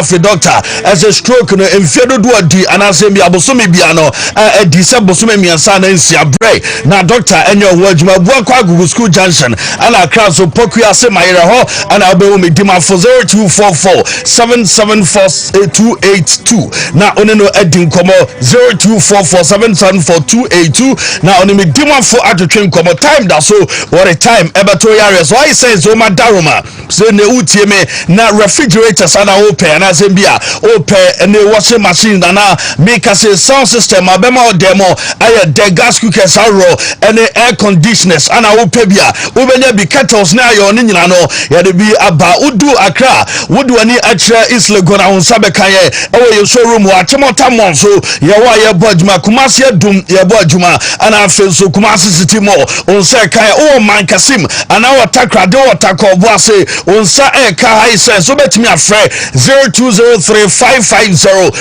fi doctor as a stroke no emfedo do adi anase bia bosome bia no edi se bosome miansa na nsia bre na doctor enyo ho adwuma bua kwa gugu school junction ana kra so pokua se mayere ho ana obewo me dima for 0244 774282 na oneno edin komo 0244 774282 na onemi dima for atwetwen komo time da so what a time ebeto yare so I say so madaroma so ne utie me na refrigerators ana open ana zembia open ne washing machine na make us a sound system abema demo aye the gas cookers aro and air conditioners ana open bia obenya bi kettles na ayo ne nyina no ya de bi aba udu akra wudu ani atra islegona honsa bekaye ewo ye showroom wa chemota monso ye wa ye bodjuma kumasi adum ye bodjuma ana afenso kumasi city mall onse kai o man kasim ana watakra de watakọ boase onsa ka high sense obetimi afre 0203550000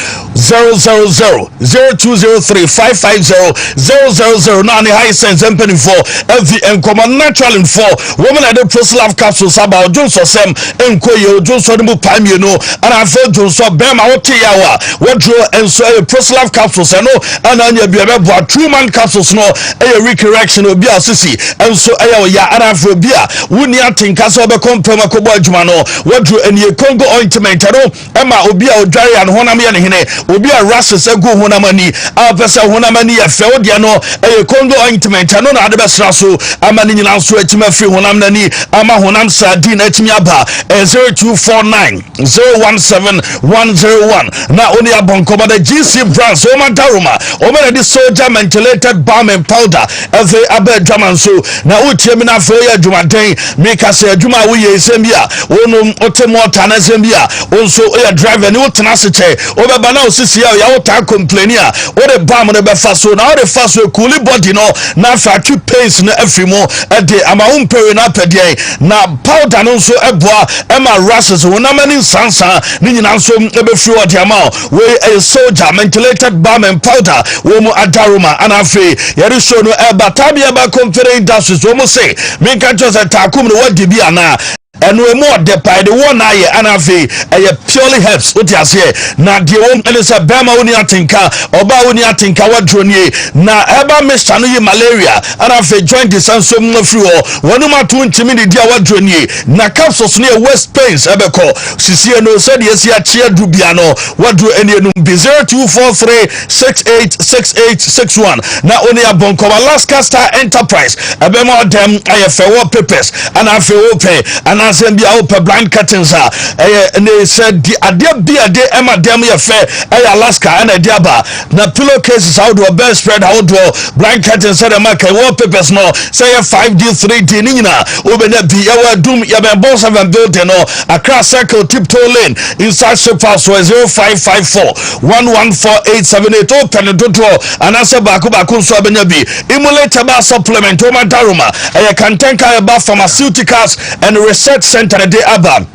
0203550000 na ni high sense empany for FVN common natural info woman at the Proslav capsules about Johnson Sam enkoye Johnson mu pamie no ana afre Johnson bema wote yawa wodro enso Proslav capsules no ana anya bia be boa true man capsules no recorrection obi asisi enso ya ana afre bia wuni atinka so be kompema kobo adwuma no wodro enie Congo ointment no ema obi a odware an honam ye ne hene obi a rashes egu honamani apesa honamani ya fe odia no Congo ointment no na ade besra so amani nyina so atima fi honam nani ama honam sardine atimi aba 0249 017 101 na oni abonko ba the GC brand so madaroma o me the soldier mentholated balm and powder every abe dwaman so na utie mi na fo ya adwumaden meka se adwuma wo ye sembia wonu otemo tana sembia onso ya driver ni utena seche obeba na osisi ya wota complain a o de balm no be fa so na o de fa so cool body no na fa twi pains na afimo e de ama umpere na pede na powder no so eboa ema rashes wona mani sansa ni nyina so ebe free odi ama we a soldier mentholated balm and powder wo mu adaroma anafe yeri show no eba tabia ba confident dashes wo mu say meka chose takum no wadi bi ana eno emo de pai de one aye anafe purely herbs otiase na de won elisa bema woni atinka oba woni atinka wadro nie na eba mixture no ye malaria anafe join the sanso mfri ho wonu matu ntimi de dia wadro nie na capsules ne west pains ebeko sisie no so de esi achie dubia no wadro enienum bi 0243686861 na oni abonko Alaska Star Enterprise ebema dem ayefewo papers anafe open Zambia open blind curtains and they said the idea be a day Emma dem ye fair Alaska and a diaba na pillowcases how do a bed spread how do blind curtains said America wallpapers no say 5D 3D nina obene be our doom ya be boss of a building no across circle tiptoe lane inside ship house 0554 114878 open the door and answer baku so abenya bi emulator ba supplement o madaroma kantenka ba pharmaceuticals and research center de aba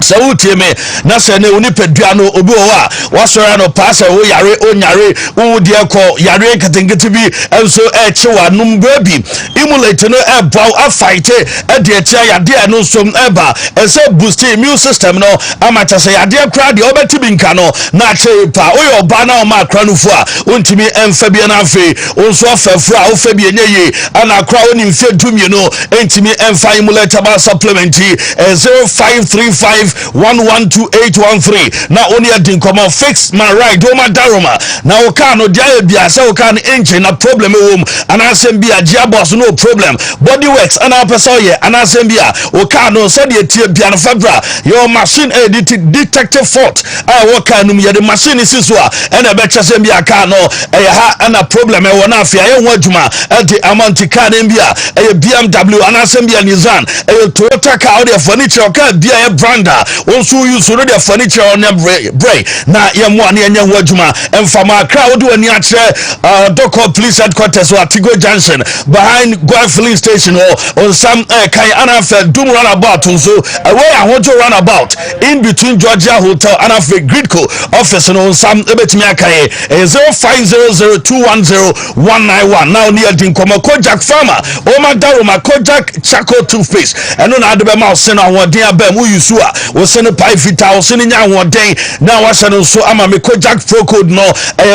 so utie me na se ne oni pedua no obi wo a wasora no pass wo yare onyare wo de ko yare katengeti bi enso echewa numba bi emulate no eba afight e de etia yade no so eba ese boost immune system no amacha se yade kra de obeti bi nka no na che pa wo yo ba na o ma kra no fu a ontimi emfa bi na afi onso afafu a ofa bi enye ana kra oni mfe dumie no entimi emfa emulate ba supplement 0535 112813 na oni adin come fix my ride o madaroma na o ka no dia bia se o ka no engine na problem wom ana asem bia gia boss no problem body works ana person ye ana asem bia o ka no so de tie bia no fabra your machine detective fault I work anu ye the machine is so a na be chese bia ka no ha ana problem e wona afia ye ho adwuma the amount car dem bia BMW ana asem bia Nissan Toyota car the furniture car bia ye brander also use so the furniture on them break na ye mo na enya ho adwuma emfama crowd wani akere Doko police headquarters or Tigo Junction behind Goa filling station or on some kai anafe dum runabout so away I want to run about in between Georgia Hotel anafe Gridco office on some ebetimi akai 0500210191 now near Dinkomo Kojak farmer o madaroma Kojak charcoal toothpaste eno na adebe ma se na wodin abem wo yusu a wo se ne pai vita wo se ne nya hoden na wa hye no so ama me ko jack pro code no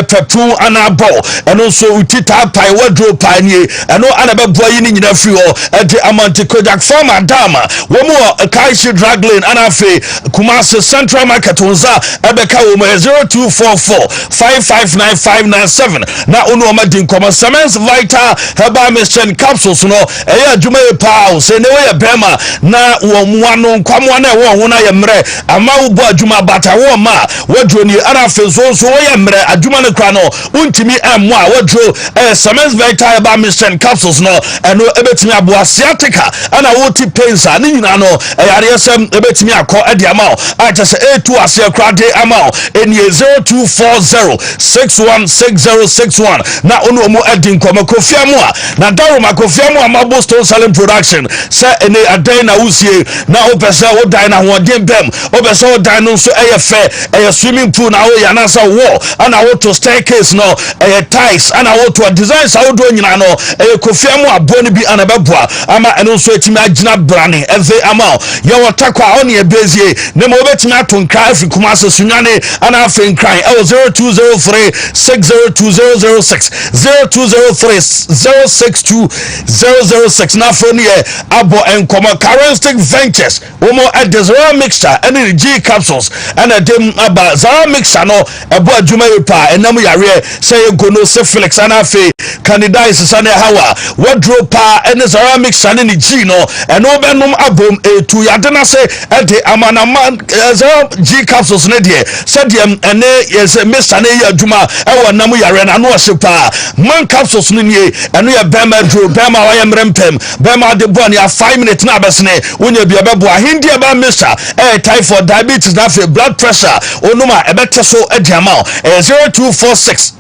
pepu ana ball eno so utita pai wardrobe pai ni eno ana be boy ni nyina free ho de amount ko jack farmer dama wo mo Kaishi drag lane ana fe Kumasi Central Market onza ebeka wo 0244 559597 na onu omadin koma Semens Vital Herbal Mission capsules no eya adwuma e pa se ne we bema na wo muano nkwamo na wo ho na ye mre ama wo bo adwuma bata wo ma wadro ni ana fe so wo ye mre adwuma ne kra no untimi amwa wadro Semens Vital Herbal Mission capsules no eno ebetimi abo asiatica ana wo ti pensa ni nyina no eyare sem ebetimi akọ ade ama a just A2 asia krade ama eni 0240 616061 na onu omo edin koma kofiamu a na daro makofiamu amabo stone selling production se ene adan na usie na opese wo dan na hoden bem opese wo dan no so eyefe swimming pool na wo ya na sa wo ana wo to staircase no tiles ana wo to design sa wo do nyina no kofiamu aboni bi anabeboa ama eno so etimi agina brane eve ama ya watakwa oni ebezie ne mo betimi atonka afi Kumasi sunyane ana afi nkran 0203 602006 0203 062006 na phone ye abo enkomo Charistic Ventures womo Zara mixture and G capsules and a dim aba Zara mixture no ebo adwuma yepa enam yare say go no syphilis ana afi candidiasis ana hawa wardrobe pa and Zara mixture and G no and obenum abom etu yadena say ede amana man G capsules ne de said dem ene yes mixture ne adwuma e wonam yare na no hyepa man capsules ne nie eno ye bema dro bema wa yemrempem bema de bon ya 5 minutes na besne wonya bia bebo ahindi eba mixture typhoid diabetes na fe blood pressure onuma ebete so ediama 0246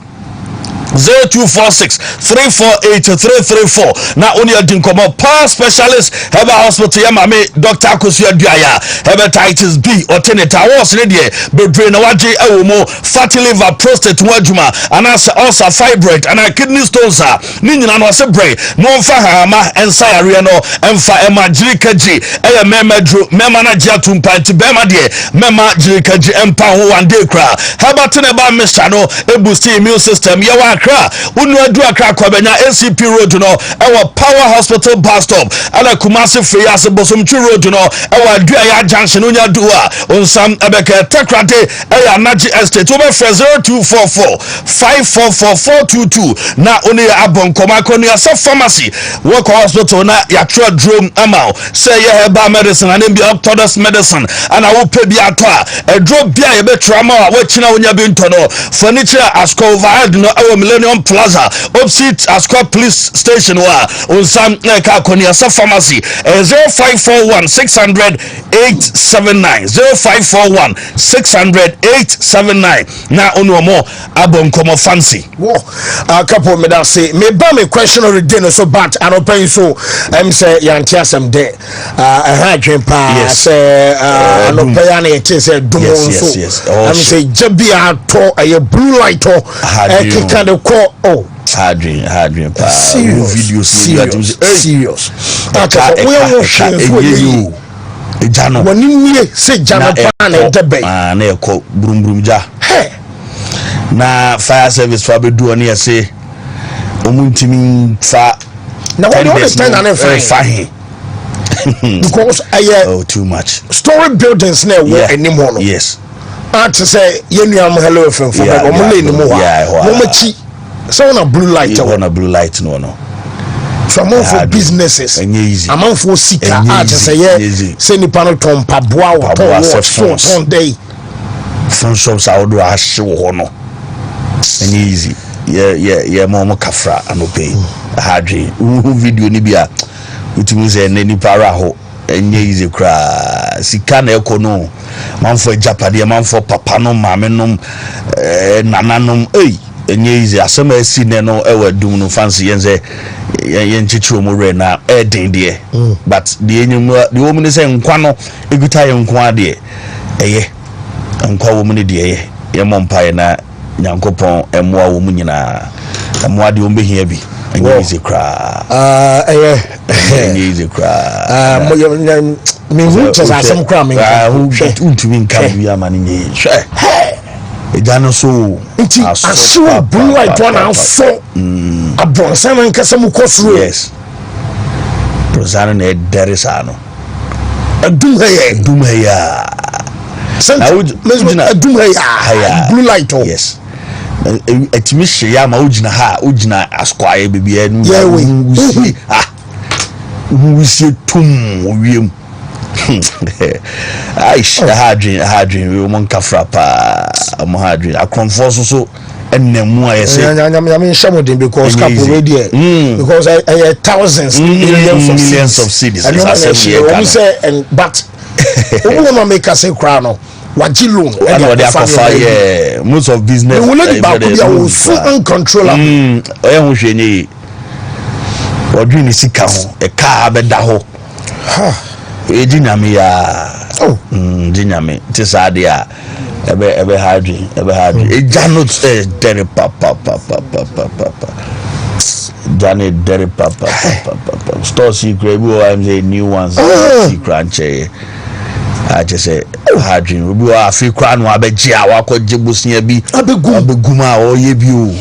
348 na oni adinkomo power specialist Herbal Hospital ya mame Dr. Akosu Aduaya hepatitis B alternative awards ne de bebre na waje awomo fatty liver prostate wadwuma anasa ulcer fibroid ana kidney stones ni nyina no se bre no mfa hama ensa yare no emfa emagirikaji memedro mema na gia tumpanti bema de mema girikaji empa ho wande kra hebatene ba mixture no boost immune system ya unu adu akra kwabenya ACP road no ewa Power Hospital bus stop ala Kumasi Feyase Bosomchi road no ewa Aduaya junction unya duwa onsam ebeke tekrate eya Naji estate over 0244 544422 na oni abonkoma koni asa pharmacy work hospital na ya drone amount say ye herbal medicine and be orthodox medicine and I will pay bi atwa e drop bia ye betra ma wa china unya bi ntono furniture ascover no ewa Millennium Plaza opposite Ascot Police Station wa unsam ka koni asa pharmacy 0541 600 879 0541 600 879 na onu mo abonkomo fancy wo couple me that say me ba me question already so but I don't pay so say yantia some de adwen pa say I don't pay any it say dumo so say jabia to a blue light to kind of call Hadrin pa videos serious you ejano woni se jano pa na debe na ekọ brum ja na fire service fa be do oni ese omuntimi fa na what understand and fine because too much story buildings na wo anymore no yes to say yenu am hello FM for omule ni mo machi so na blue light no from for businesses among for sika to say ni pano ton paboa or ton day phone shops I would rush ho no easy yeah mo kafra anope hadwe video ni bia utimi say ni para ho enye easy kra sika na ekono manfo japade manfo papa no mame no nananom enye easy asema esi ne no ewa dum no fancy yenze yenchichiro mo re na edin de but the enyum the woman say nkwa no eguta ye nkwa de eye nkwa woman de eye ye mompa ye na nyankopon emwa wo mu nyina emwa de ombehia bi easy cry. Easy cry. Me who just has some cramming. Who to win can be a man in hey. Ejano so aso blue light one afo abronsan nka sam kosro. Yes. Brozano na derisa no. Adum heya. Adum heya. Blue light. Yes. Etimi hye ya ma ugina ha ugina askwaye bibia nu. Yeah we. Wusie tum wiem. Aish hadrin we mon kafra pa mo hadrin akonfo so enemu ayese nyame shamodin because cap already because thousands millions of cities and but we want make us say crown no wajilo yeah most of business we will back be so uncontrollable oya ho hwenye odwi ni sika ho e ka abeda ho ejinyame ya jinyame tisade a ebe hadri ejano dere papa Janet dere papa store secret we am say new ones secret nche I just say hadri we are afrika no abeji a wakoje bosia bi abeguma o ye bi o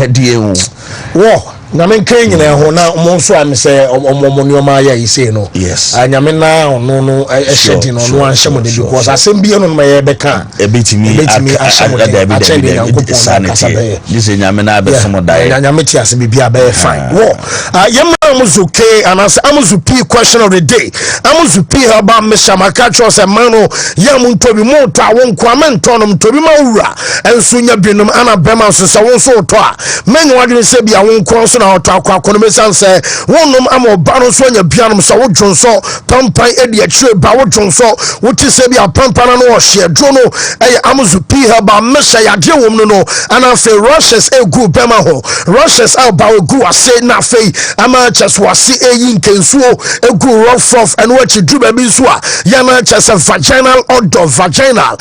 die o wo nyame nkan nyina ho na mo nso am say omomonioma ya ise no yes nyame na no ehedi no no anhye mo de because asem bi no ma ye beka ebetimi sanity this nyame na be somo dai nyame ti ase bibia be fine wo yema amuzuke anase amuzupi question of the day amuzupi haba meshamaka chose mano ya muntobi mo to awonko amento no mtobi mawura enso nya binom ana bema so se won so to a menyo wadwe se bia wonko so na oto akwa no mesanse wonnom ama ba no so nya bianom so wodwonso pampan edi akire ba wodwonso woti se bia pampana no ohye dro no amuzupi haba mesha yade wom no ana fe rushes egu bema ho rushes out ba egu ase na fe ama chas wasi eyin kensuo egu rough and what you do baby so yana chas vaginal odor vaginal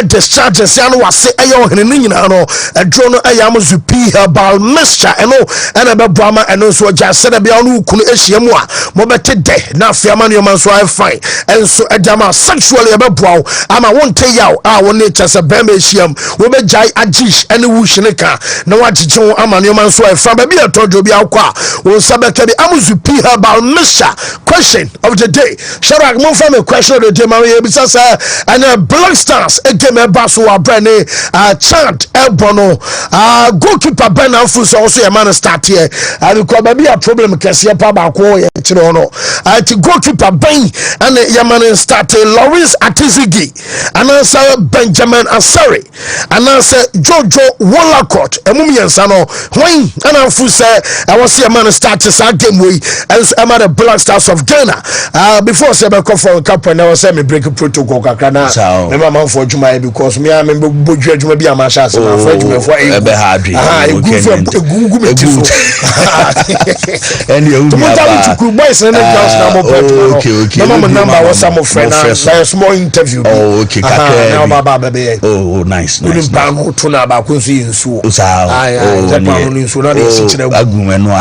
discharges yana wasi ohene nyina no edro no amuzupi haba mesha eno ana bebama eno so jase da bia no kunu ehyiamu a mo bete de na afiama no man so I fine enso edama sexually ebeboa ama wonte yaw woni chase bema ehyiam wo be jai agish ene wuhyeneka na wachiche ama no man so I fa ba bia tojo bia akwa wo sabeka bi amuzupi herbal mixture. Question of the day. Sharak mo fa me question of the day ma we bisa sa and Black Stars again e ba so wa brand chant ebono goalkeeper Ben Afu so also a man start here because baby a problem kese pa ba ko ye kire no goalkeeper Ben and ya man start Lawrence Atizigi and answer Benjamin Asari and answer Jojo Wallacott emum yensa no when and Afu say I was a man start this game we and I'm at the Black Stars of Ghana before say be come for cup and I was say me break protocol kakra na remember man for juma because me am bodwa juma bi am sha say for juma for e be hard egu me ti so and you to boys and girls na mo okay my number was some friend na small interview okay na baba bebe nice ba no to na ba kun so yinsu that one yinsu na dey chire agume no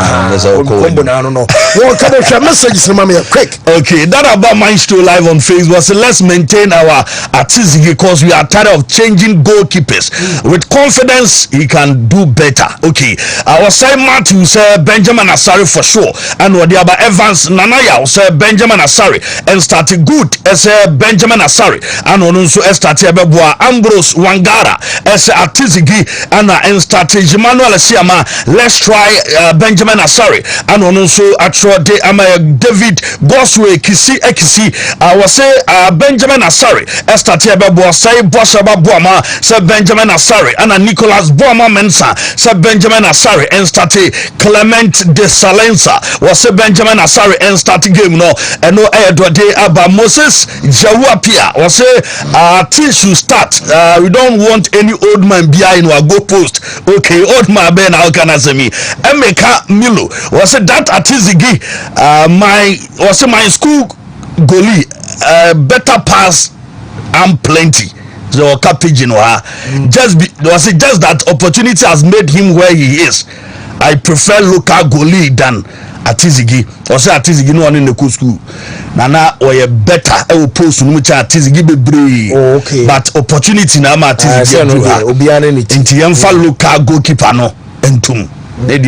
kombo na no what kind of messages mama quick. Okay, that about mine still live on Facebook. So let's maintain our artistic because we are tired of changing goalkeepers. With confidence, he can do better. Okay, I was saying Matthew said Benjamin Asari for sure, and what the other Evans Nanaya said Benjamin Asari and started good as Benjamin Asari, and also started Ambrose Wangara as artistic and started Emmanuel Siama. Let's try Benjamin Asari and also actually David Boswe Kisi Ekisi was say Benjamin Asari started say Bosaba Boama said Benjamin Asari and Nicholas Boama Mensa said Benjamin Asari and started Clement de Salenza was say Benjamin Asari and started game no and no Edwade Aba Moses Jawapia was say team should start we don't want any old man behind our goal post. Okay, old man Ben Alkanazemi Emeka Milo was say that Atizigi my school goalie better pass and plenty so captain just that opportunity has made him where he is I prefer local goalie than Atizigi. Or say Atizigi no one in the school. Nana or a better post no much Atizigi be brave. Oh, okay. But opportunity na ma Atizigi do ha. Obiane ni. Inti yemfa local goalkeeper no entum. Okay,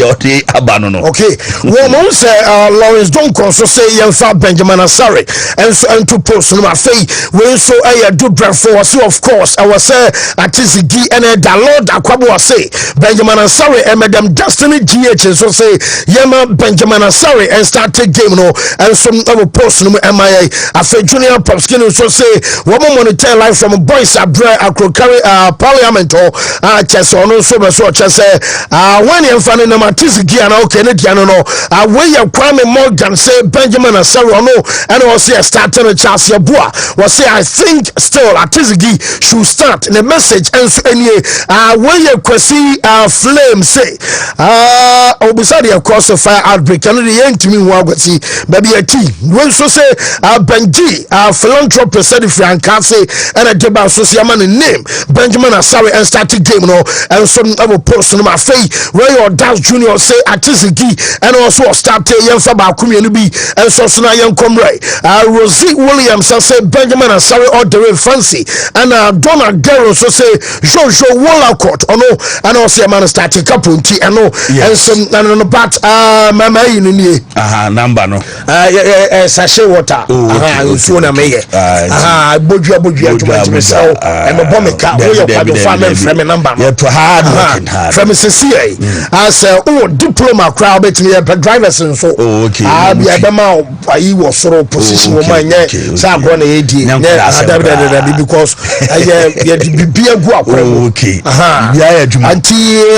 well, say Lawrence Donko so say Yemfa Benjamin Asare and to post no say we so do for so of course I was say Atizigi and the Lord Akwabo say Benjamin Asare and Madam Destiny GH so say Yema Benjamin Asare and start take game no and some other post no MIA afa junior Popskin so say woman monitor live from boys abre akrokari parliament or chess on so say when Yemfa na Matizigi and okay Diano no way ya Kwame Morgan say Benjamin Asaro no and also starting a chance ya boa was say I think still Atizigi should start in the message and so any way ya kwesi flame say obisadi ya cross of fire outbreak and the yentimi wagwati baby a team when so say Benji philanthropist said if you can say and a deba so say man name Benjamin Asaro and starting game no and some other person my face where your dance junior say Atizigi and also start Yemfa Bakumi and be and so na young comrade Rosie Williams say Benjamin Asare or the fancy and Donna Guerrero so say Jojo Wallacott no and also man start Kapunti and no and some and but mama in number no sachet water so na me boju to and bomika we your family from number yeah to hard working hard from CCA as diploma crowd bet me drivers and so okay be abema ayi wo soro position wo man nye say agro na edi because ye bibia gu akoro okay bia adwuma anti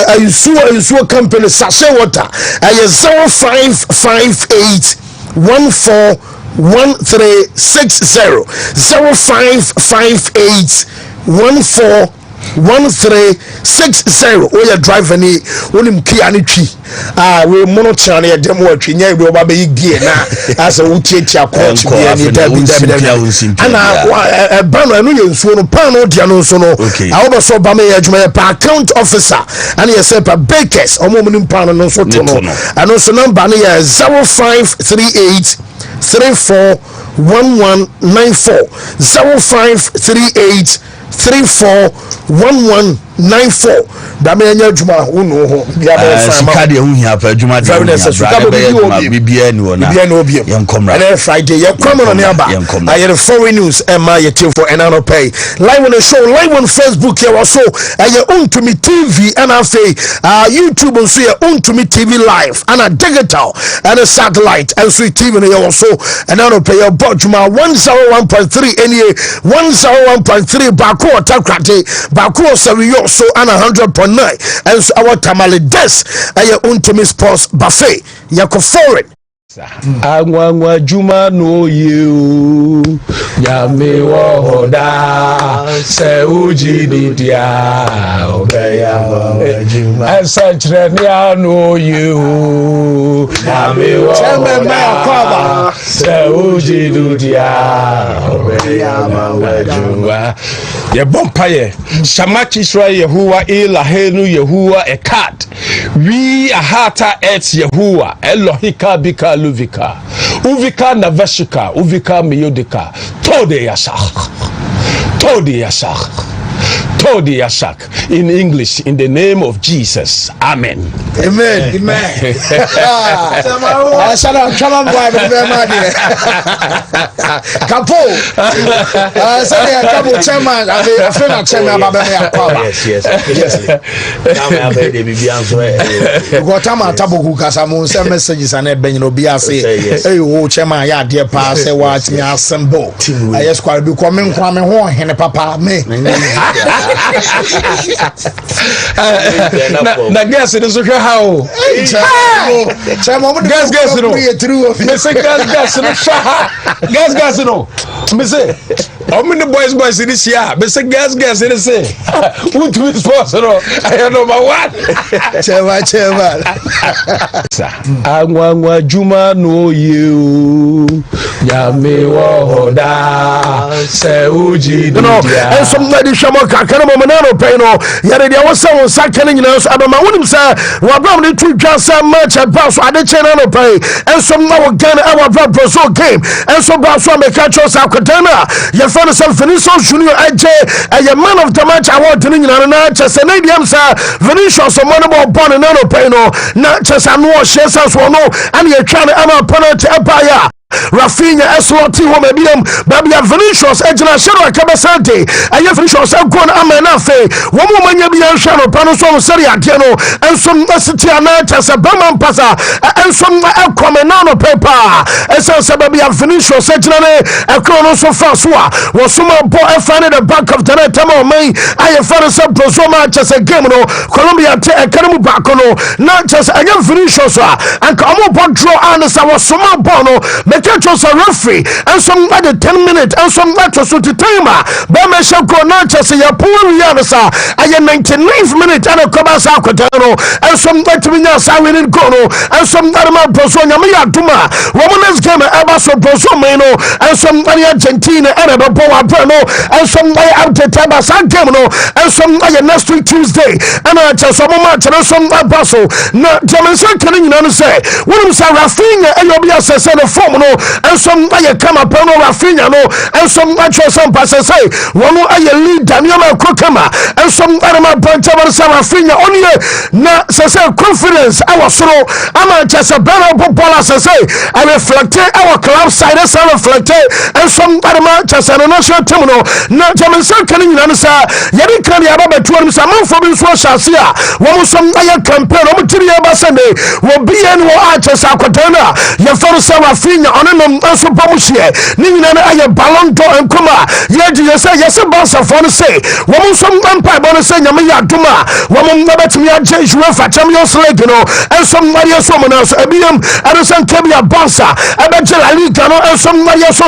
ayusu company sachet water 0558 1360 0558 1360 we are driving ni wonim kia ni twi we mono chane ya demo atwi nya we oba be gie na asa wutietia coach bia ni dabi ana bano anu ye nsuo no pan no dia no so no awoba so ba me ya adwuma ya pa account officer ana ye say pa bakers omomunim pan no so to no ano so number na ya 0538 341194 0538 341194 damenya juma unu ho bia be fama kade hu hia pa juma de bibia ni wona yankomra and Friday ya kwamo no aba aye foreign news ema ye team for enano pay live on the show live on Facebook ya so aye Wontumi TV and afi YouTube so ya Wontumi TV live and a digital and a satellite and so TV ya also enano pay ya juma 101.3 any 101.3 bako takrate bako sawiyo so and 100.9 and so our tamale des aye Wontumi sports buffet yako foreign Angwa juma no you Yame wohoda Se uji didia Obeya juma Esachre no you Yame wohoda Se uji didia Obeya juma Ye bompaye Shamachi Shra Yehuwa ila henu Yehuwa ekat We ahata et Yehuwa Elohika bika Luvika, Uvika Navashika, Uvika Miyodika, Tode Yasak. In English, in the name of Jesus. Amen. Amen. Amen. Na guess it is okay how guess no me say guess no me say How many boys this year? But say girls in the say. Wontumi sports no. I number 1. Cheva. Angwa juma no you. Yame wo hoda. Se uji no. And somebody shamo kakana monano peno. Yare dia wasa wonsa kene nyina so abama wonim sa wabram ne tu dwasa match about so ade chena no pay. And some now Ghana our Brazil game. And so Brazil make catch Akotana. You find yourself Vinicius Junior AJ and your man of the match award to Nina just an idiom sir Vinicius some money about born and no pay no not just a no shares as well no and you're trying to have a penalty empire. Rafinha SLT home biam babia Vinicius ejina shero akabasante aye Vinicius agona amenafe wo mo manya bia hwano pano so seri ade no ensom asiti anata se bama mpasa ensom akomena no paper esa se babia Vinicius ejina ne akrono so fa so a wo soma bo efane the back of the net tama man aye fare se prosoma chese game no Colombia te ekanu back no na chese aye Vinicius a anka omo bo draw ansa wo soma bo no catch a referee and some by the 10 minutes and some matches to the timer. Bama go not just a poor Yanasa at the 99th minute and a Kobasa Cotano and some Latina Sarin Gono and some Narma Prosonia Mia Duma. Woman's game Abaso Prosomeno and some Argentina and a Boa Brano and some by out the Tabasa Gamino and some by next week Tuesday and I tell some match and some Basso. Not Jameson Canning say, when I'm Rafinha and you'll be a form. And some by a come up on Rafinha no and some natural some passes say one more I lead Daniel Kokama and some animal point of Rafinha only na say confidence our so I'm just a better footballer say I reflect our club side as I reflect and some animal just an national team no na Jameson Canning answer Yari can ya ba to him some for me so shasia one some I campaign on Tiria Sunday will be any arches Akotana you follow Rafinha on so bomushie nina na aye ballon d'or enkoma ye yes boss of one say woman some empire bon say nyame ya duma woman na betimi age UEFA Champions League no and some Maria so monas ebiem and some kebia bonsa abeje la liga no and some Maria so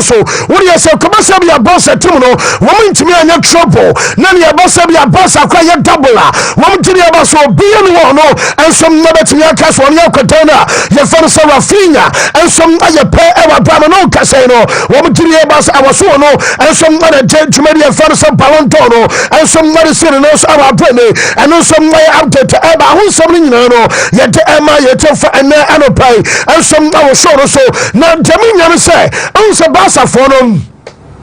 what you say come say bia bonsa team no woman timi anya trouble na ne bonsa bia bonsa kwa ye double woman timi aba so bien no and some na betimi aka so ne Akotana ye for so Rafinha and some aye pay no casino woman to the bus I was so no and some other gentlemen for some ballon d'or and some other sinners our penny and no some way out to Emma who's something no yet Emma yet for and pay and some our show so now Jamina say on Sabasa for them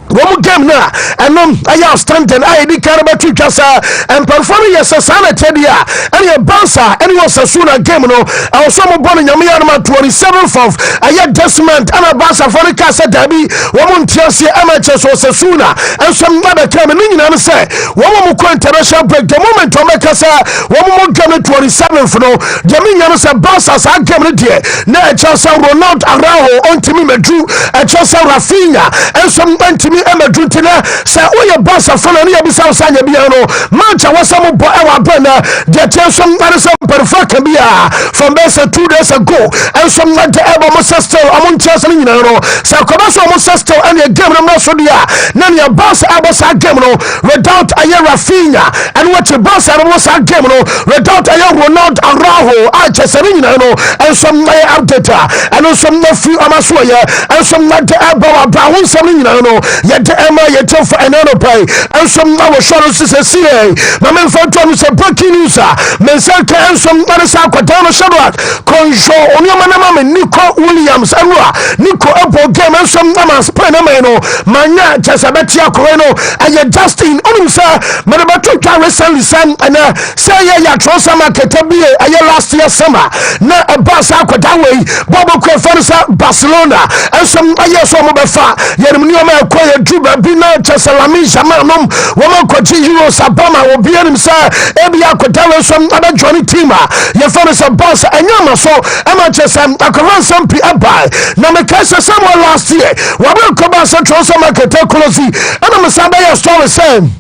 Woman game na and I outstanding I did Carabatu Casa and performing a Sasana Tedia and your Bansa and was a sooner game no I was some born in Yamiana 27th of a year Desmond and a Bansa for the Casa Debbie woman Chelsea amateurs was a sooner and some other coming in and say woman who international break the moment to make us woman game 27th no Jamina was a Bansa I came here na Chelsea Ronald Araujo on to me Medru a Chelsea Rafinha and some to Emma Drutina say oh your boss of follow near Bissau Sanya Biano Mancha was some boy our brother the attention some perfect can be from best 2 days ago and some like the Ebo Mosestel among Chelsea you know so Kobaso Mosestel and your game no so dia none your boss Abosa game no without a Rafinha and what your boss Abosa game no without a Ronald Araujo I just you know and some like update and some few Amaswaya and some like the Ebo Brown something you know yet Emma yet for another pay and some our shadows is a CA my man for to say breaking news Mensaka and some other Sakwadano Shadrach Conjo Onyama Nico Williams and Nico Apple game and some Namas Panameno Manya Chasabetia Coreno and yet Justin Onumsa Madabatu recently sang and say ya Trosama Ketabia a year last year summer na a bus Akwadawe Bobo Kwefansa Barcelona and some Ayasomo Befa Yermnioma Koya Juba Bina Chasalami Shamanum woman Kochi Euros Abama will be him sir Ebia Kotala some other Johnny Tima your phone is a boss and Yama so amateurs and Akaran Sampi Abai Namakasa somewhere last year Wabel Kobasa Trosama Ketakolosi and I'm a Sabaya story saying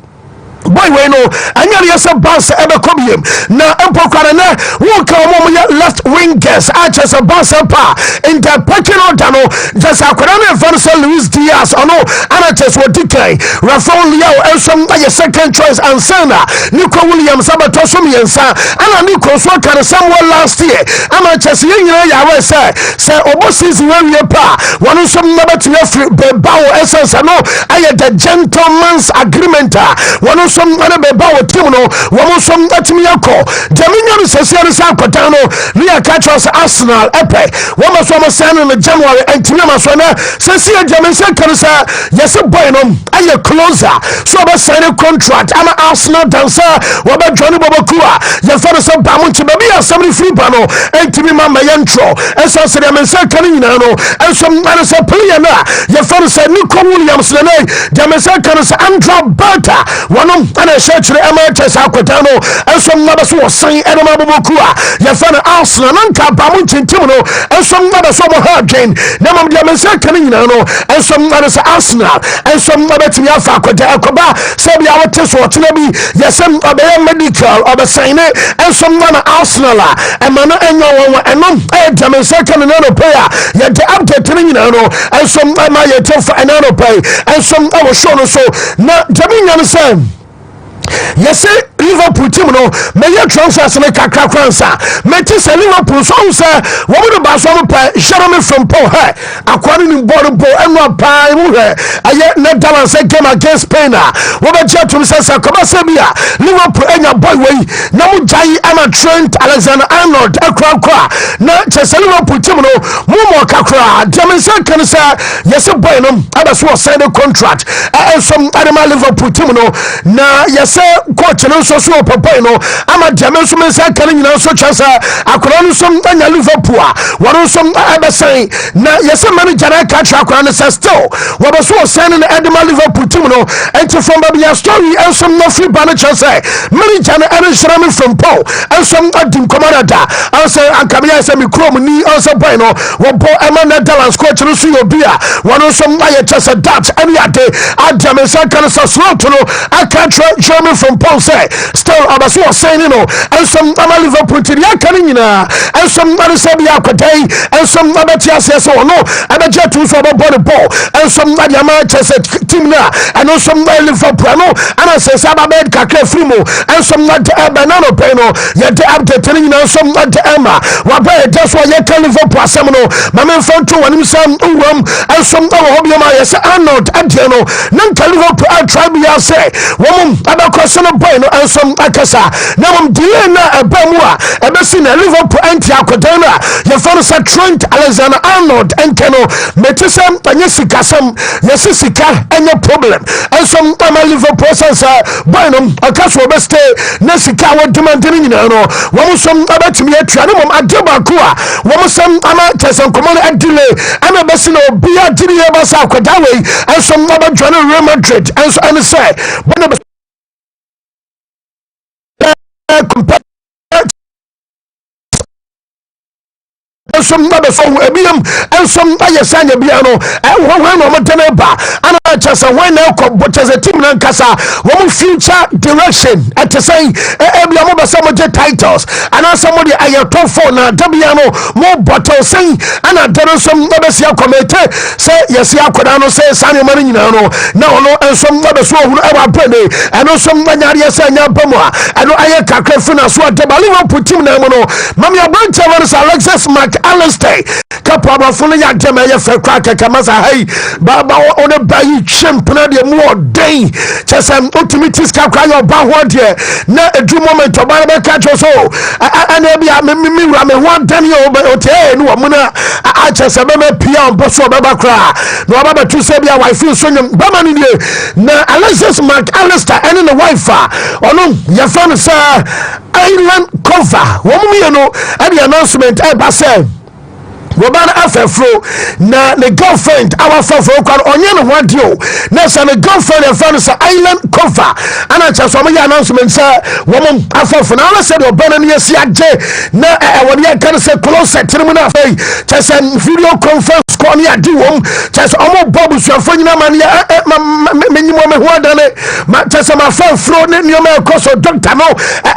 boy we no anya yes bounce ebe kobiem na empokare na won ka omo ya left wingers achas bounce pa in the packing order no just akwara na Vanessa Luis Diaz ono anachas wodikai Rafael Leao ensom aye second choice and Sana Nico Williams abato so miensa ana Nico so kan Samuel last year anachas yenyina ya we say obosis we pa wonu som na betime free bebawo essence no aye the gentleman's agreement wonu som na bebawo team no womo som atimi yakọ Jamino sesiere sa akota no ni akachos Arsenal epe womo so mo send in January and timama so na sesiere Jamino kan sa yes boy no aye closer so be sign a contract ama Arsenal dancer wo be Johnny Bobokua ye for so ba mo chiba bi asem free ba no entimi mama yentro eso se de mensa kan nyina no enso na se player na ye for so Nico Williams na Jamino kan sa Andra Berta wono ana shechire MHS akota no enso na be so san enema Bobokua ye for Arsenal nanka ba mo chintim no enso na be so mo hardgen na mo Jamino kan nyina no enso na se Arsenal enso na be timi afa akota akoba se bia wote so otena bi yesem obey medical obesign enso na Arsenal emano enyo won enom Jamino kan no player ye de update ni nyina no enso ma ye tofa enano pay enso wo show no so na Jamino no say yes Liverpool team no me ye transfers ne kakra kwansa me ti se Liverpool so say wo mo ba so mo pa Jeremy from Paul he akwani ni board bo enu pa mu he aye Netherlands game against Spain wo be je to say ko ba se bia Liverpool enya boy we na mo jai ama Trent Alexander-Arnold akwa na che se Liverpool team no mo kakra Jamison kan say yes boy no aba so sign the contract some animal Liverpool team no na yes coach no so papa no ama Jamison mensa kan nyina so chasa akora no som anya Liverpool woro som abesan na yes manager na catch akora no say still we be so sign the animal Liverpool team no and from Babia story and some no free banner chasa manager na Jeremy from Paul and some adim commander and say ankabia say me krom ni also boy no wo bo ema Netherlands coach no so obia woro som aye chasa that any ade Jamison kan so slot no I can't try Jeremy from Paul say still abaso signing no and some Liverpool team ya kan nyina and some say bia kwadai and some abetia say so no abeja to so bo the ball and some Yama Chelsea team na and some Liverpool no and say sababed kakra frimo and some not banana peno ya de update nyina some not Emma wa ba just wa ya kan Liverpool asem no mama fan to wanim sam uwam and some hobiama ya say Arnold adeno nan kan Liverpool try bia say wo abakwaso no boy no and some akasa na mum delay na abamua ebesi na Liverpool anti akodan na ya for say Trent Alexander-Arnold enkeno metisem tanye sikasem yesisika any problem and some Liverpool says boy no akaso obeste na sika wo demanding nyina no wo some abatimi atwa na mum adeba ko a wo some ama tesen common delay ama besi na obia diri e basa akodan we and some abadwane Real Madrid and so and say when some number so ebiam and some ayesanya biano when no mateneba ana chasa when na ko chasa team na kasa wo future direction at say ebiam ba some titles and somebody ayato for na dabiano mo bottle say ana there some number sia committee say yes ya koda no say sane mari nyina no na no and some number so hu e ba pene and some nyari asanya bamu and aye kakra fina so deba Liverpool team na mo no mami abranche versus Alexis Alistair kapaba funu ya jema ya fe kwa kamasa hey baba one bayi champion de mo den chesem ultimate ska kwa yo ba ho de na edu moment oba be ka cho so ana bia me wura me ho dan yo ote no mo na a chesem be pia on so be ba kra no baba tu se bia wife so nyam ba mani de na Alexis Alistair and the wife ono ya fan sa island cover wo mu ye no at the announcement e ba say Wobana afefro na the girlfriend our fafro kwa onye no wadio na sa the girlfriend e fa no sa island cover ana cha so me announcement say woman afefro na ala say the obana ne yesi agye na woni ya kan say closet ni mu na fa cha say video conference ko ni adi wom cha say omo bobu so afo nyina man ya menyimo me ho adane ma cha say ma fafro ne nyoma e koso doctor no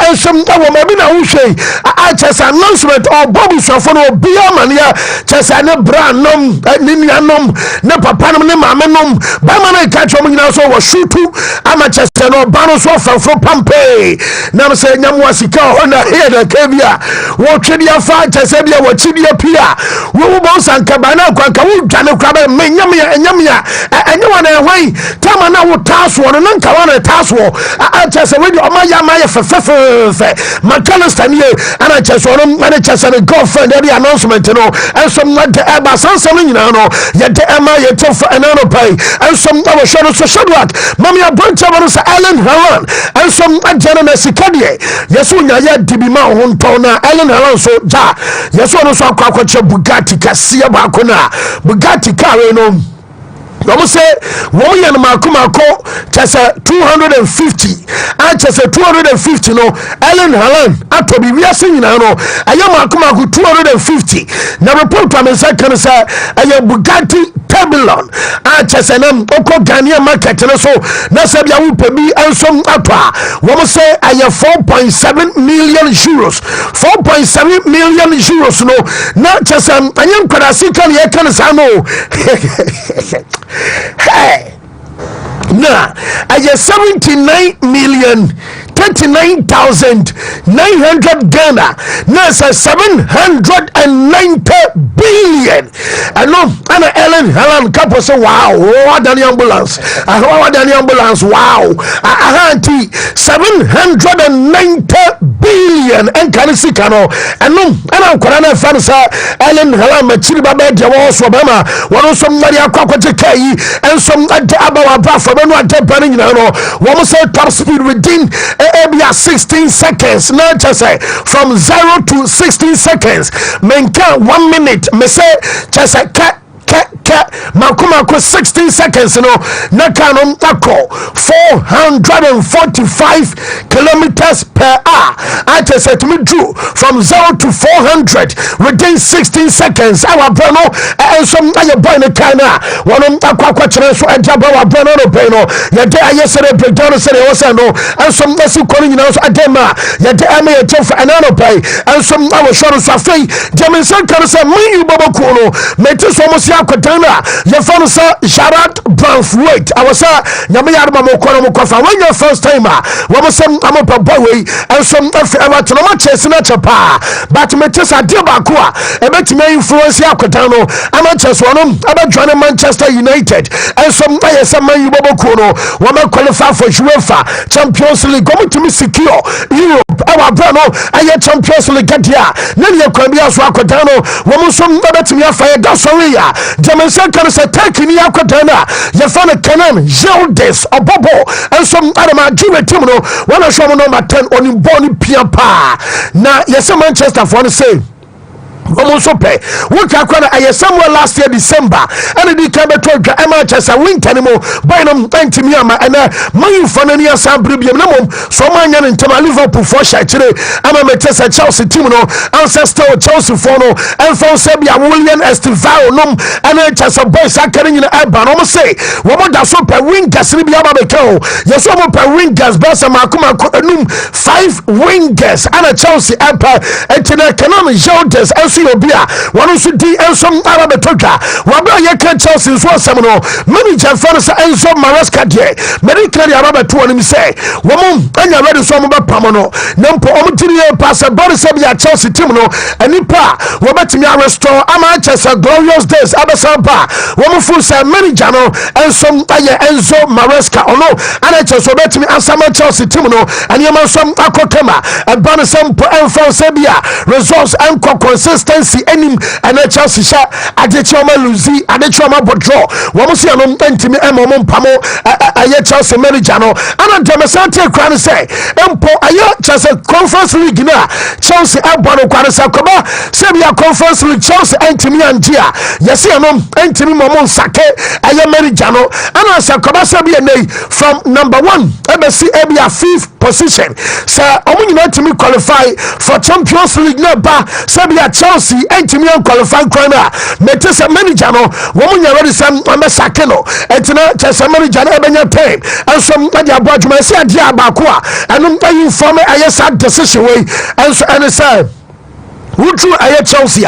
ensom wo ma bi na wo hwei a cha say announcement o bobu so afo no obi man ya cha say ne bra nom ni nuanom ne papa nom ne mama nom ba ma na ka chom nyina so wo shutu ama cha say no ba no so fafro pampe na me say nyam wasika ho na here na kebia wo twedi afa cha say bia wo chibia pia wo bo sanka ba na kwa ka wo dwane kwa ba me nyam ya enye wana ehwan tama na wo taso no nka wana taso a cha say we di omaya ma ye fefefe makalista ni ana cha say no ana cha say girlfriend every announcement no ensom na de eba sansam nyina no ye de ema ye tofa enano pai ensom na wo shono so shadwak mama ya branch aba no sa Ellen Haran ensom ajana na sikadie yeso nya ya dibi ma ho nton na Ellen Haran so ja yeso no so akwa Bugatti kasiya ba ko na Bugatti car no Womu say womu ya mako chasa 250 and chasa 250 no Ellen Haran atobi wiase nyina no ayo mako 250 na report am say kan say ayo Bugatti Tabulon and chasa nam oko Ghanaian market no so na say bia wo pebi ensom atwa womu say ayo 4.7 million euros 4.7 million euros no na chasa anyam kwadasi kan ye kan sa no hey, nah, I just 79,039,900 Ghana. Now, 790 billion. I know, Anna Ellen Haran couple say, wow, what an ambulance. What an ambulance, wow. I had 790 billion and can see cano. And no, and I'm Corona Fansa, Ellen Haran, Machiriba, Jawas, Obama, one somebody a cockatoo key, and some about from one tapping, you know, one say top speed within 16 seconds. Not just say from 0 to 16 seconds. Menka 1 minute, me say just a cat. Makuma 16 seconds no na kanom tako 445 kilometers per hour. I just said to me drew from 0 to 400 within 16 seconds. Our brano and some other boy in the Kana one of Aqua so and Jabba Brano no Peno. Yet I yesterday breakdown said it was no and some vessel calling us at Dema. Yet I may tell for another pay and some our short of Safi. Jamin Sanka said, me you Baba Kuno, Metis almost Yakutana. Your phone sir Sharat Branthwaite. I was Yami Arma Mokofa when your first timer. What was some Amopa boy and some ever to no matches in a chapa. But Metis a dear Bakua, a bet me influence Yakutano. I'm a chess one about joining Manchester United and some man you Bobo Kuno. Woman qualify for UEFA Champions League. Going to me secure Europe. Our Brano, I had Champions League get here. Then you can be as Wakutano. Woman some better to me a fire Gasoria. Second say taking Yakadana, Yafana Canon, Geldes, a Bobo, and some other Jimmy Timno, one of some number 10 on Bonnie Piapa. Now, yes, Manchester for the same. Almost pay. What I somewhere last year December, and it came to Manchester winter anymore. By them 90 Miyama and my Fanania Sabribium Namum, so man into my Liverpool for today. I'm a Metessa Chelsea Timono, ancestor Chelsea Fono, and for Sabia William Estivao Num, and I just a boy sacking in the Alban. Almost say, what does so per wingers Libia Babeko? Yes, some per wingers, Bassa Makuma Num, 5 wingers, and a Chelsea Empire, and Canon Jodes, and Obia, one who should be and some Arab Toka. Wabra Yakan Chelsea is one seminal. Manager Fanasa Enzo Maresca Day. Medical Arab to him say, Woman, and you're ready some about Pamano. Nampo Omitinia Passa Borisabia Chelsea Timno, and Nipa, Robertimia Restore, Manchester Glorious Days, Abasamba, Woman Full Sam Manager and some Enzo Maresca or no, and I just Robertimi and some Chelsea Timno, and Yaman some Akokema, and Banasam and Sabia, results and consistency. Enim and a Chelsea shot at the Choma Luzi and the Choma Bodro. Wamusi and Tentimi Emom Pamo, a Chelsea Merijano, and a Demasante Crown say, Empo, just a conference league na Chelsea abano kware sakoba se bia conference league Chelsea entimi anjia yesi anom entimi momon sake aye manager no ana sakoba se bia nei from number 1 ebesi ebia 5th position so omunyina entimi qualify for Champions League na ba se bia Chelsea entimi qualify kwara mete se manager no womunya ready sam sake no etina chese manager na ebenya time enso madi abodwuma se adia abako a eno mpa inform ayesa decision way enso ene say Wutu aye Chelsea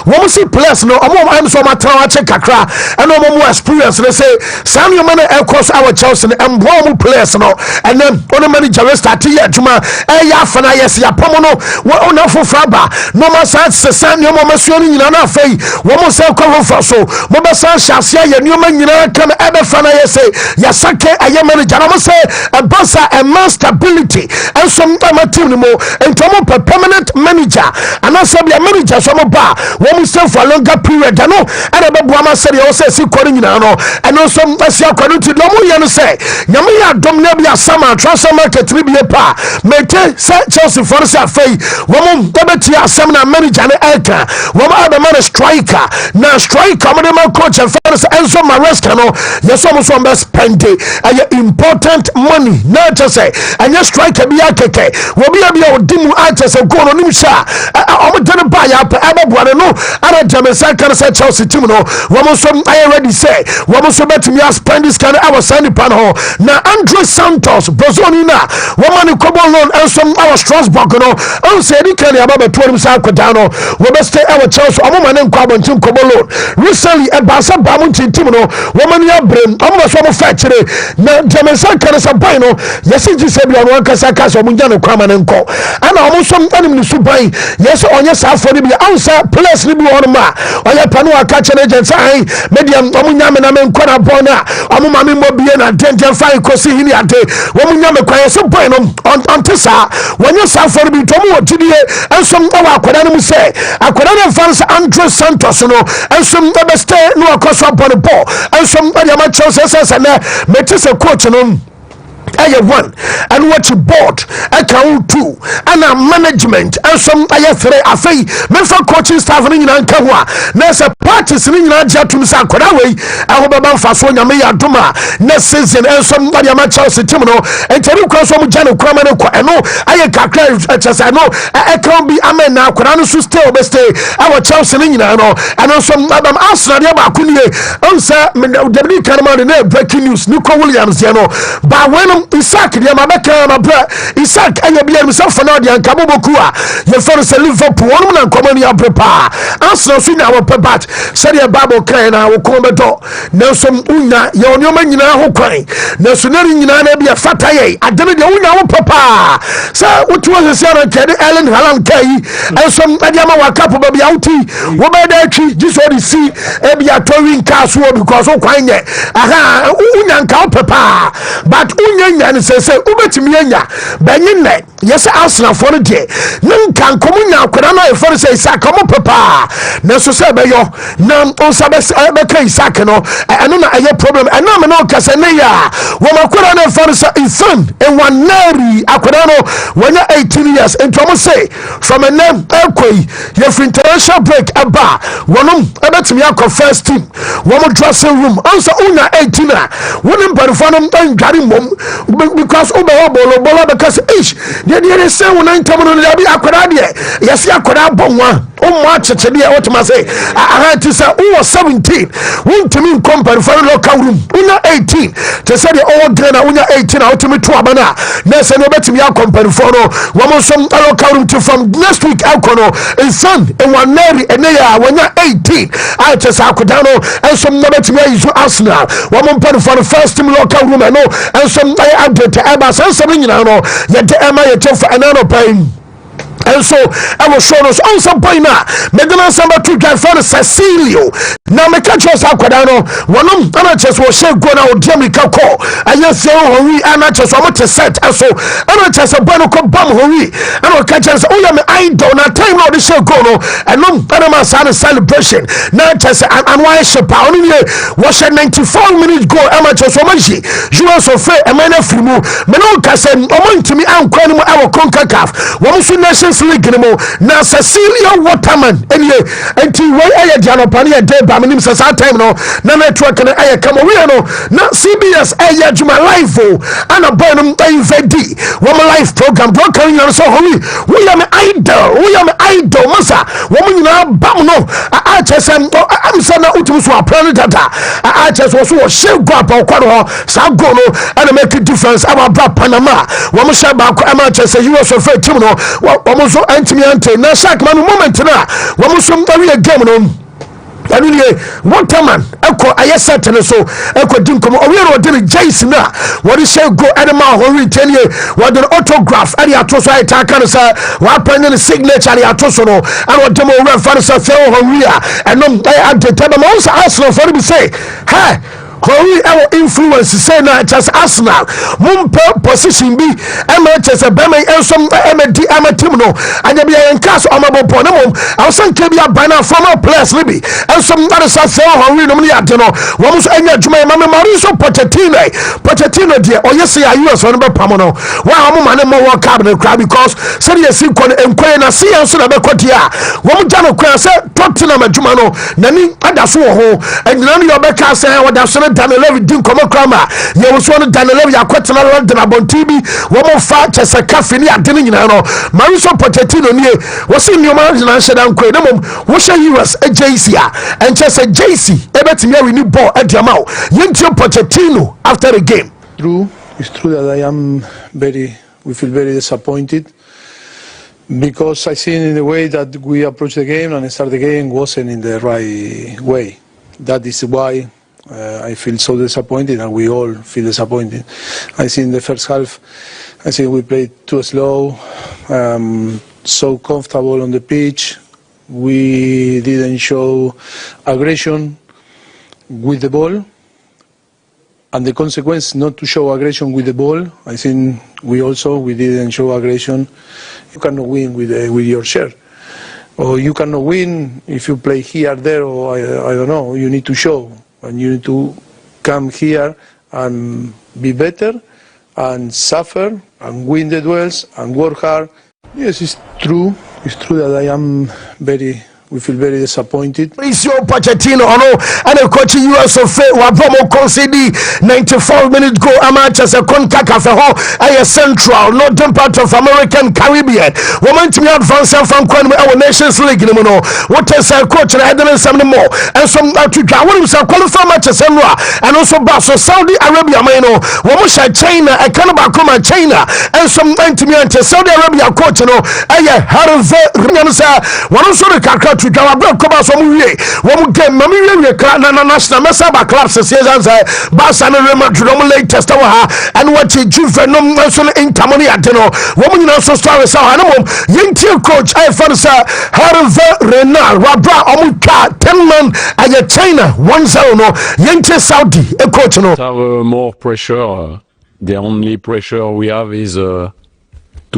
wo see players no omo am so matrawa che kakra and omo experience they say some you man across our Chelsea and bomb players no and then on manager start here juma ya fana yes ya pomo no wo ona fofraba no ma say san you mo masuoni nyina na fei wo mo say kwa for so mo be san shasia ya nyoma nyina kan ebe fana yes ya sake aye manager no say a boss a man stability and some team no mo entomo permanent manager and sabia manager so mo ba wo mu stay for a longer period no and be boama say o say si kori nyina no and no so asia kwado ti do mo ye no say nyame ya dom na bia sama transfer market bi e pa mete say Chelsea for say fei wo mo debeti asem na manager ne eka wo mo aba man striker na striker mo de man coach and fans Enzo Maresca no yes so mo so be spend important money na to say and your striker bi akeke wo bia odimu atese go no nim sha didn't buy up Ababuano no and Jamaican can say Chelsea team no woman so I already say woman so bet me spend this kind of our sandy panel now Andre Santos Brazonina woman Kobo loan and some our Strasbourg no and say the can about 20 down we best stay our Chelsea a woman and Carbon team Kobo loan recently a Barca Bamunti team no woman ya brain almost one factory now Jamaican can say buy no yes you said you want Kasaka so Munjano Kraman and Co and almost some enemy to buy yes on yes for the answer place ni bi won ma oya panu aka chene agent ai medium omunya me na me nkona bona omuma me mobie na denden fa ikosi hini ade omunya me kwaye so boy no on tesa wonye sa for bi to mu otidie ensom awa akwada no mu say akwada no fans Andre Santos no ensom be stay no akoso bon ball ensom ya ma Chelsea sense na metise coach no aye one and what you bought account two and a management and some aye three afei me for coaching staff ni nyina nka ho a na se parties ni nyina ja tum sa koda we ahobaba mfa so nyame ya doma na season and some body ma Chelsea team no enteri kwa so mu jane kwa ma ne kwa eno aye kakra chesa no e can be amen na koda no so stay obestay our Chelsea ni nyina no and some madam Arsenal ya ba kunie onsa Dominic Carman na breaking news Nico Williams ya no ba when Isaac dia mabeka mabra Isaac anya bia himself for now dia nkaboboku a ye for se Liverpool wonu na nkomani aprepa Arsenal so nya wo pebat said the Bible kan na wo kombeto na so unya ye onyoma nyina ho kwan na so nari nyina na bia fata ye adene de unya wo papa sa wotu wo se ara kede Ellen Haaland kai enso adia ma wakapo ba bia uti wo be da twi jiso di si e bia towing cars wo because wo kwan ye aha unya nka wo papa but unya and say ubetimi anya banyin ne yes Arsenal for the nka nkomunya akwara na e for say Isaac omo papa na so say be yo na on sabe be kai Isaac no eno na aye problem eno me no kase ne ya wo makwara na for say Ethan and one nari akwara no wanya 18 years into mo say from a name ekoi ye for international break aba wonum ebetimi akọ first team wo mo dressing room answer una 18 a wonum perform dan gari mom because oba bolo because ish they say when I come on the akwada de yes akwada bonwa o mo achete de what ma say I had to say who was 17 Wontumi compare for local room una 18 to say the old trainer una 18 out to me to abana na say no betimi compare for no wo mo some local room to from next week alcono in son in one nary and ya when you 18 I just akwada no and some no betimi use Arsenal wo mo compare for the first team local room no and some I update eba sense nyina no ye de ema ye chefa enano pain and so I was shown us on some point now. Medina Samba to drive for Cecilio. Now, me catch us out. One of them just was share go now. Jamie Kako. I just say, oh, we are not just want to set. And so, I don't just a Bonoco bomb. I don't catch us. Oh, yeah, me I don't know. Time now the show go no. And no, Panama Sun celebration. Now, just and why ship only was 94 minutes go. Amateur so much. You are so fair. A man of free move. Menoka said, oh, to me, I'm calling our CONCACAF. One Nations League anymore. Now Cecilia Waterman anyway until way I Jano Pania de Baminim says our time no na network and I come away no na CBS I Juma live and a bonum IVD woman life program broken you so holy we am idol masa woman na bam no I just am sana ultimus wa planet data I just was so share go up kwado sa go no and make a difference about Panama woman share back am just say you was so team no almost anti na shark man moment na wo so area game no anunye Waterman eko ayesa tene so eko dinkomo owiero de Jason na what is say go animal hori tenie what the autograph ari atoso ai taka no sa wa pen the signature ari atoso no and what demo refer so fe hori a enom I at the time mo so Arsenal for be say hey Hori our influence say na just Arsenal mumpe position bi just a bema ensom emedi amatim no anya bia enkas omabopon no mum awsan ke bia bana former players libi ensom that is say Hori no me ade no wo so anya djuma ma me Mauricio Pochettino de oyese ya US no be pam no wa ho ma ne mo world cup no cry because say ye si kon enkwe na see enso na be kodi a wo mu jano kwan say Tottenham adjuma no nani adaso ho enina no be ka say wadaso Daniel din komo krama ye wo so no Daniel ya kwetena London abontibi wo mo fa chese cafe ni ade ni nyina no Mauricio Pochettino nie wo se nyoma na sheda nkwe na mom wo she US JC a en chese JC ebetimi awi ni ball adiama o yentio Pochettino after the game. It's true that we feel very disappointed because I think in the way that we approach the game and start the game wasn't in the right way. That is why I feel so disappointed, and we all feel disappointed. I think in the first half, I think we played too slow, so comfortable on the pitch. We didn't show aggression with the ball, and the consequence not to show aggression with the ball. I think we didn't show aggression. You cannot win with your shirt. Or you cannot win if you play here, there, or I don't know. You need to show. And you need to come here and be better and suffer and win the duels and work hard. Yes, it's true. It's true that we feel very disappointed. Mauricio Pochettino ono and coach US of wa promo concede 94 minutes go amateurs a CONCACAF ho a central northern part of American Caribbean. Woman to me advance from our Nations League no what is a coach and I don't some more and some to draw what is a qualify matches and also Basso Saudi Arabia no woman China a Canada come China and some to me Saudi Arabia coach no Harvey one also the to draw a come so we won't get Mammy national Messaba clubs seasons Bass and Real latest and what you juvenile in Tamoni Adeno woman also story so animal young coach I found Harvey Renal Wabra Omuka 10 man at China 1-0 no young Saudi a coach no have more pressure. The only pressure we have is to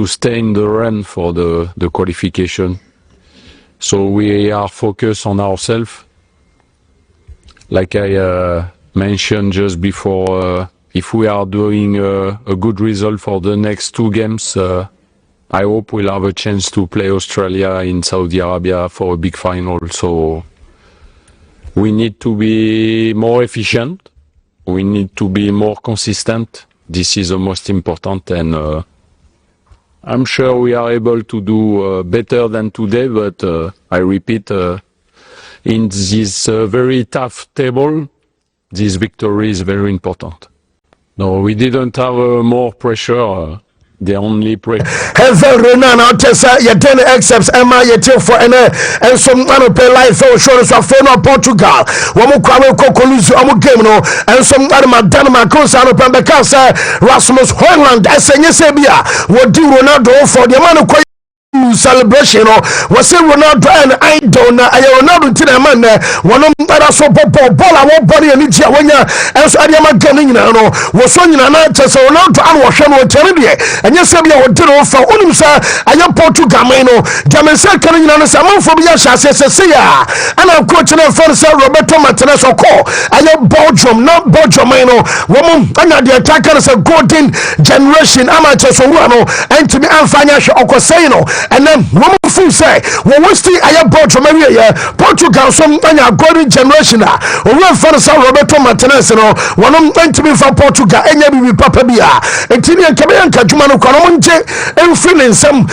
stay in the run for the qualification. So we are focused on ourselves. Like I mentioned just before, if we are doing a good result for the next two games, I hope we'll have a chance to play Australia in Saudi Arabia for a big final. So we need to be more efficient. We need to be more consistent. This is the most important, and I'm sure we are able to do better than today, but I repeat, in this very tough table, this victory is very important. No, we didn't have more pressure. The only pressure. Hevel Renan, I'll tell you, then accepts Emma, you tell for and some man pay life for sure. So for Portugal, Wamukawe Kokoluzu, Amugemo, and some other Madama Consano Pambacasa, Rasmus Holland, Essenia Sebia, what do Ronaldo for the man who celebration was say Ronaldo and I don't know Ronaldo to the man one of so ball our body and it's when you as I am getting was on just Ronaldo and was shown and yes I did for Unimsa I am Portugal Jamaica coming on a salmon for Yasha and I'm coaching a first Roberto Martinez or call I am Belgium not Belgium woman and the attacker is a golden generation amateur so and to me I'm financial Okoseno and then woman fool say we still I am Belgium Portugal some golden generation we first Roberto Martinez one to me from Portugal and you papa bia and Tini and Kabian Kajumano Konomonje and feeling some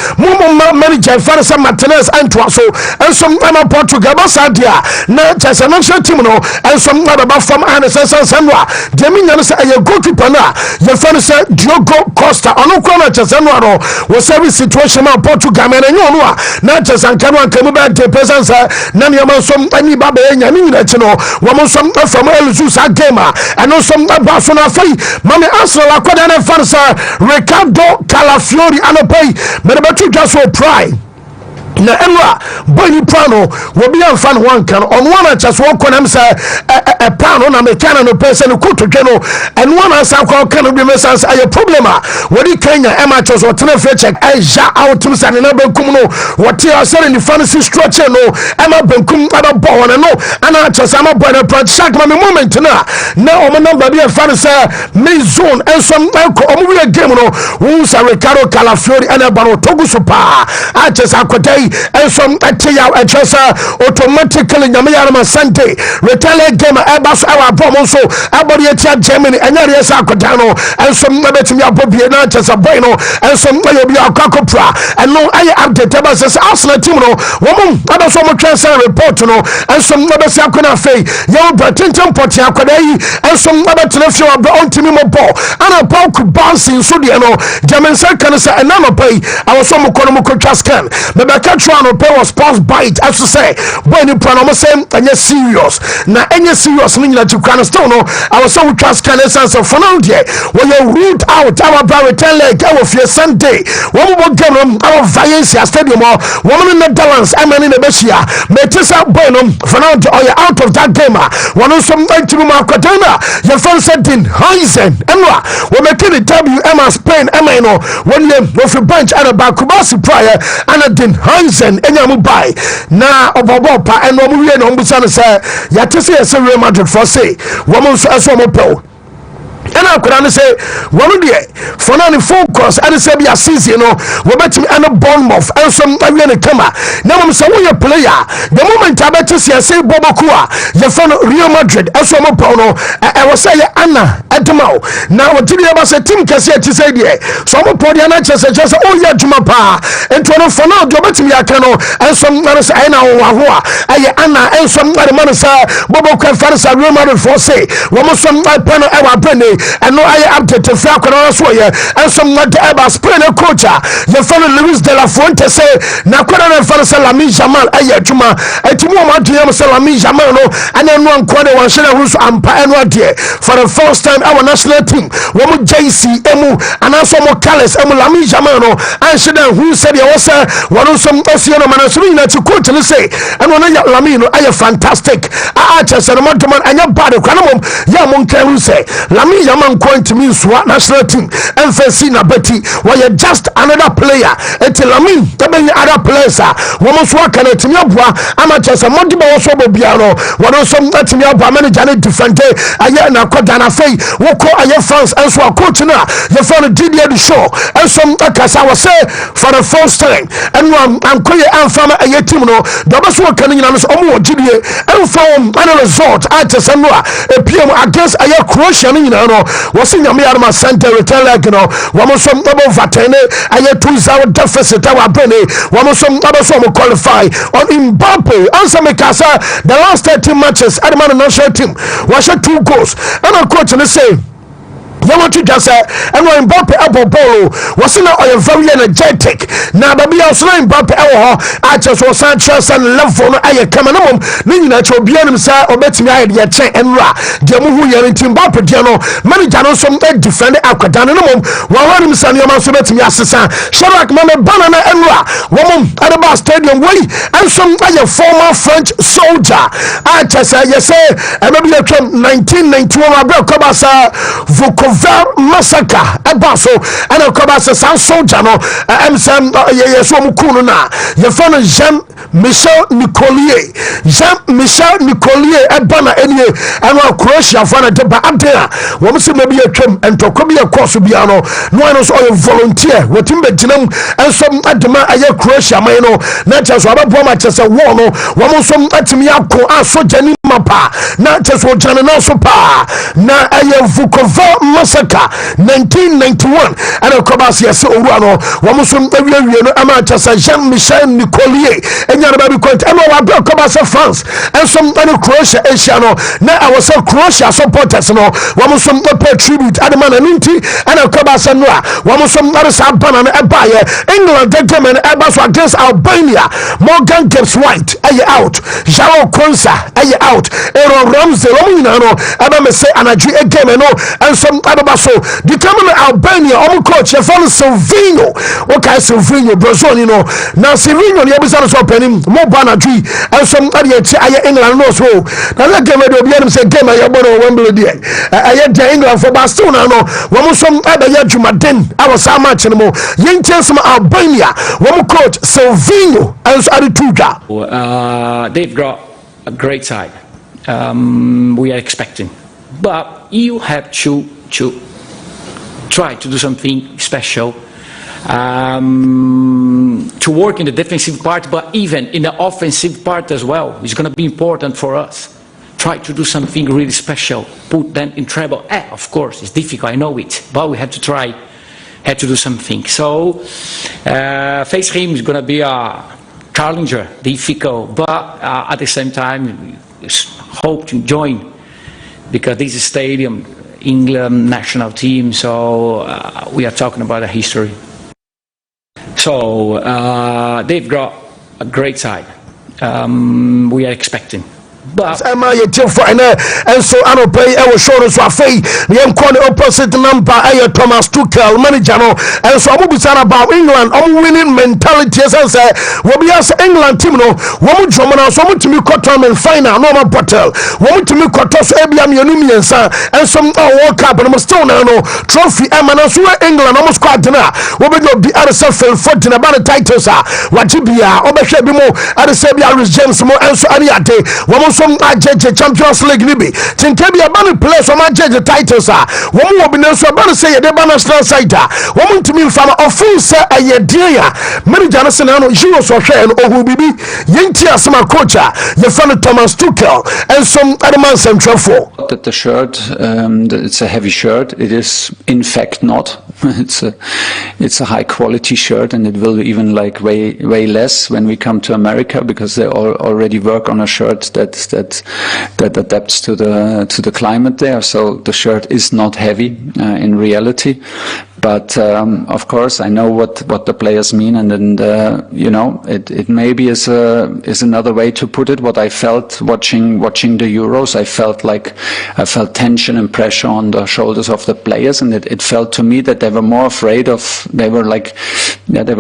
manager first Martinez and Twaso and some other Portugal Basadia now just a national team and some other from Anderson Sanwa Dominion say a goalkeeper now your first Diogo Costa on Okona Chazano was every situation of Portugal and you know not just and come back to presence Nanyama some any Baba and woman some from El Zusa Gamer and also some Barcelona Fay Mami Arsenal Aquadana Farsa Ricardo Calafiori and a pay but about to just so pride na enwa boni plano will be on fan one can on one just one can say a plano na mekana no person kuto dweno and one as akwa can be mesans a problem what the Kenya amateurs or tenefe check aja out to san na benkum no what you are selling the fantasy structure no ama benkum ada ball no ana just ama boy na project ma moment na o number be fantasy main zone and some omo we game no who sa Ricardo Calafiori and Bano Togu super I just akwai and some automatically Yamayama Sante retaliate game Abbas our promo so Abodiatia Germany and Yarias Akotano and some Nabetia Bobiana Chesabueno and some Mayobia Kakopra and no I update Abbas Arsenal team woman Abasomo transfer report and some Nabasakuna Fay young Bratinton Potia Kodai and some Nabatinafio of the own team ball and a poke bouncing Sudiano German Sakanasa and Nanopai I was some Konomoko Trascan but Toronto pay was pass bite as to say when you pronounce same and you're serious now any serious meaning that you can still know I was so trust can essence of Fernandez when you root out our brother tell like our fear Sunday one more game our Valencia stadium or woman in the Netherlands I mean in the Bessia Metisa Bonum Fernandez or you're out of that game one of some to Marcotana your first setting Heisen Emma we're making the WMA Spain Emma when you with your bench at a Bakubasi prior and a din Heisen enyamu bai na obobopa eno mu wie no mbusa no say yatese yese Real Madrid for say woman so aso mo pew and I could say one day for any focus and say be a season we bet me and a Bournemouth and some when come now I'm saying a player the moment I bet you say Bobakua you found Real Madrid as some pono I was say Anna Edmao now what did you ever say team can say to say there some podium just oh yeah Jumapa and to for now do bet me akano and some others I know Anna and some other man say Bobakua fans Real Madrid for say woman some panel our penny and no I update to Falcon also and some not ever spray a coach your fellow Luis de la Fuente say na kwara fellow Salami Jamal ayatuma etimu ma DM Salami Jamal no and then one quarter one share who's ampa and what there for the first time our national team womu JC emu and also mo Carlos emu Lami Jamal no and she who said there was one some Oceano manasuri na to coach and say and one ya Lami no ay fantastic just a man and your body kanum ya mon can say Lami Yaman going to mean SWAT national team and Fesina Betty while you're just another player until I mean the many other players woman SWAT can it me up amateurs and Monty also Biano one of some that me up manager different day I na Kodana Fay woko aye fans and so coach na the phone Didier the show and some I was say for the first time and I'm quite and from a team no the best work can you know omo Didier and from a result at Sanwa a PM against a Croatian was in Yama Center return like one some double Vatene I had 2 hour deficit our penny one some other some qualify on Mbappe answer Mikasa the last 13 matches at the national team was 2 goals and I'm coaching to say want to just say and when Mbappe abobolo was not very energetic now baby also Mbappe I just was Sanchez and level I come on ni na cho bia nim say obetimi aye de che enra de mu hu yare tim Mbappe de no manager no some defend akwadan no mom wa nim say no man so betimi asesa Sharak mama banana enra wo mom at the stadium way and some aye former French soldier I just say yes say maybe 1991 abra kobasa Vukovar massacre ebaso and a kobasa san soldier no emsem yeso mukunu na ye fano Jean-Michel Nicolier ebana enie and Croatia fana deba adea wo mse maybe atwam entoko bi course bia no no so volunteer wetim beginam ensom adema aye Croatia man no na cheso ababo ma chese wo no wo mso atimi akọ asoja ni mapa na cheso jana na so pa na aye Vukovar massacre 1991 and a kobasi yes owuano wo mso awie no ama chese Jean-Michel Nicolier enya baby kwent ema wa be kobasa France and some Croatia Asia no na I was a Croatia supporters no wo mso pay tribute adema na nti and a kobasa no a wo mso arisa bana na ebaye England the game and ebaso against Albania Morgan Gibbs White aye out Joao Konsa aye out Aaron Ramsey romina no aba me say anaju game no and some abaso the coming Albania coach yefan Silvinho okay Silvinho Brazil you know now Silvinho the episode so penim mo banadui and some aye England no so now that game dey obi am say game aye bono Wembley dey aye dey England for Barcelona no wo mo some aye Jumaden our some match no mo yenchen some Albania wo coach Silvinho and so Arituja they've got a great side. We are expecting, but you have to try to do something special to work in the defensive part, but even in the offensive part as well. It's going to be important for us. Try to do something really special, put them in trouble. Of course, it's difficult, I know it, but we have to try, have to do something. So, face him is going to be a challenger, difficult, but at the same time, hope to join, because this is stadium, England national team, so we are talking about a history. So they've got a great side. We are expecting. But Emma ye for and so I don't pay our shoulders so afei the opposite number Thomas Tuchel manager no and so I'm about England winning mentality as I say we be as England team no wo mu jomana so mu timi quarterfinal final no ma bottle wo mu timi quarter so ebiam yenu miensa and some World Cup no still no trophy Emma no so England almost squad na wo be go be RSL for the titles wajibia obehwe bi mo RSL bi Harris James mo and so ani ade wo some AJJ Champions League nibi tinke bi abani players from AJJ titles wo mu obi na so abani say ye de national side wo mu ntimi mfama offense ayedie ya manager no se na no Euro so hwe no ohu bibi yenti asema coach ye fan Thomas Tuchel and some Adman Central for that the shirt it's a heavy shirt. It is in fact not. It's a high quality shirt, and it will even like way less when we come to America, because they already work on a shirt that adapts to the climate there. So the shirt is not heavy in reality. But of course, I know what the players mean, and you know, it maybe is another way to put it. What I felt watching the Euros, I felt tension and pressure on the shoulders of the players, and it felt to me that they were more afraid of. They were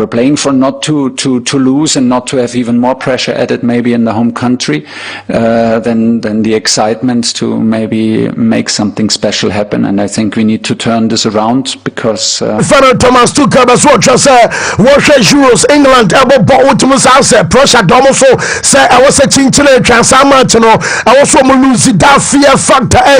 playing for not to lose and not to have even more pressure added maybe in the home country than the excitement to maybe make something special happen. And I think we need to turn this around, because Father Thomas Tuchel was what Euros England about say pressure so say I was a chinchile transama no I was so lose that fear factor I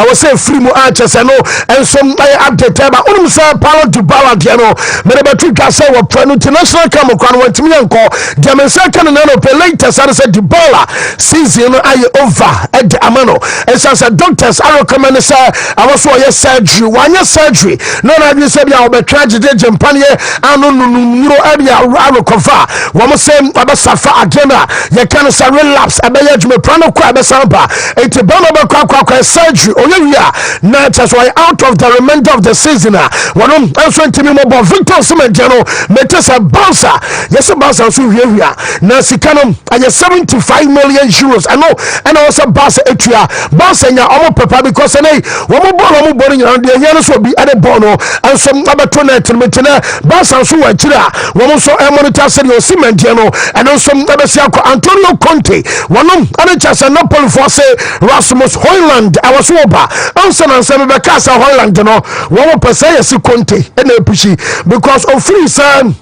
was say free mo archers no and some update about say power to ballad no me be Tuchel say we international come kwan want me anko dem say kan no pay later say the baller season I over at the amano as doctors I recommend say I was so yes surgery one surgery no na bi say bia obetwa gide jempane anu nunuro area recover wo mo say abesafa agena ye kan say relapse abeya dwume prano kwa abesamba enti bama be kwa surgery oyewia na just why out of the remainder of the season wono enso ntimi mo bo Victor Simejano metesa bouncer yes bouncer so wiewia na sikanom aye 75 million euros I know and also bouncer etua bouncer nya omo papa because nay wo mo boro nya de nya so bi ade bono enso abeto na etmetena bouncer so wa kira wo mo so monitor say Simejano and also abesia ko Antonio Conte wono ade chasa Napoli for say Rasmus Højlund awasoba ansa na nsa be kasa Højlund no wo pese yes Conte na epushi because of free son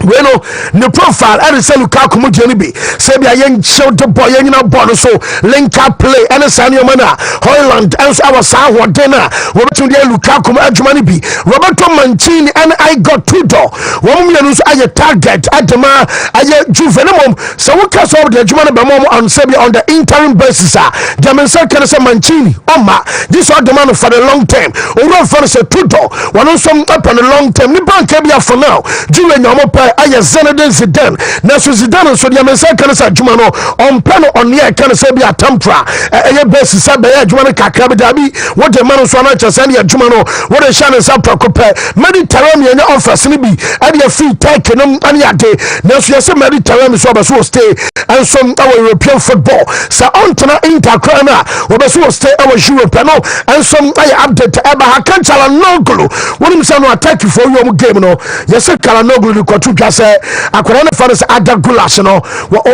bueno the profile and say Lukaku mo jeni bi say bia yen show the boy yen na ball so link up play and Sanio mana Højlund and our sa hodena we betun dey Lukaku mo adwuma ni bi Roberto Mancini and I got two door wo mo yenu so aye target adema aye juvenile so we cast over the adwuma na be mo on say on the interim basis the men say can say Mancini oma this all the man for the long term we run for say two door one some up on the long term ni bank bia for now juvenile mo aye Zinedine Zidane na so Zidane so dia mensa kan sa djuma no on plano on here kan say bia tampra eye base sa be djuma no kakra be dabi wo de man so na chese na djuma no wo de sha ne sa prakope Mediterranean offers ni bi e de free take no an yade na so yese Mediterranean so be so stay and some our European football sa on tona intercrana wo be so stay our Europe no and some aye update e ba kan chala noglu woni msa no attack for you game no yese kala noglu ni ko say akwara na fa say ada gulash no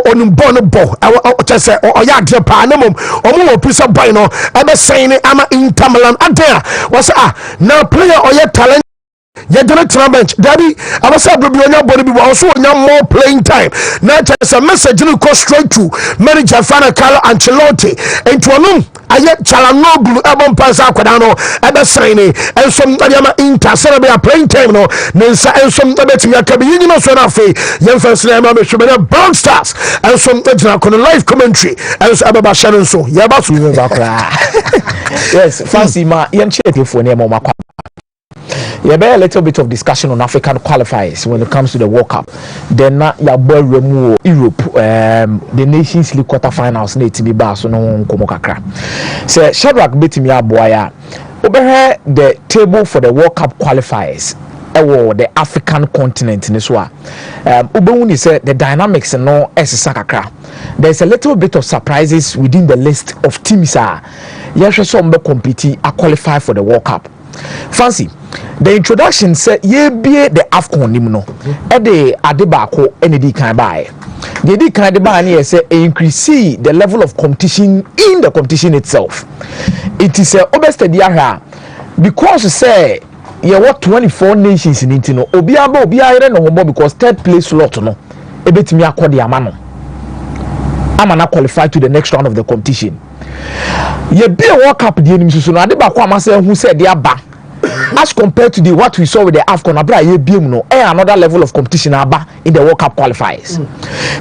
onum bon bo say oya de pa na mom omo pisa boy no e be saying ama Inter Milan ada was na player oya talent ye done tra bench daddy abasa brobi onya body bi also onya more playing time na just a message no go straight to manager Fana Carlo Ancelotti into onum aye Chalanoglu ebon pass akwada no ebe sign and some ama Inter say be playing time no nensa and some betimi akabi yin no so na fe yen fans na ma be shobena Brown Stars and some ejina kono live commentary and so ababa sharon so ye ba so yin zakra yes fancy ma yen check for ne ma makwa. Yeah, a little bit of discussion on African qualifiers when it comes to the World Cup. Then ya boy remove Europe, the Nations League quarterfinals na team ba so no komo kakra. So Shadrack betimi aboya. Obehe the table for the World Cup qualifiers. The African continent in this one. Ubewuni said the dynamics no esisa kakra. There's a little bit of surprises within the list of teams. Yes, some compete a qualify for the World Cup. Fancy the introduction said ye be the AFCON nimno e de ade baako ene di kan bae the di kan de bae na say increase the level of competition in the competition itself. It is a obested here because say ye what 24 nations in intino obi ire no hobo because third place slot no e betimi akode ama no ama na qualify to the next round of the competition. Ye be a World Cup the enemy so no ade baako amase hu say de aba as compared to the what we saw with the AFCON abra ye biem no another level of competition aba in the World Cup qualifiers.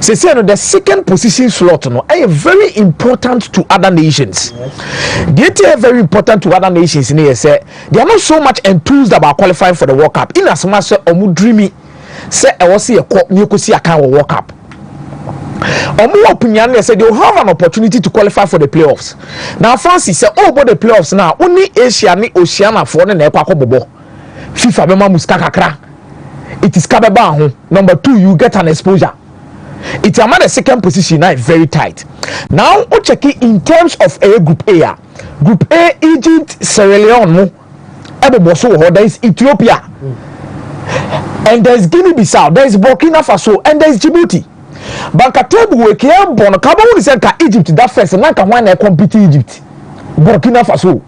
Say no the second position slot no very important to other nations. They are very important to other nations in here say they are not so much enthused about qualifying for the World Cup in as much as omu dreamy say I was see a cup you could see a kind of World Cup. Omu opinion they say they will have an opportunity to qualify for the playoffs. Now Francis say about the playoffs now only Asia ni Oceania for na ekwa bobo FIFA be ma muska kakra. It is kabeba ho. Number 2 you get an exposure. It's a the second position now very tight. Now o check it in terms of a group A. Group A Egypt, Sierra Leone mo ebo so there is Ethiopia. And there is Guinea-Bissau, there is Burkina Faso and there is Djibouti. Banka table we can born kabo we say ka Egypt that first na ka wan na compete Egypt Burkina Faso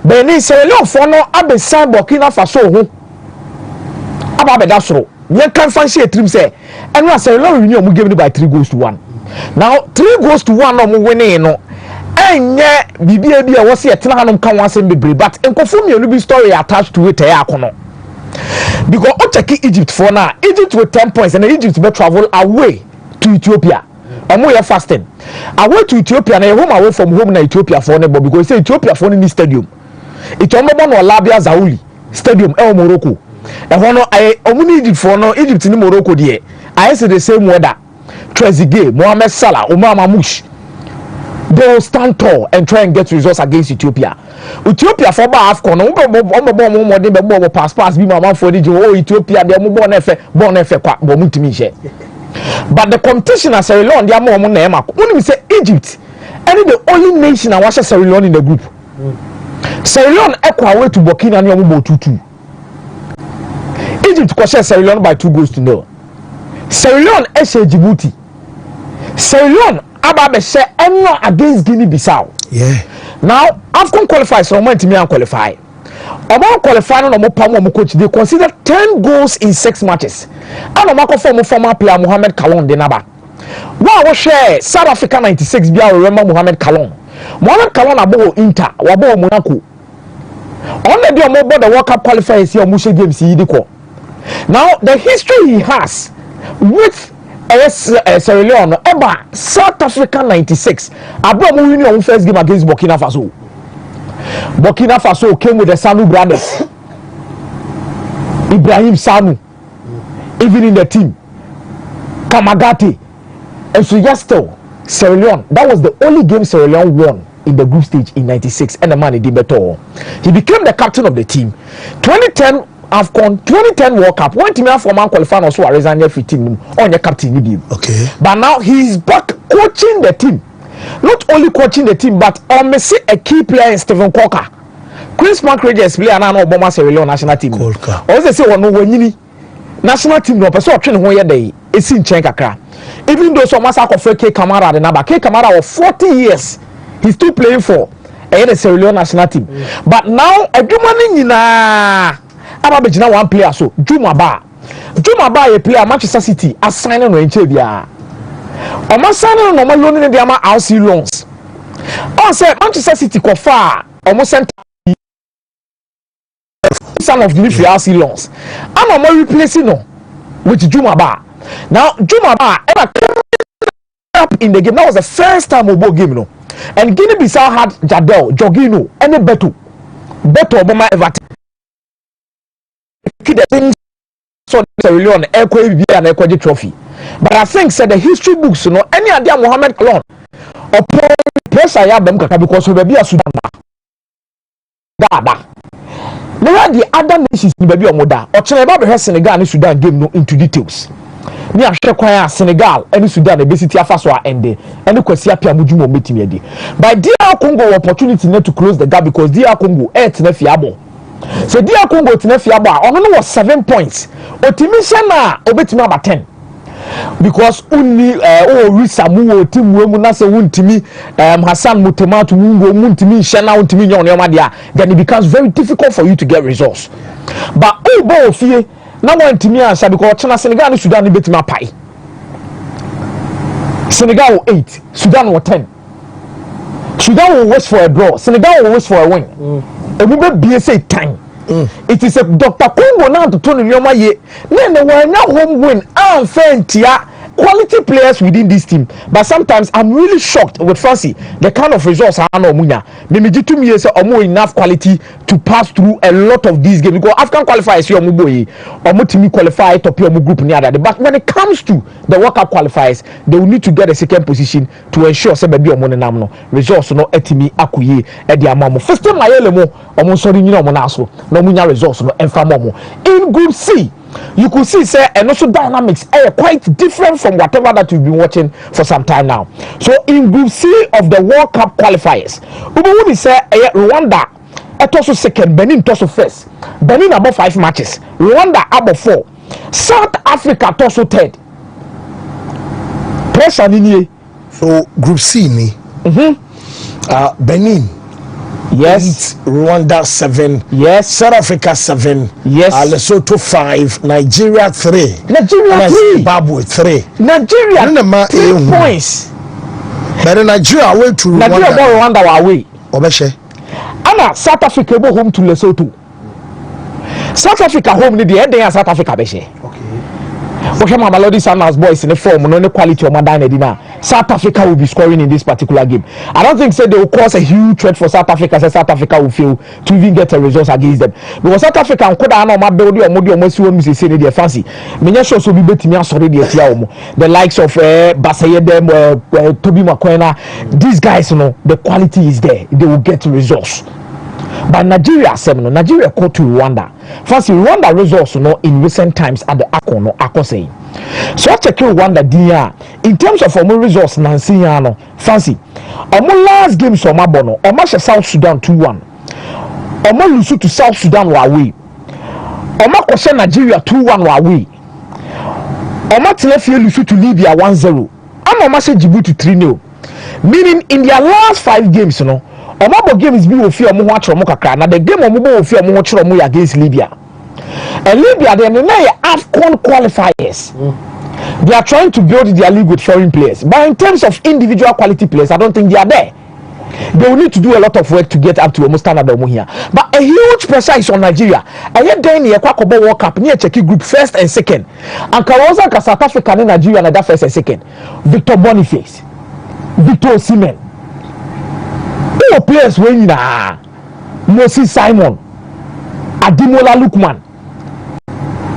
Benin Sierra Leone for no abesa Burkina Faso ho aba be da soro we can fancy a trim say and na Sierra Leone win omu game by 3-1 now 3-1 no mu winning no enye bibia bi a wo se etena hanom kan wansem bebre but enkofu mienu bi story attached to it akono because o check Egypt for now Egypt with 10 points and Egypt will travel away to Ethiopia. And we are fasting away to Ethiopia and home away from home na Ethiopia for nebo because say Ethiopia for in the stadium It ombo no Labia Zauli Stadium El Morocco. And one I omuni Egypt for no Egypt in Morocco there. I say the same weather. Trezeguet, Mohamed Salah, Omar Mamouche. They will stand tall and try and get results against Ethiopia. Ethiopia for AFCON, no pass be my for the Ethiopia, they are born but the competition as Sierra Leone, they are more name. When we say Egypt, and the only nation I watch Sierra Leone in the group. Sierra Leone equal away to Burkina and Yamubo 2-2. Egypt crushed Sierra Leone by 2-0. Sierra Leone essay Djibouti. Sierra Leone Ababe say Emma against Guinea-Bissau. Yeah. Now AFCON qualifies so moment me qualify. About qualifying no more coach, they consider 10 goals in 6 matches. And Omako former player Mohamed Kalon Denaba. Wow, we share South Africa 96 bia remember Mohamed Kalon. Mohamed Kalon abo Inter, wabo Monaco. On the day the World Cup qualifiers here Mushe games yidiko. Now the history he has with Sierra Leone eba South Africa 96. Abo mo win on first game against Burkina Faso. Burkina Faso came with the Sanu brothers. Ibrahim Sanu, even in the team. Kamagate. And so yes, still, Sierra Leone, that was the only game Sierra Leone won in the group stage in 96. And the man he did better. He became the captain of the team. 2010 AFCON, 2010 World Cup. One team for man qualifying also a resign every team on your captain. Okay. But now he's back coaching the team. Not only coaching the team, but see a key player in Stephen Coker. Queen's Park Rangers player now Obama Sierra Leone national team. Coker. Or they say one no wanyini national team no person train one year day. It's in Chenkakra. Even though some massacre for K Kamara the number K Kamara of 40 years, he's still playing for the Sierra Leone national team. But now a Jumani na Ababejina one player so Juma Ba a player Manchester City assigned on Enchebia. Omasana no loan in the ama RC loans. On say Manchester City ko far almost sent some of the RC loans. I'm a replacing no with Juma Ba. Now Juma Ba ever up in the game. That was the first time we bought game no. And Guinea-Bissau had Jadel, Jorginho, and Beto Obama Everton. So Sierra Leone and Equity trophy. But I think said the history books, you know, any idea Mohamed Kalon upon pressure ya them because we be a Sudan. There are the other nations in baby omoda. Or Senegal Senegal and Sudan game no into details. Ni ahwe kwan Senegal and Sudan e besiti afaso a ende. Ene kwasi apia mujumo metimi ade. But DR Congo opportunity not to close the gap because DR Congo na fiabo. So DR Congo na fiabo. Ono was 7 points. Otimi na obetimi aba 10. Because only Risamu team we na say Wontumi Hassan Mutematu Wontumi Shana Wontumi Nyonyoma, then it becomes very difficult for you to get results. But bo fie na Wontumi answer because China Senegal and Sudan betima pai. Senegal 8, Sudan 10. Sudan will wish for a draw, Senegal will wish for a win. And we be say time. It is a Dr. Congo now to turn in your money. Then there were now home win and fair quality players within this team. But sometimes I'm really shocked with Fancy the kind of results I know Munya. Maybe 2 years or more enough quality to pass through a lot of these games because African qualifiers your Muboy or Mutimi qualify top your group near that. But when it comes to the World Cup qualifiers, they will need to get a second position to ensure say baby omo namno results no etimi akuye e dia mamo. First time mayele mo omo sorry nyina omo na so no munya results no emfa momo. In group C you could see say and also dynamics are quite different from whatever that you've been watching for some time now. So in group C of the World Cup qualifiers, we say Rwanda also second, Benin also first. Benin above 5 matches, Rwanda above 4, South Africa also third. Pressure in. So group C ni. Benin. Yes. 8, Rwanda 7. Yes. South Africa 7. Yes. Lesotho 5. Nigeria 3. Nigeria 3. Zimbabwe 3. Nigeria 3 points. But Nigeria away to Rwanda. Nigeria go Rwanda away. Obeshe. Ana South Africa go home to Lesotho. South Africa home ni the South Africa beshe. Okay. What Mamelodi Sundowns boys in the form no quality of Madina Dina. South Africa will be scoring in this particular game. I don't think they will cause a huge threat for South Africa. So South Africa will fail to even get a result against them. Because South Africa and Koda no ma build or modi almost one say they fancy. Menya show so be betimi asori dey tia omo. The likes of Basaye them Toby Makwena. These guys, the quality is there. They will get results. But Nigeria go to Rwanda. Fancy Rwanda results in recent times at the AFCON saying. So I check Rwanda dia in terms of results Nancy fancy. Last game so mabono South Sudan 2-1. Lose to South Sudan away. Kwese Nigeria 2-1 away. Telefie lose to Libya 1-0. Say Djibouti 3-0. Meaning in their last 5 games Omabo games be ofi omo ho atro mo kakra na the game omo bo ofi omo ho tro mo against Libya. And Libya they are AFCON qualifiers. They are trying to build their league with foreign players. But in terms of individual quality players, I don't think they are there. They will need to do a lot of work to get up to almost standard omo here. But a huge pressure is on Nigeria. And yet then here Kwakobo World Cup near Czech group first and second. And Kawaza ka South Africa and Nigeria na that first and second. Victor Boniface, Victor Osimhen. Players when Moses Simon, Ademola Lookman.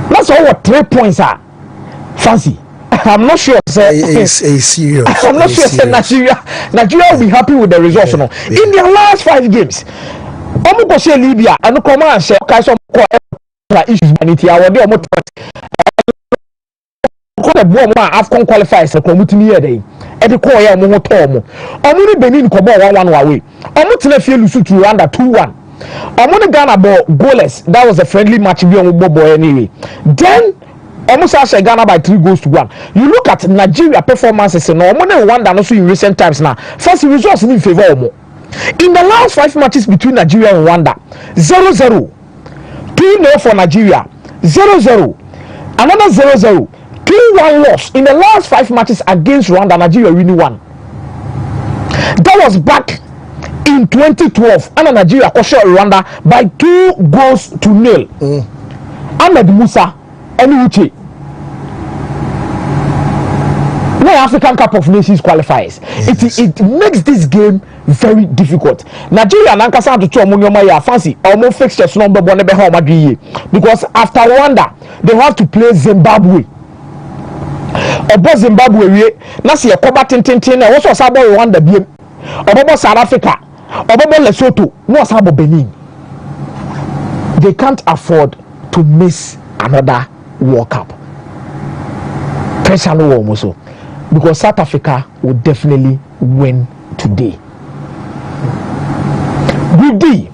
That's all what 3 points are. Fancy. I'm not sure. It's serious. I'm not sure. Nigeria will be happy with the results. In their last 5 games, Omo say Libya and come and say okay some issues vanity. I want them AFCON qualifiers for Wontumi here dey. The call ya omo to omo Benin ko ball 1-1 away. Omo Telefie lose to Rwanda 2-1. Omo Ghana ball goalless. That was a friendly match we omo boy anyway. Then omo say Ghana by 3-1. You look at Nigeria performances no omo na Rwanda no so in recent times now. First results in favor omo. In the last 5 matches between Nigeria and Rwanda, 0-0. 2-0 for Nigeria. 0-0. Another 0-0. 2-1 loss in the last 5 matches against Rwanda. Nigeria winning 1. That was back in 2012 and Nigeria crushed Rwanda by 2-0. Ahmed Musa and Uche. Now African Cup of Nations qualifiers. Yes. It makes this game very difficult. Nigeria and Ankasa to Chomunyo fancy almost fixtures number 1 because after Rwanda they have to play Zimbabwe. Obo Zimbabwe we na se yakoba tenten na wo so sabo Rwanda biem obo South Africa obo Lesotho no sabo Benin. They can't afford to miss another World Cup. Pressure no almost so because South Africa will definitely win today. Group D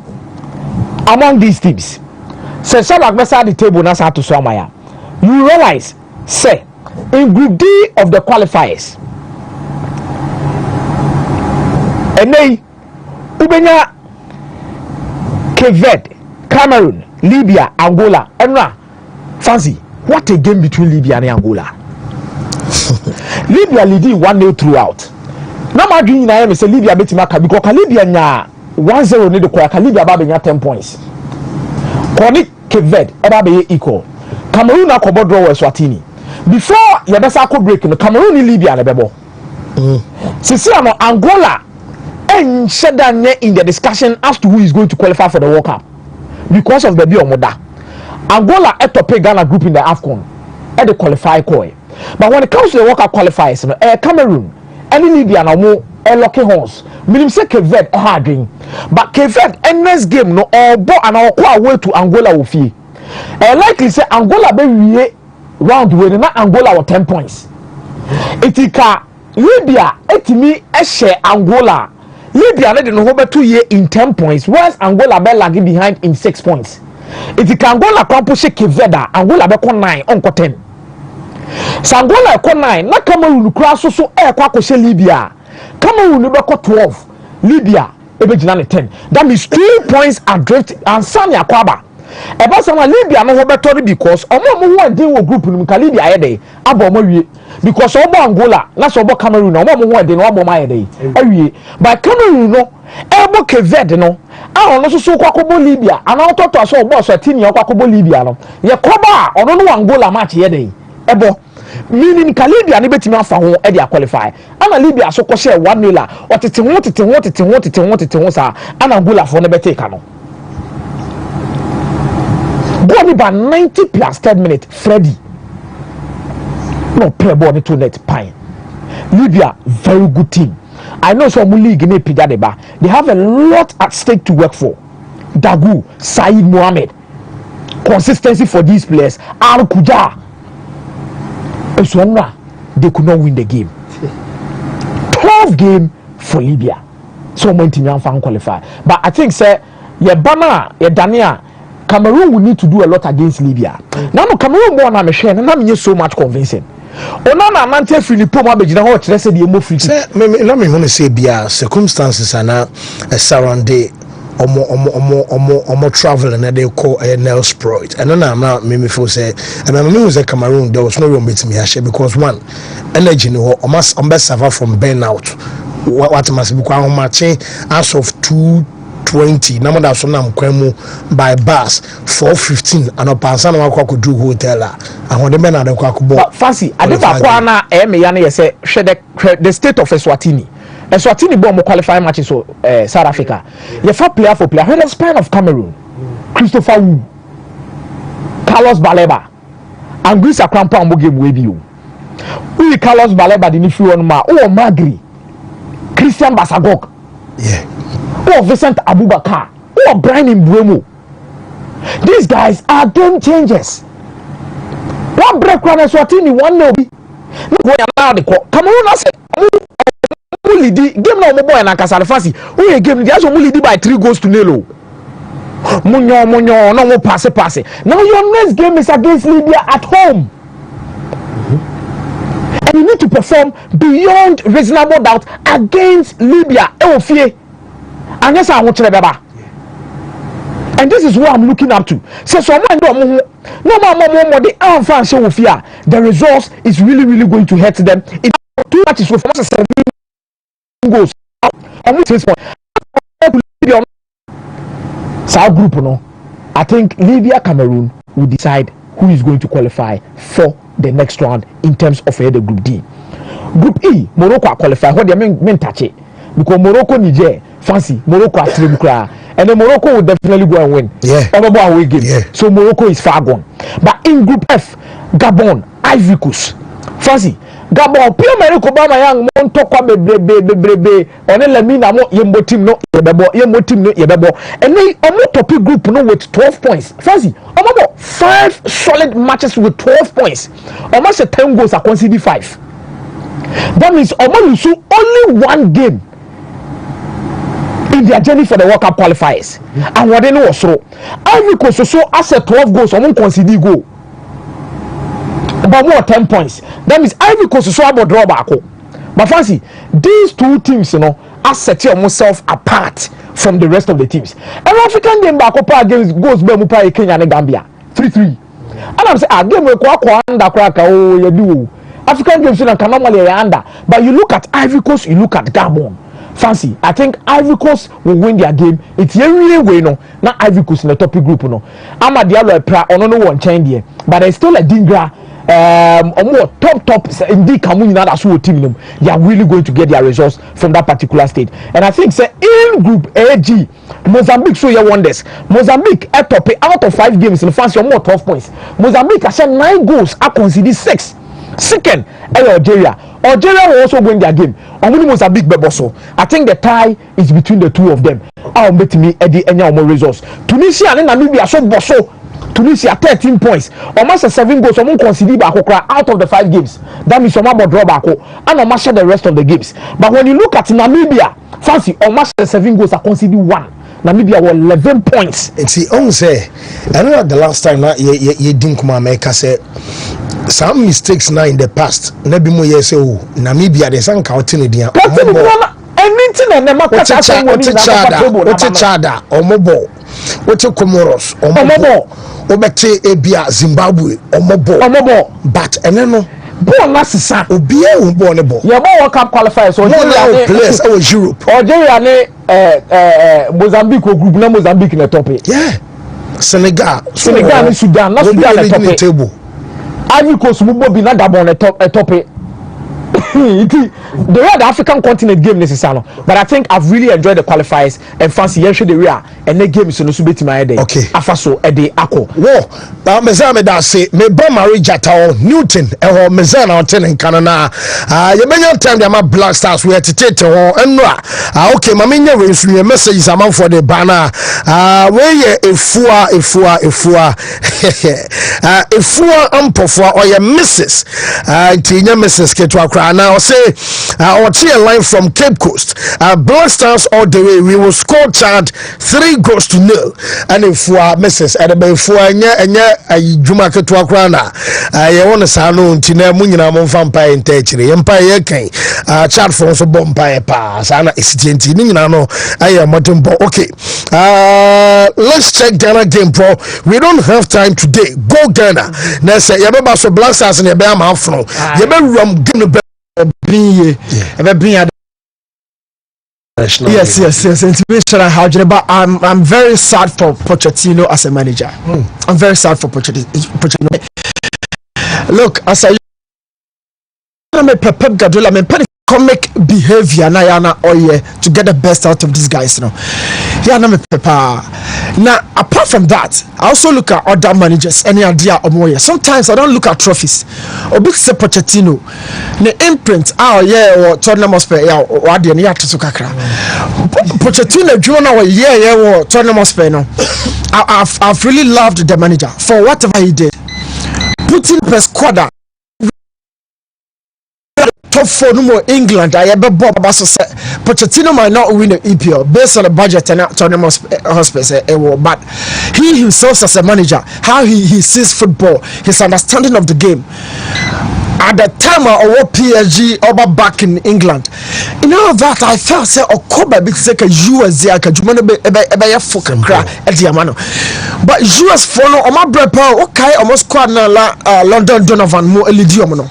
among these teams say Sabak beside the table na sa to Swamaya. You realize say in Group D of the qualifiers, Enei, Ubenya, Cape Verde, Cameroon, Libya, Angola, Enra. Fancy, what a game between Libya and Angola. Libya leading 1-0 throughout. Now my dream is say Libya beat Maka because Libya nya 1-0 need to call Libya babenya 10 points. Koni Cape Verde eba be equal. Cameroon na kobo draw Eswatini. Before Yabasa could break in Cameroon in Libya and Bebo. Sisiano Angola and Shedane in the discussion as to who is going to qualify for the World Cup because of the Biomoda. Angola had to pay Ghana group in the AFCON at the qualify coy. But when it comes to the World Cup qualifiers, Cameroon and Libya no more lucky horse. Meaning say Cape Verde a hard dream. But Cape Verde and next game no or bo and our way to Angola will fee. Likely say Angola be round way na Angola with 10 points. Etika Libya etimi share Angola. Libya led no over 2 years in 10 points, whereas Angola be lagging behind in 6 points. Etika Angola can push Cape Verde, Angola be 9 on 10. So Angola ko 9 na Cameroon kura so kwa ko Libya. Cameroon be 12, Libya e be gina 10. That means 2 points adrift and Sanya Kwaba. Eba sama Libya no betori because omo wo den wo group nim ka Libya ayede abo mo wie because obo Angola na so obo Cameroon omo wo den no abo ma ayede awie but Cameroon no ebo Cape Verde no a ono so kwakobo Libya ana ototo so obo so tini kwakobo Libya no ye koba ono no Angola match yede ebo meaning ka Libya ne betimi afa ho e dey qualify ana Libya so ko share 1-0 o tete ho sa ana Angola for ne bete ka no go by 90 plus 10 minutes Freddy no play ball to net pine. Libya very good team. I know some league in Pijadeba. They have a lot at stake to work for. Dagu, Said Mohamed, consistency for these players. Al Kuja, Eswanga, they could not win the game. 12 game for Libya. So many teams can qualify. But I think say Bana, Dania, Cameroon will need to do a lot against Libya. Now Cameroon more na machine, and I'm so much convincing. Onana Nante Filippo Mabejina ho kyerɛ sɛ de emo free let me want to say bia circumstances ana surround omo travel and they call a Nels Proid and then I'm me feel say and I know say Cameroon there was no room between me because one energy no almost suffer from burnout what must be quite matching as of 2:20 na mother so na mkwemu by bus 4:15 and opansa na akwa do hotel a ahode me na de kwa kubo fancy adefa kwa na me ya na yese the state of Eswatini bo mo qualify matches so South Africa ye fa player for player the span of Cameroon Christopher Wu Carlos Baleba and Greece Akrampa mo game we bi o we Carlos Baleba the nifu on ma o Magri Christian Basagok yeah or Vincent Abubakar or Brian Mbeumo. These guys are game changers. One break one Eswatini, one no be. No now the call. Cameroon I said game now mo boy and Kasarfasi. Who game they also lead by 3 goals to 0. Munyo no more pass. Now your next game is against Libya at home. And you need to perform beyond reasonable doubt against Libya. And yes, I want to remember. And this is what I'm looking up to. So someone no more the fans show fear. The results is really going to hurt them. It 2 matches with 7 goals. And with 6 points. South group no. I think Libya Cameroon will decide who is going to qualify for the next round in terms of the group D. Group E, Morocco qualify. What do you mean touch it? Because Morocco Niger fancy Morocco at Trimukra and then Morocco will definitely go and win. Yeah. Away game. Yeah. So Morocco is far gone. But in Group F, Gabon, Ivory Coast, fancy Gabon, Pio Americo Bama Young Montokwa Bebe, on a Lamina Yembo team no Yembo team no Yebebo, and they a topic group no with 12 points. Fancy, about 5 solid matches with 12 points. Almost 10 goals are considered 5. That means almost only 1 game in their journey for the World Cup qualifiers. And what they know also, Ivory Coast so as 12 goals, someone consider goal. But more 10 points. That means Ivory Coast so about draw back. But fancy, these 2 teams, are setting themselves apart from the rest of the teams. And African game back up against goes Bemupa Kenya and Gambia 3-3. And I'm saying, game we under cracker, oh, you do. African games can normally under. But you look at Ivory Coast, you look at Gabon. Fancy, I think Ivory Coast will win their game. It's really way no. Not Ivory Coast in the topic group no. I'm a Diallo Pra on no one change there, but there's still a Dingra. More top indeed coming that as team them. They are really going to get their results from that particular state. And I think say in Group AG, Mozambique show your wonders. Mozambique at top out of 5 games in the fancy more 12 points. Mozambique has 9 goals. I consider 6. Second, Algeria. Algeria will also win their game. Only Mozambique beboso. I think the tie is between the 2 of them. I'll bet me Eddie any more results. Tunisia and Namibia so bosso. Tunisia 13 points. Almost 7 goals. Someone consider Bakokra out of the 5 games. That means someone draw Bako and almost the rest of the games. But when you look at Namibia, fancy almost 7 goals are considered 1. Namibia were 11 points. And see, on say, I know the last time that you didn't come America say some mistakes now in the past. Nebi mo yes oh Namibia there's some counting it. Anything and the market Chada or Mobo, what's a Comoros or Mobo, Obete Ebia Zimbabwe or Mobo, but and then born last son, Obia Ubonable. Your World Cup qualifiers or players or Europe or Mozambique or group no Mozambique in the top. Yeah, Senegal, Sudan, not Sudan at the table. Ivory Coast will be not that on a top. The way the African continent game necessarily, but I think I've really enjoyed the qualifiers and fancy the area and the game is no subit my day. Okay. Afaso a day ako. Whoa, Mezame da say me bon Marie Jata Newton Mezana on 10 in Canada. You many time they are Black Stars we take and okay, my minion will free messages amount for the banner. Where ye ifua ampofua or your misses. Tinya misses Ketwa now say our tier line from Cape Coast. Black Stars all the way. We will score charge 3-0 and if we are misses at the before Juma Ketwa Krana, I want to say no Tina Munina Monfampa in Tetri, Empire King, chat for so bompire pass, and it's Gentinino. I am Matumbo. Okay, let's check Ghana game pro. We don't have time today. Go Ghana. Let's say Yabba so Black Stars in the Bama from Yabba Rum Gimba. Yes. But I'm very sad for Pochettino as a manager. I'm very sad for Pochettino. Look, as I Pep Guardiola, comic behavior na to get the best out of these guys. Now, apart from that, I also look at other managers. Any idea or more? Sometimes I don't look at trophies. Obi se Pochettino, the imprint. Or Tottenham Hotspur. Or the near to Kakra. Pochettino, Jonah, or Tottenham Hotspur. No, I've really loved the manager for whatever he did. Putting the squad. Top 4 no more England. I ever bought Pochettino might not win the EPL based on the budget and Tottenham Hotspur, but he himself as a manager, how he sees football, his understanding of the game. At the time I was PSG over back in England, in all that I felt say Okoba big say US there ka jumano be fucking cry at the amano. But US follow on my brother okay almost squad na London Donovan mo elidio no.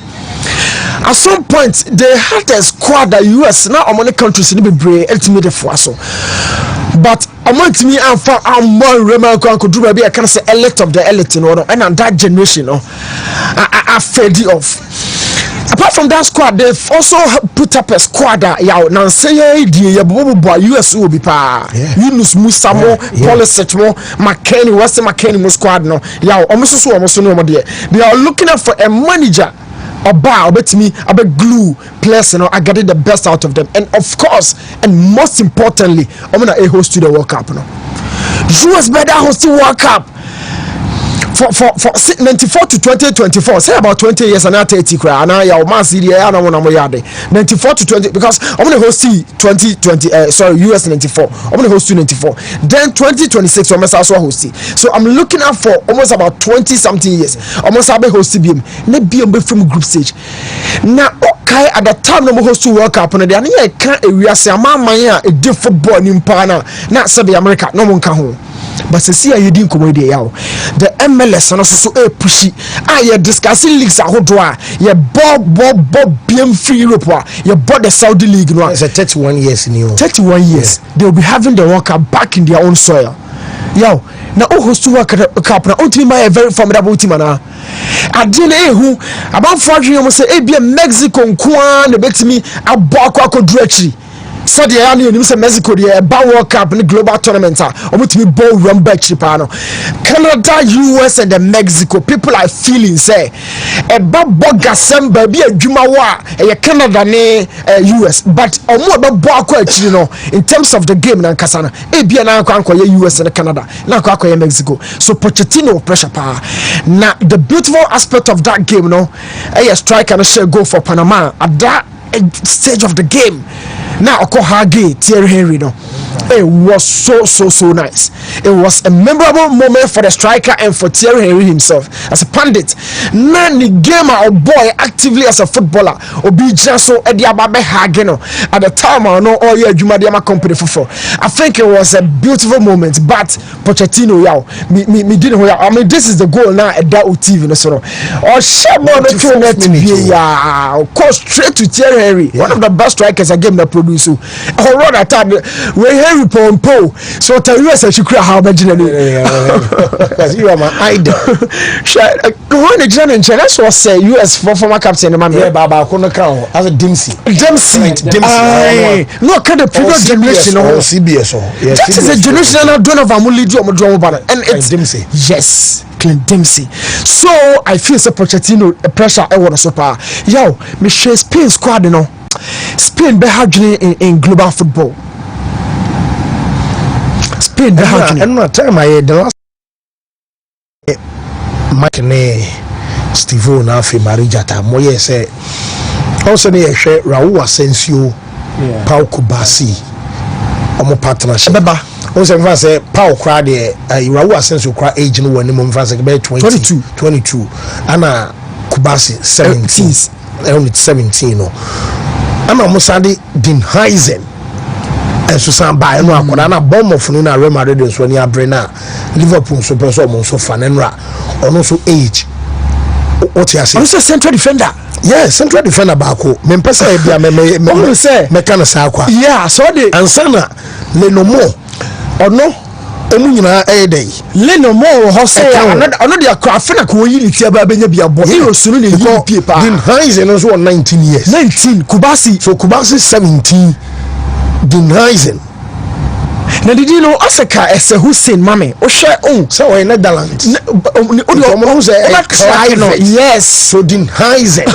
At some point, they had a squad that US now among countries in the brave ultimate for us. But among me, I'm more remarkable. Could do maybe I can say elite of the elite, and that generation, I fed it off. Apart from that squad, they've also put up a squad that now say US will be Yunus Musamo, Polisechmo, McKenny, Western McKenny squad no. Almost no they are looking out for a manager. A bar, bet me, a bit glue players, I got the best out of them, and of course, and most importantly, I'm gonna host to the World Cup. US better host the World Cup for 94 to 2024. Say about 20 years and I 30 cry. And I man see the I don't want to 94 to 20 because I'm gonna host 2020. US 94. I'm gonna host 94. Then 2026 I'm also hosting. So I'm looking out for almost about 20 something years. Almost I'll be hosting BM. Maybe I'm from group stage. Now okay at the time I'm host to World Cup on the I can't area say I'm a different football in Pana. Not say the America no one can home. But see you didn't come the MLS and also pushy. You're discussing leagues at Hodwa. You Bob BM free Europe. You bought the Saudi League. No, it's a 31 years in you. 31 years. Yeah. They'll be having the World Cup back in their own soil. Now host to World Cup now. Ultimately, my very formidable team now. I didn't who about 4 years say be Mexico Kwan the bet me a Bako directly. So the annual Mexico the World Cup in the global tournament I'm going to be ball run back Chipano. Canada, US and the Mexico people are feeling say a boga semba be a Jumawa a Canada ne US but more in terms of the game na Kasana be na US and Canada na Mexico. So Pochettino pressure power. Now the beautiful aspect of that game a strike and a share go for Panama at that stage of the game. Now Okohage Thierry Henry it was so nice. It was a memorable moment for the striker and for Thierry Henry himself as a pundit. Nani gamer or boy actively as a footballer obi so ediababe hageno at the time I know all year Jumadiama company for. I think it was a beautiful moment, but Pochettino me didn't I mean this is the goal now at that TV or Shabo of course straight to Thierry Henry, one of the best strikers I game that produce. Or rather time we Henry Pompo. So tell you as a secret how much you are my idol. When the German Chinese was say US former captain, yeah, Baba Kono as a Dempsey. No, kind of previous generation or CBS. That is a generation of Donovan and it's Dempsey. Yes, Clint Dempsey. So I feel so Pochettino pressure I want to super. Yo, Michelle Spain squad, you know. Spain be hardly in global football. Spain be hardly. And not time I the last Makine Steve Nafi Marijata Moye say also near Raul Asensio Pau Kubasi Omo partnership. Also say Pau crowd Raul Asensio crowd age no one in France 22 Anna Kubasi 17 only 17 no. I'm almost Sandy Dean Heisen and Susan by no Akona bomb of Nuna Real Madrid is when you are Brenna Liverpool so person so fan and or also age. What you say? Also central defender. Yeah, central defender Bako. Mempesa ebia me say mekana sakwa. Yeah, so the ansana Lenomo or no Omunyina day. Lenomo ho say another dia crafina ko yili tia ba benya bia bo. Hero sunu ne yi paper. Dean Heisen also 19 years. 19 Kubasi. So Kubasi 17. Dean Heisen. Na did you know Asaka ese Hussein Mame o share so in Netherlands yes so Dean Heisen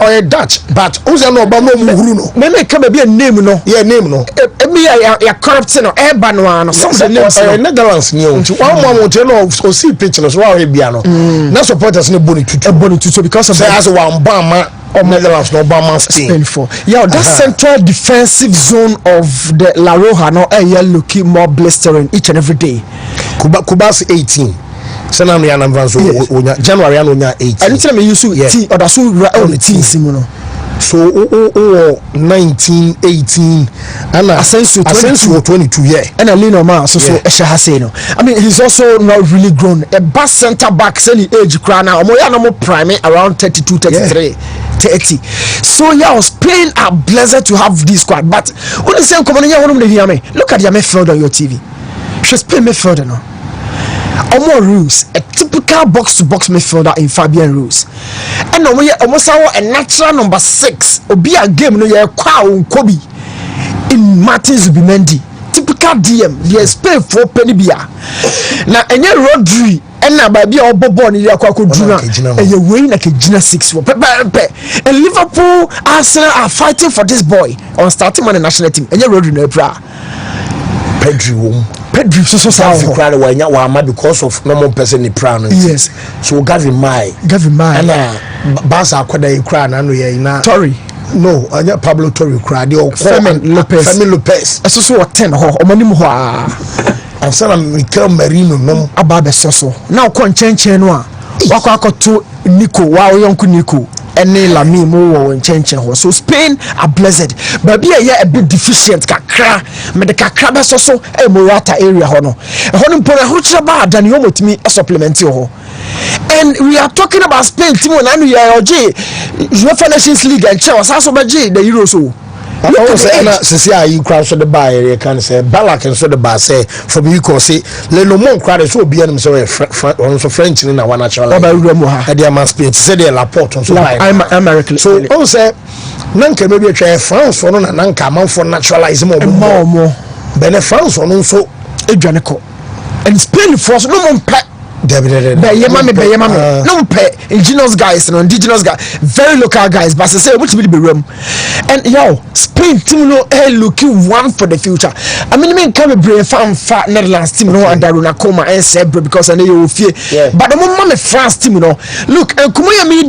or Dutch but who's no Obama Muruno me come be a name no yeah name no me ya corrupt no urban one some the names in Netherlands new one moment no so see pictures so we bia no na supporters no boni tutu because of as one bama Netherlands no Obama Spain for yeah that central defensive zone of the La Roja no looking more blistering each and every day. Kubasi 18 Sana no yana mvanzo January ano nya 18 and tell me you so T or so on T simuno so 19 18 and Asensio 22 yeah and Lino Ma so Eshahaseno I mean he's also not really grown a back center back any age crana omoya no prime around 32 33 30 so yeah I was playing a blessed to have this squad but when the same company hear me look at your midfield on your TV she's playing midfielder no more rules a typical box to box midfielder in Fabian rules and almost a natural number 6 obi a game no ye kwa Kobe in Martins Zubimendi typical DM the Spain for penny bia na enye Rodri and baby or Bobo ni yakwa koduna and you win like a Gina 6 and Liverpool Arsenal are fighting for this boy on starting on the national team and you Rodri no bra Pedri so crowd because of normal person in Prano. Yes. So Gavin Mai and Basa Kwada crowd and we na Torre. No, anya Pablo Torre crowd or Femi Lopez. So 10 ho omonim ho and sana Mikel Merino no ababe soso. Now kon chenchen no wako akoto Nico wa yonku Nico any lami mo chenchen ho so Spain are blessed but be a bit deficient kakra me the kakra be so e Morata area ho no mpona ho chaba dan yo motimi supplement ho and we are talking about Spain team on anu ya oje UEFA Nations League and Chelsea so beje the Euros so you crowd so the buy you can say Balak and so the bar say from you can say Lenomon crowd so be them so French in our natural idea must be say the Laporte so I'm American so also nanka maybe try France for no nanka man for naturalize more ben France for no so edwaneko and Spain for no more no indigenous guys and indigenous guys very local guys but I say which will be room and yo Spain team no looking one for the future I mean come brain fat Netherlands team no and Runakoma and Sebra because I know you fear but the moment France team no look and come here me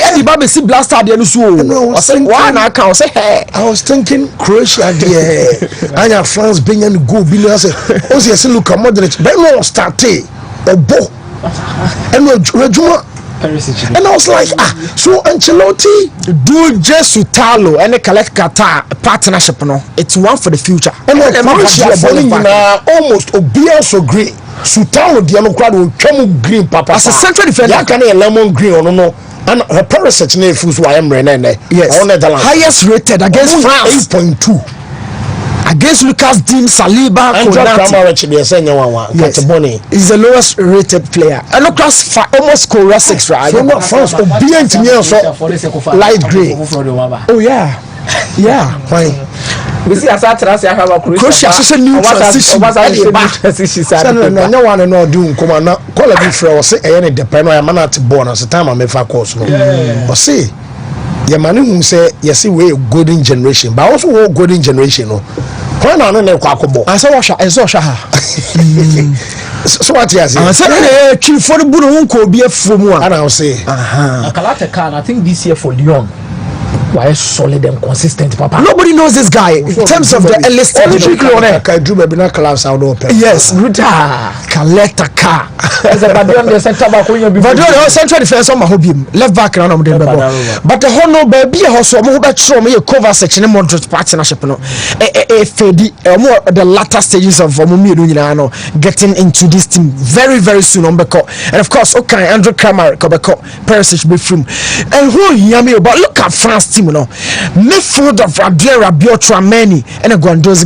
any baby see blaster there no I say why I can't say hey I was thinking Croatia there and France being and go billion say oh yes look Modric but no start Obo and and I was like so Ancelotti do just Sutalo and collect Qatar partnership no it's one for the future and almost Obia so green Sutalo the no crowd will come green papa as a central defender can a lemon green or no and her parasite name fools why I'm running yes highest rated against France 8.2 against Lucas Dean, Saliba, Konate. Yes, he's the lowest rated player. And across almost scorer 6, right? So not France obedient to me also light grey. Oh yeah. Yeah, fine. We see as Croatia so new transition. No one no do come na call a different say e ne depend no man at born as time am fa course no. But see your man who say yes we golden generation but also we golden generation no. When na no kwa akobo. I say washa ha. So what you say? I say chief for the buru nko obi afumu a. And I say Akalate can I think this year for Lyon. Why solid and consistent, Papa? Nobody knows this guy in terms of the list. Yes, Kaleta car. As a Badion, center back when you central defense on my hobby, left back around of the but the whole no baby also move back show me a cover section in moderate partnership. No, more the latter stages of Mumi getting into this team very, very soon on Beko. And of course, okay, Andrew Kramer, Kobeko, Perisic, Bifrum. And who yummy, but look at France team, no midfield of Radera, Biotra, Many, and a Guandozi.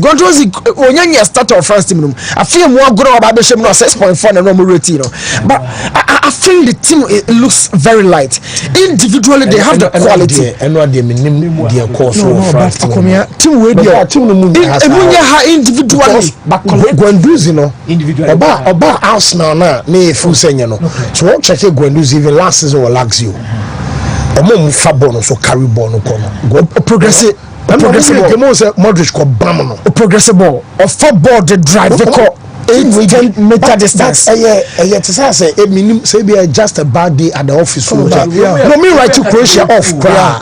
When you start our France team, I feel more grow about the 6.4 and normal routine. But I feel the team it looks very light. Individually, they have the quality. And what they mean, their course of France team. Individually, but Guandozi, no individually. About Arsenal now, me full senior no. So what check Guandozi even last season or Lazio. So carry ball no progressive Modric ko bam no progressive ball or football the drive the call 8-10 distance. To say it mean say be just a bad day at the office. No me right to Croatia off.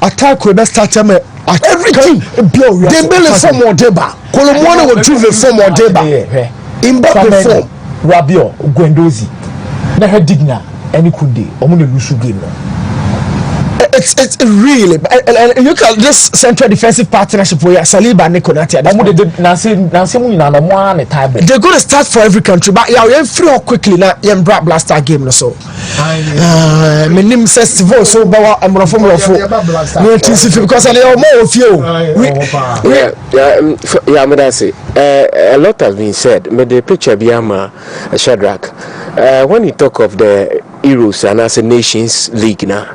Attack could not start everything. They build for more deba. Colomboano will choose for more deba. In back form. Rabiot, Guendouzi. Never digna any could day. Omune lusu game. It's really and look at this central defensive partnership where Saliba and Konate. They're going to start for every country, but yeah, we're free quickly now. Yeah, blaster game no so. My name says so I'm gonna form of because I know more of you. Yeah, I say a lot has been said. But the picture Biama Shadrach, when you talk of the Euros and as a Nations League now.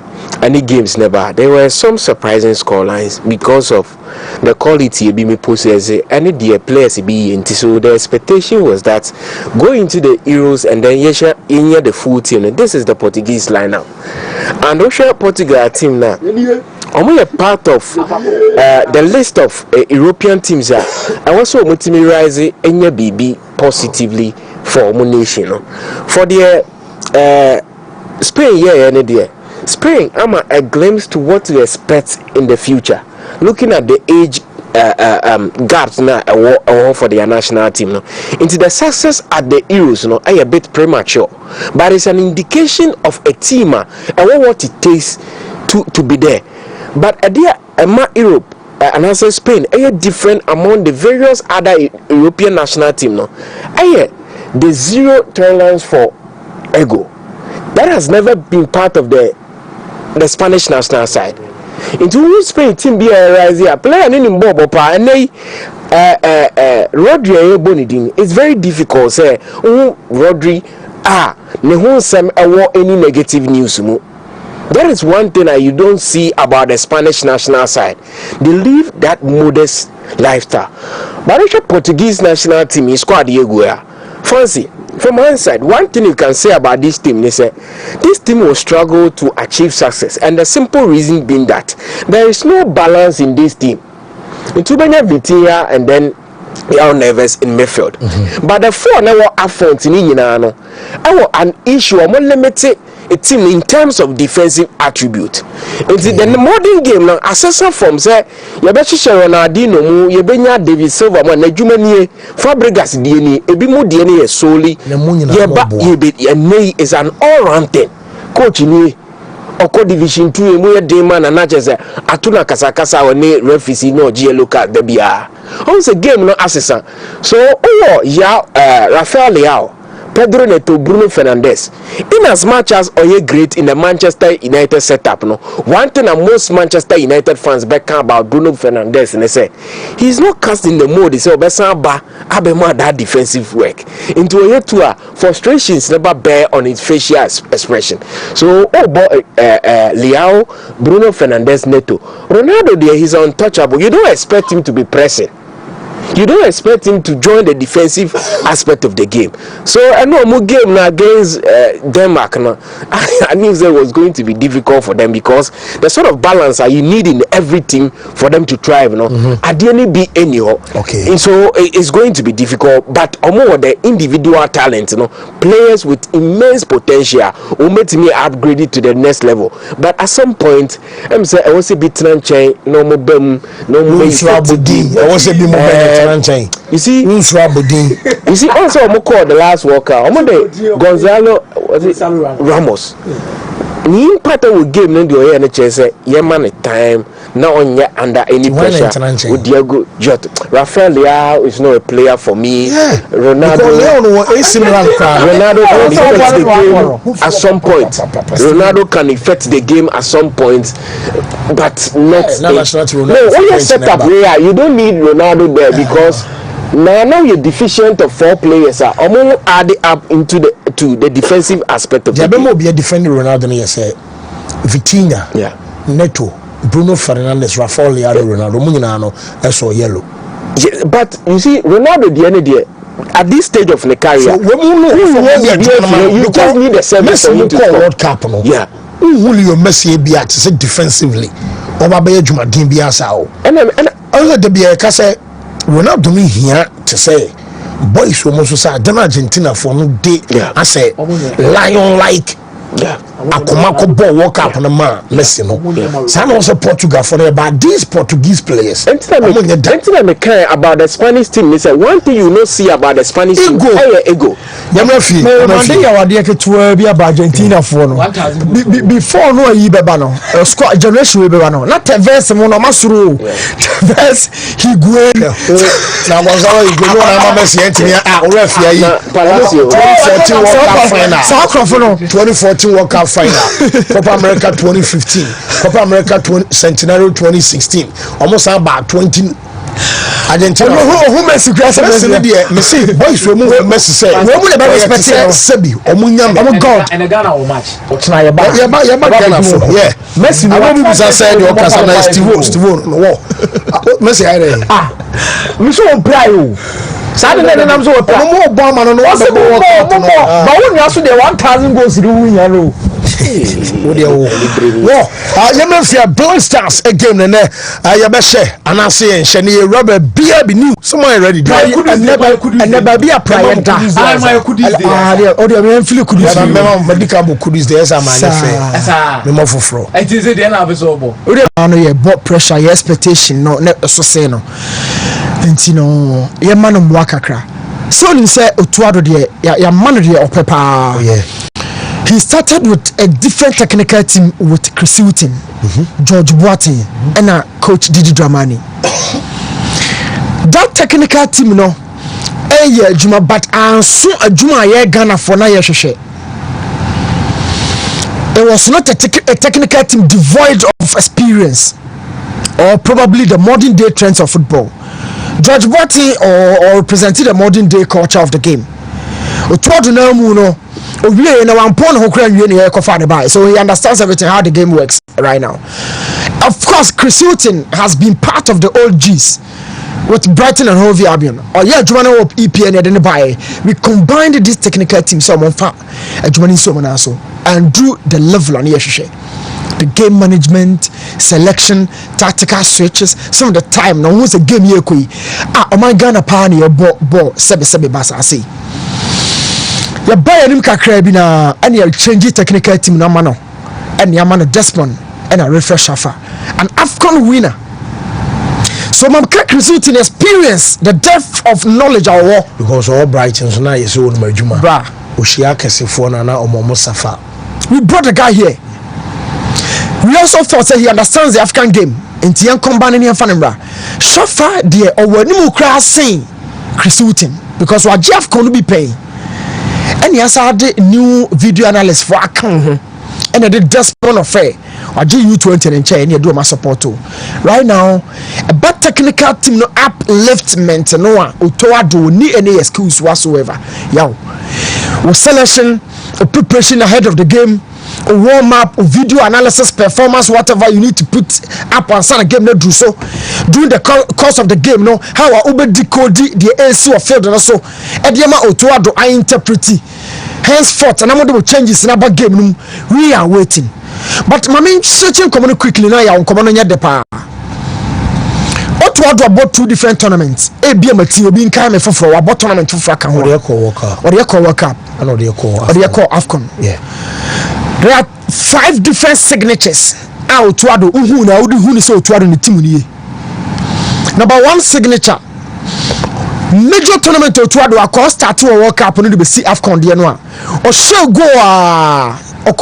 Any games never. There were some surprising scorelines because of the quality be possess any dear players be into. So the expectation was that going into the Euros and then in the full team. This is the Portuguese lineup, and also Portugal team now. We are part of the list of European teams and also rise any BB positively for our nation. For the Spain, yeah, any dear. Spain, I'm a glimpse to what to expect in the future. Looking at the age gaps now for the national team, no, into the success at the Euros, no, I a bit premature, but it's an indication of a team and what it takes to be there. But at the Europe and also Spain, I different among the various other European national team, no, I the zero tolerance for ego that has never been part of the Spanish national side. Into Spain team be a rise player in Bobo pa and Rodri Bonidin. It's very difficult say Rodri ne won sem any negative news mu. That is one thing that you don't see about the Spanish national side. They live that modest lifestyle. But the Portuguese national team is quite Diego. Fancy. From one side, one thing you can say about this team is this team will struggle to achieve success, and the simple reason being that there is no balance in this team. Into Vitinha and then they are nervous in midfield. But the four now up front in an issue more limited a team in terms of defensive attribute. Into the modern game now, assessor from say Yabechi Ronaldinho mu Yebenya David Silva man na Jumanie Fabregas DNA ebi mu DNA solely Yeba Yebe is an all-round thing. Coach ni Oko Division 2 emu ye dema na na chese atuna kasakasa woni referee no GL local da bia. On the game no assessor. So ya Rafael Leao Pedro Neto, Bruno Fernandes. In as much as Oye great in the Manchester United setup, no, one thing that most Manchester United fans back about Bruno Fernandes, and they say he's not cast in the mode. He say Obesamba Abema that defensive work. Into Oye tour, frustrations never bear on his facial expression. So Leao, Bruno Fernandes, Neto, Ronaldo there, he's untouchable. You don't expect him to be pressing. You don't expect him to join the defensive aspect of the game. So I know more game now against Denmark. Now, I knew it was going to be difficult for them because the sort of balance you need in everything for them to thrive. You know, at the end be anyhow. Okay. And so it's going to be difficult. But more the individual talent, you know, players with immense potential will make me upgrade it to the next level. But at some point, I'm saying I was a bit chain, no more bem, no more. I was a bit more. You see, also called the last worker. Gonzalo Ramos. Ni part of game no do here na chese ye man time na onye under any pressure with Diego Jota. Rafael Leao is not a player for me. Yeah. Ronaldo can affect the game at some point. Ronaldo can affect the game at some point, but not when you set up where you don't need Ronaldo there because now you're deficient of 4 players are almost added up into the defensive aspect of the game. Be a defender Ronaldo say Vitinha, Neto, Bruno Fernandes, Rafael Leao, Ronaldo Munano, that's all yellow. Yeah, but you see Ronaldo the end at this stage of the career, so you just need a service for him to score. World Cup, no? Yeah. Julio Messi be at defensively. Oba be Juma Gimbi asao. And also the be a say Ronaldo me here to say boys who most say them Argentina for no day. I say lion like. Yeah, Akomako ball walk up on the man. Messi no. Some also Portugal for them, but these Portuguese players. Anything I care about the Spanish team is one thing you not see about the Spanish team. Ego. Yamafi. Monday you are there to be about Argentina for no. Before no you be no. Squad generation we be no. Not Tevez mono masuru. Tevez Higuain. Na Gonzalo Higuain na Messi entini referee yi. Palacio 2014 World Cup final. Soccer for no 2014 World Cup final, Copa America 2015, Copa America Centenario 2016, almost about 20. Argentina. Who Messi Messi boys we move Messi say. We move the respect Sebi. Omunyam. Oh God. And Ghana will match. Ghana for. Yeah. Messi. I want to say the Okasana Steve no. Messi I there. Me so play o. Saturday na so play. No more bomb no. What's the more? But when you ask the 1,000 goals you win ya no. Yamafia Black Stars again and Yabeshe and I say and Shani Robert Beer be new. Someone ready. Never be a prior. I could medical kudis there's a man. Memo for fro. It is the end of his oboe. I know your blood pressure, your expectation, no, so say no. And you know, your man of Wakakra. So you say, Utuado, your man of Pepper. Yeah. He started with a different technical team with Chris Hilton, George Boateng, and coach Didi Dramani. That technical team, no, Juma, but so a Juma Ghana for na Yashoshe. It was not a technical team devoid of experience, or probably the modern day trends of football. George Boateng or represented the modern day culture of the game. So he understands everything, how the game works right now. Of course, Chris Hilton has been part of the old G's with Brighton and Hove Albion. Oh yeah, Jumana of EPN and buy. We combined this technical team so and drew the level on the game management, selection, tactical switches. Some of the time now who's a game here oh my Ghana pani ball sebe basa say. Ya buy him kakra bi na and you change technical team na mano and ya mano Desmond and a refresh afa an AFCON winner. So mam Chris Hilton experience the depth of knowledge our war because all Brighton so now you say on majuma bra oshia kesefo na omomo safa. We brought the guy here. We also thought that he understands the African game. Inti yan combine ni fan bra. Shafa de owanimu kra saying Chris Hilton because what Jeff can be paying. ɛne asa de new video analyst for account ho ɛna de Desmond of fair ɔgye U20 ne nkyɛn ne ɛde ɔma support right now a bad technical team no upliftment no a otoado ni any skills whatsoever yaw with selection preparation ahead of the game warm up video analysis performance whatever you need to put up on some game no do so during the course of the game no how we decode the AC or field and so ediama otoado I interpret henceforth and I'm going to changes in our game we are waiting but my main searching common quickly now ya common nya de pa otoado about 2 different tournaments ebia mati obi nka me foforo about tournament foforo kan ho World Cup and World AFCON yeah. There are 5 different signatures. Otuado uhu na udi huni so Otuado ni timu niye. Number 1 signature. Major tournament Otuado akọ start World Cup no be see AFCON de no a. O show go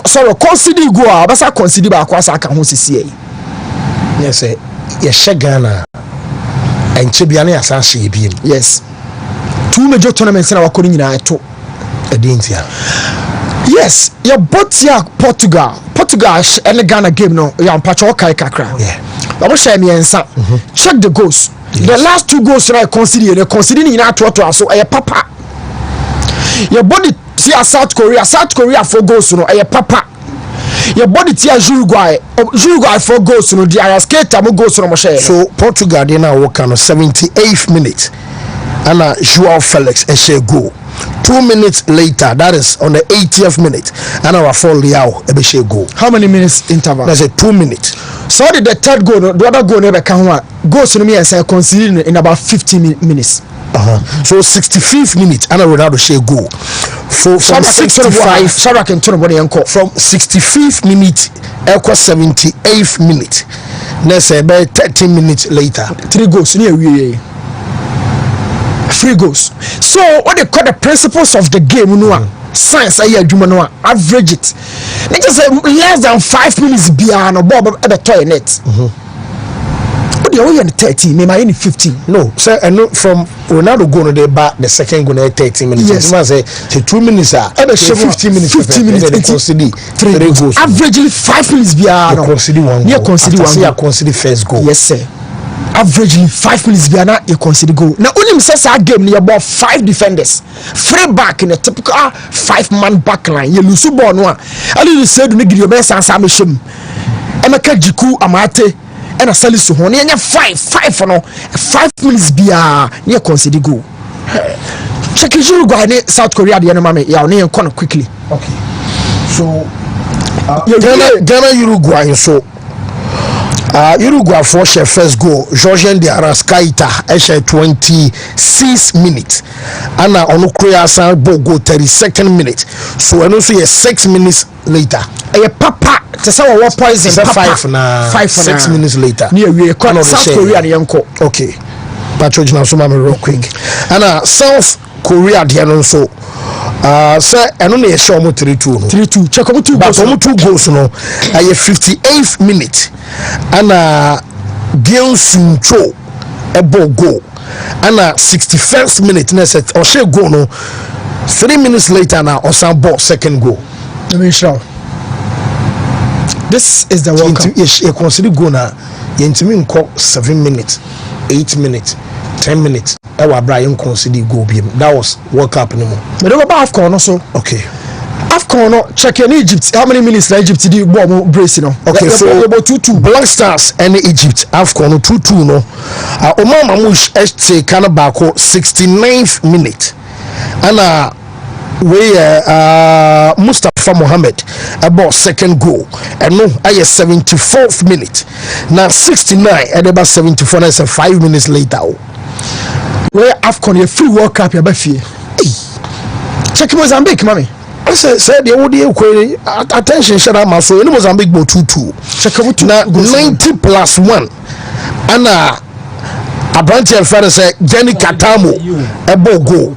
sorry consider go a basa consider ba akọ asa aka ho sisi yi. Yes ye Ghana enche bia na asa hye bi. Yes. 2 major tournaments na wakọ nyina eto. Edintia. Yes, your both here Portugal and Ghana game no ya mpacho okay kakra. Yeah. But share me answer. Check the goals. Yes. The last 2 goals I consider ni na to so papa. Your body here South Korea 4 goals no papa. Your body here Uruguay 4 goals no the skater mo goals no mo share. So Portugal dey now work on 78th minute. And Joao Felix a share goal. 2 minutes later, that is on the 80th minute, and our fall Liao a share goal. How many minutes interval? That's a 2 minutes. So did the third goal, the other goal never come one. Goes to me and say considered in about 15 minutes. So 65th minute, and Ronaldo share goal. From 65, from 65th minute, equal 78th minute. Let's say about 13 minutes later, 3 goals near we. 3 goals. So what they call the principles of the game no science adwuma no average it. They just say less than 5 minutes beyond no ball at the toilet. What do you 30 maybe any 15? No, sir, and no, from Ronaldo go no dey back the second go na 30 minutes. Yes. Man say 2 minutes 15 minutes 15 minutes they consider 3 goals. Averagely 5 minutes beyond no. Consider 1 goal. Consider first goal. Yes sir. Averagely 5 minutes biana you consider goal. Now only says our game near about 5 defenders. 3 back in a typical 5-man back line. You lose ball no. I didn't say to me give your best answer me shim. Emeka Jiku Amate and a Salisu Hon. You 5 for no 5 minutes bia you consider goal. Check Uruguay South Korea the enemy ya on corner quickly. Okay. So Ghana Uruguay so Uruguay for share first goal. Georgian de Arrascaeta share 26 minutes. And on Korea san goal 32nd minute. So and also 6 minutes later. Papa to say what poison 6 minutes later. Near we South Korea yanko. Okay. Patrol now so real quick. And South Korea the so sir and only a show 3-2 check out 2 goals. But 2 goals no 58th minute and Gil Sincho a ball goal and 61st minute na set or share goal no 3 minutes later now or some ball second goal. Let me show. This is the World Cup. Yes, you consider goal na yentimi nko 7 minutes 8 minutes 10 minutes. Brian consider go be that was World Cup no more. But over AFCON also. Okay. AFCON no check in Egypt. How many minutes na Egypt did bomb brace no? Okay, so about 2-2. Black Stars and Egypt AFCON no 2-2 no. Omar Mamouche ST Kanabako 69th minute. And Mustafa Mohammed about second goal and no I 74th minute. Now 69 and about 74 that's 5 minutes later. Where AFCON a free World Cup your fee. Check Mozambique, mommy. I said the ODA attention shut up my so in Mozambique go 2-2. Check out 90 plus 1. And a branch of father said Jenny Katamo a ball goal.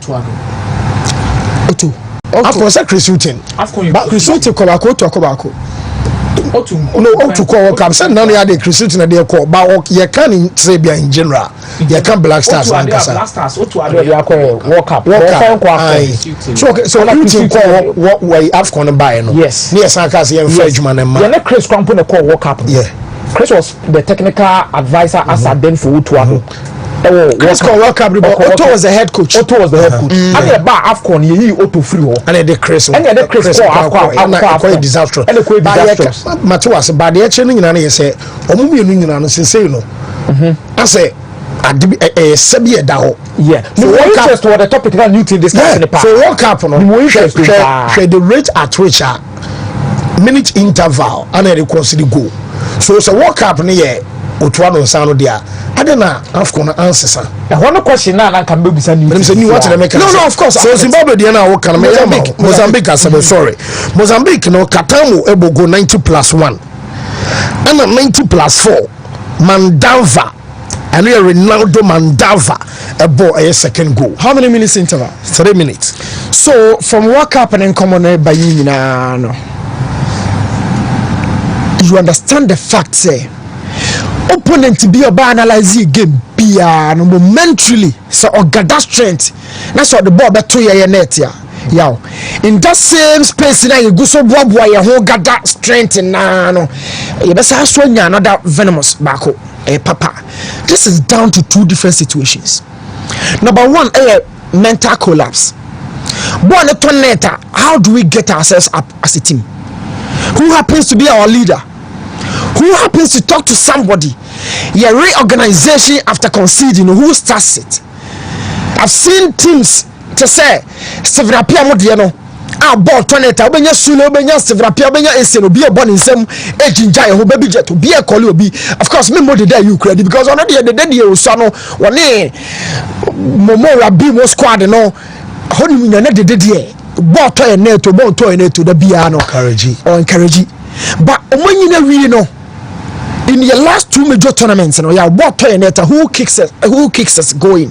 Okay. AFCON said Chris Hutton. AFCON but Chris Hutton Kobako to Kobako. to call World Cup. Said none of the Christian they call, but you can't say in general. You can't Black Stars and Black Stars. What World Cup. So you think what way Afcon buy? Yes. Yes, I can see a Frenchman and man. Chris Crampon call World Cup. Yeah. Chris was the technical advisor as a then for Utuado. Chris World Cup. Otto was the head coach. And the bar Afcon he Otto free. And the Chris. And the Chris quite disastrous. And the quite disastrous. Matuas, but the actually in say, Omu you say no. I say. Sabia Dao. Yeah. So what interest was the topic that you think this in the past? So World Cup no. The rate at which minute interval and they consider go. So it's a World Cup near Otuano Sano dia. I don't know Afcon answer sir. One question now can be send you want to make no of course. So Zimbabwe dia na can Mozambique as sorry. Mozambique no Katamu ebo go 90+1. And 90+4 Mandava. And here Ronaldo Mandava a boy a second goal. How many minutes interval? 3 minutes. So from World Cup and then common by you understand the fact say opponent to be a analyze game be momentarily so or gather strength. That's what the ball better your net yeah. In that same space now you go so boy your whole gather strength no. You best ask another venomous back papa. This is down to two different situations. Number one, mental collapse. How do we get ourselves up as a team? Who happens to be our leader? Who happens to talk to somebody? Your reorganization after conceding, who starts it? I've seen teams to say, ball tornado obenya suno obenya sevrapia obenya eseno be born in some ejinja ho baby jet be a call obi. Of course me more dey you credit because already the day you so no one momo rabi mo squad no honi nyane de dey ball tornado da bia no encourage but omanyina wi no in your last two major tournaments no yeah ball tornado who kicks us going,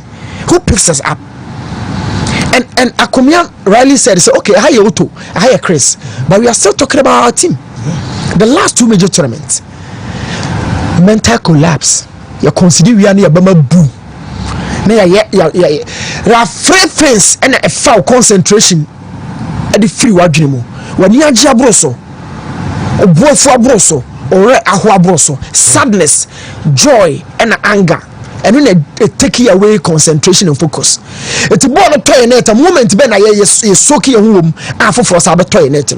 who picks us up. And Akumian Riley said, so, okay, hi Otto, hi Chris, but we are still talking about our team. The last two major tournaments, mental collapse. You consider we are near Bama Boo. There are three things and a foul concentration at the free wagimo. When you are Jabroso, or Boyfra Broso, or Ahua Broso, sadness, joy, and anger. And then take away concentration and focus. It's about the toilet. A moment when I soak your home after for our toilet.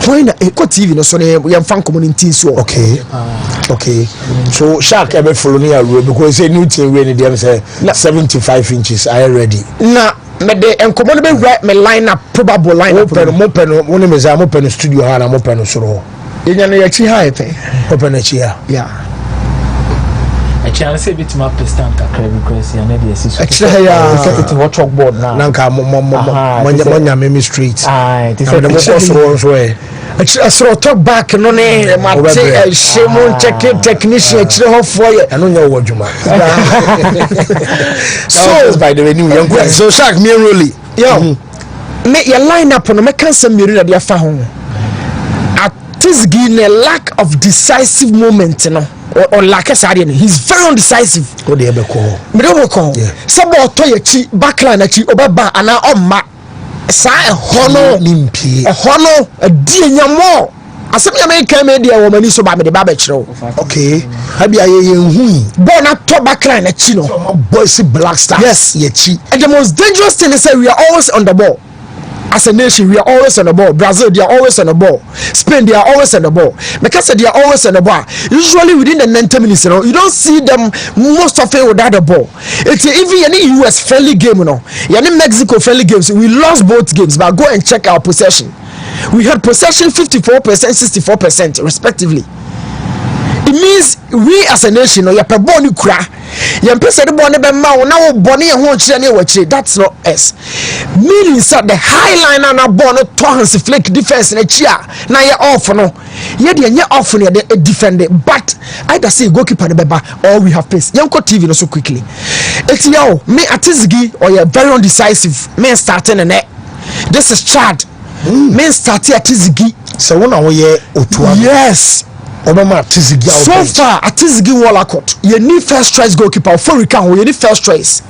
When a TV no so we have fan community so okay. So Shark ever follow me because a new team when them say 75 inches I ready. Now me the encommon right me line up probable line up open one me say I'm open studio and I'm open so. You know your chi high open a chair. Yeah. I can't say bit my pestan kakra because you know the assist. Actually it's a chalkboard now. Nanka monya meme street. It is a so talk back no ne mate shemo check technician actually for you. I don't know what you so by the way new young so Shark me really. Yo. Me your line up no me can some mirror dey fa ho. At this given a lack of decisive moment no. Or like a sardine, he's very undecisive. What do you call? Some more toyachi, backline at you, Obaba, and now on my side, honor, a honor, a dear more. As some American media woman is about the babbage. Okay, I be a born up to backline at Chino, boys, Black Star. Yes, Yechi. And the most dangerous thing is that we are always on the ball. As a nation, we are always on the ball. Brazil, they are always on the ball. Spain, they are always on the ball. Because they are always on the ball. Usually within the 90 minutes, you don't see them most of it without the ball. It's even any US friendly game, any Mexico friendly games. We lost both games, but go and check our possession. We had possession 54%, 64%, respectively. It means we as a nation, that's not us. Meaning that the high line and a born to flick defense in a chair. Now you're off no. You're off on the defender, but either say goalkeeper the beba or we have pace. Yanko TV so quickly. It's yo, me atizgi or you're very undecisive. Me starting in it. This is Chad. Men start atizgi So when we Otua. Yes. Obama Atizigi. So far, Atizigi Wallacott. You need first choice goalkeeper. For Rican, you need first choice.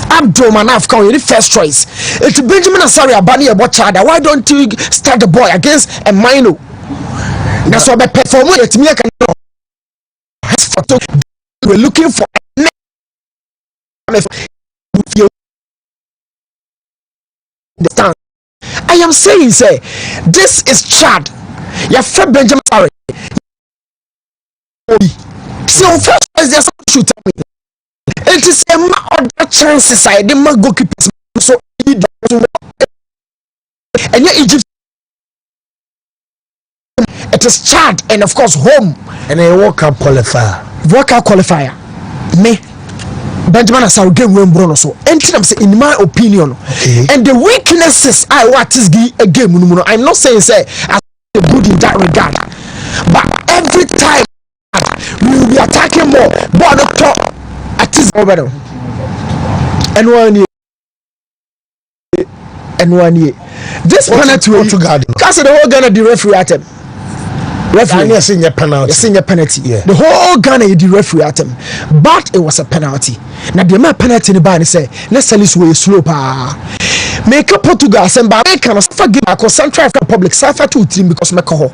Abdul Manaf, you need first choice. It's Benjamin Asari Abani Abochada. Why don't you start the boy against a Mino? That's what I perform it. Me, I can. We're looking for. Understand? I am saying, say, this is Chad. Your friend Benjamin Asari. See, on first place, there's something to tell me. It is a other chances I didn't go keep so and yet Egypt. It is Chad and of course home and a World Cup qualifier. Me Benjamin Asari game win Bruno so in my opinion and the weaknesses I what is a game. I'm not saying say I good in that regard, but every time we will be attacking more. But the top at this moment, and 1 year. This penalty, because the whole Ghana the referee at him. Referee, senior penalty. Yeah. The whole Ghana the referee at him, but it was a penalty. Now the man penalty in the ban say let's sell this way slow make a Portuguese and by can forgive because Central African Republic suffer 2-3 because Mexico.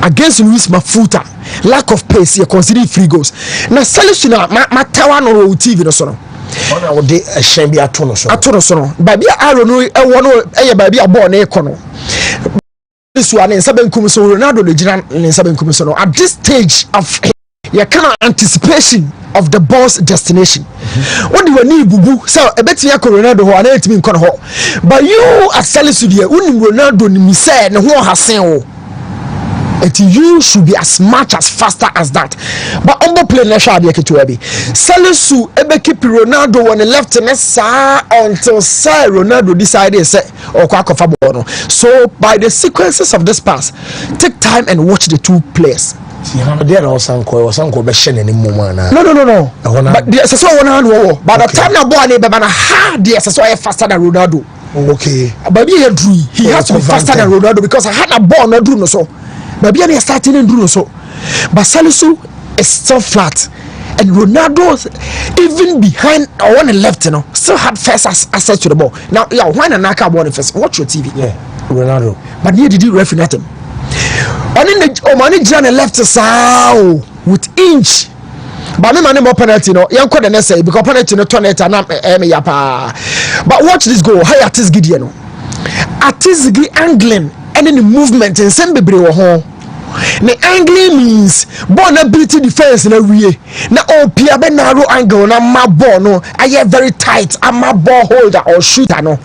Against Luis Mafuta, lack of pace, you consider free goals. Now, solution, my tower no TV no so. I would a shame be a tono so. Baby, I don't know. I want to baby a born econo. This one in Saben Kumiso, Ronaldo the General in Saben Kumiso. At this stage of your kind of anticipation of the ball's destination. What do you need, boo boo? So I bet you Ronaldo who are not in Conho. But you at Salisudia, Ronaldo, me said, no one has seen. You should be as much as faster as that. But on the play national Ketuabi. Salisu ebe keep Ronaldo on the left and until Sir Ronaldo decided say or Kwakofabono. So by the sequences of this pass, take time and watch the two players. No. But there's a so one hand war. By the time now boy bana ha there's a so faster than Ronaldo. Okay. But he has to be faster than Ronaldo because I had a ball not do no so. Maybe I starting and do so, but Salisu is still flat, and Ronaldo even behind or on the left, still had first access to the ball. Now, yeah, why not knock out one first? Watch your TV. Yeah, Ronaldo. But here did you referee at him? And in the money left side with inch. But me man more penalty young could not say because penalty no turn it and but watch this goal. How at is Gideon? At is angling. And in the movement and send baby home. The angling means born ability defense in a way. Now oh Pierre narrow angle na my ball no. I am very tight. I'm a ball holder or shooter no.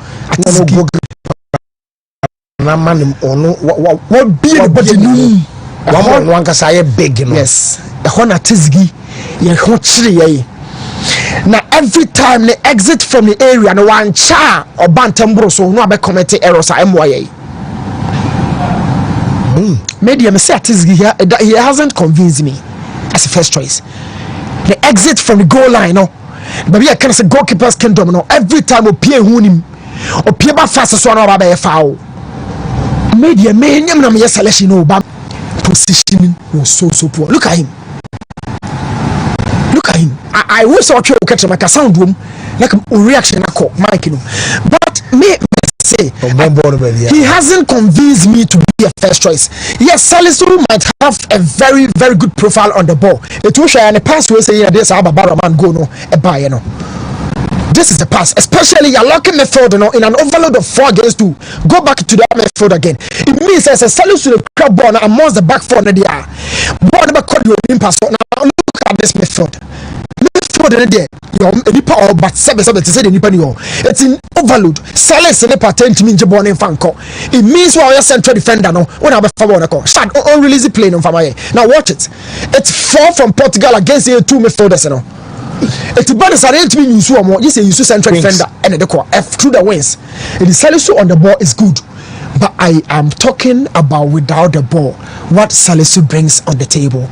Na man ono what be the body no. One can say big no. Yes. The one at Tizgi. Ye ho chiri ye. Now every time they exit from the area no one cha or bantambro so no be committing errors MYA. Medium say here he hasn't convinced me as a first choice. The exit from the goal line, Maybe I can say goalkeepers can domino every time we play him or play back fast so no ba foul. Media me nyam na me selection but positioning was so poor. Look at him. I wish I could catch like a sound room like a reaction Mike, but me say he hasn't convinced me to be a first choice. Yes, Salisu might have a very, very good profile on the ball. It will show and the pass will say this man go no a buy This is the pass, especially you're locking midfield in an overload of 4 against 2. Go back to that midfield again. It means as a Salisu the crowd ball amongst the back four they are. Ball never call you a pass. Now look at this midfield. There, but 7 to say the nipa it's in overload. Silence the pattern to mean Jabon and Fanco. It means while you're central defender no when I have start on release the plane on Famaye. Now watch it. It's 4 from Portugal against the 2 midfielders. It's bad as I to be you say you central defender and the F through the wings. It is Salisu on the ball is good. But I am talking about without the ball, what Salisu brings on the table.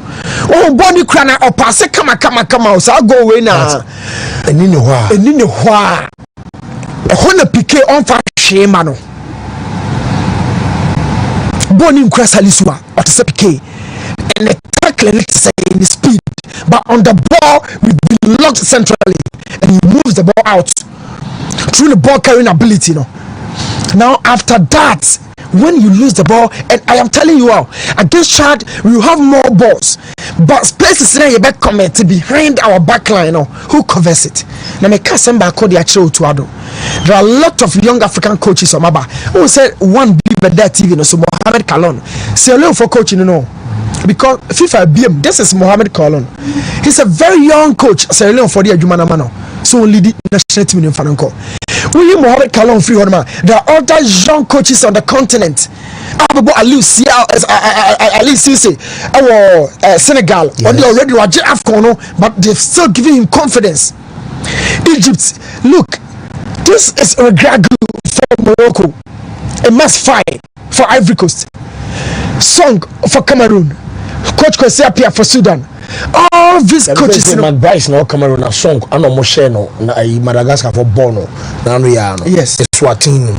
Oh, Bonnie Crana or pass it, come out. So I'll go away now. And in the while. A Honda Piquet on fire, shame, mano. Boni Salisua or to PK. And the tackle say in speed. But on the ball, we've been locked centrally. And he moves the ball out. Through the ball carrying ability, Now after that, when you lose the ball, and I am telling you all, against Chad, we will have more balls. But spaces in the back comment behind our back line, who covers it? Now, me can't send back to Ado. There are a lot of young African coaches on Maba who said one big that TV, so Mohamed Kalon. Say a for coaching, because FIFA BM, this is Mohamed Kalon. He's a very young coach. Say a for the Jumana Mano. So only the national team in Fananko. William Mohamed Kalon free Honma. There are other young coaches on the continent. Ababo Ali Cisse, Senegal, yes. They already Raja Afcon, but they've still giving him confidence. Egypt, look, this is a Regragou for Morocco, a must fight for Ivory Coast, Song for Cameroon, Coach Kwesi for Sudan. All these coaches, Bryce no Cameroon a Song, ano Moshe no na Madagascar for Bono, na no yes, Swatini.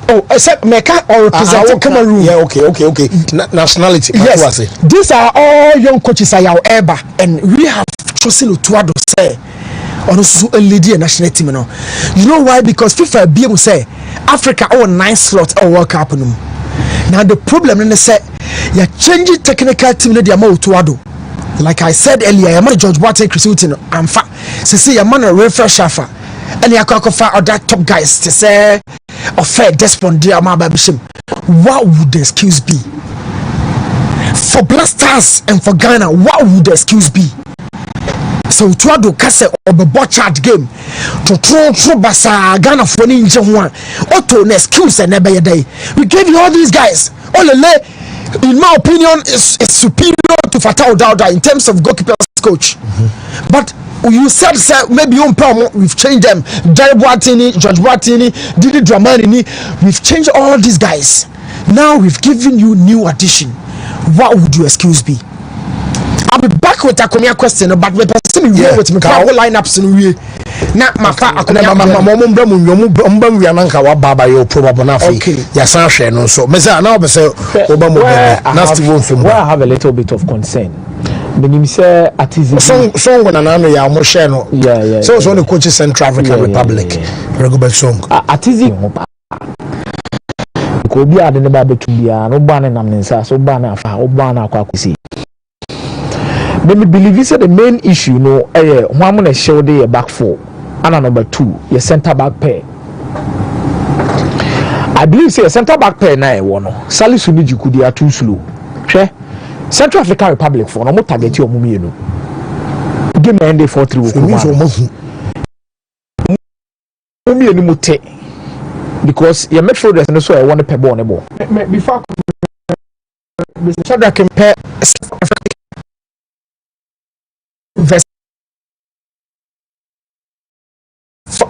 Oh, except Mecca or representing Cameroon. Yeah, okay. Nationality. Yes, these are all young coaches. However, and we have chosen Utuado say on a lady national team. You know why? Because FIFA BM say Africa 9 slots or World Cup. Now the problem is say you're changing technical team. They are more Utuado. Like I said earlier, I'm not George Boateng, Chris Hughton. I'm fat. See, I'm not a refresher. And you can find other top guys to say or fair despond dear my baby. What would the excuse be? For Black Stars and for Ghana, what would the excuse be? So to do Kase or the botched game to throw Basa Ghana for ninja one auto excuse and never a day. We gave you all these guys. All in my opinion is superior to Fatau Dauda in terms of goalkeeper coach. But you said maybe on problem we've changed them. Jerry Boatini, George Boatini, Didi Dramani, we've changed all these guys. Now we've given you new addition. What would your excuse be? I'll be back with a question, but we're person with me. Our lineups in we. Now, my father, Baba, you're probably not okay. Yes, I share no so. Mesa now, I have a little bit of concern. When you say Atizi song when anano ya Moshe no. Yeah. So it's only coaches Central African Republic. Regular song. Atizi ko bi ade ne ba betu bia no ba ne nam ne nsa so ba na afa o ba na akwa kwesi. But me believe say the main issue no ho am na show dey back four and number 2 your center back pair. I believe say center back pair na e wo no Salisu ni Jikudi are too slow. Hwe Central African Republic for no target your mumienu. Game end 4-3 mumienu mute because your midfielders no so I want to pay ball. Before Mr. Shadrack compare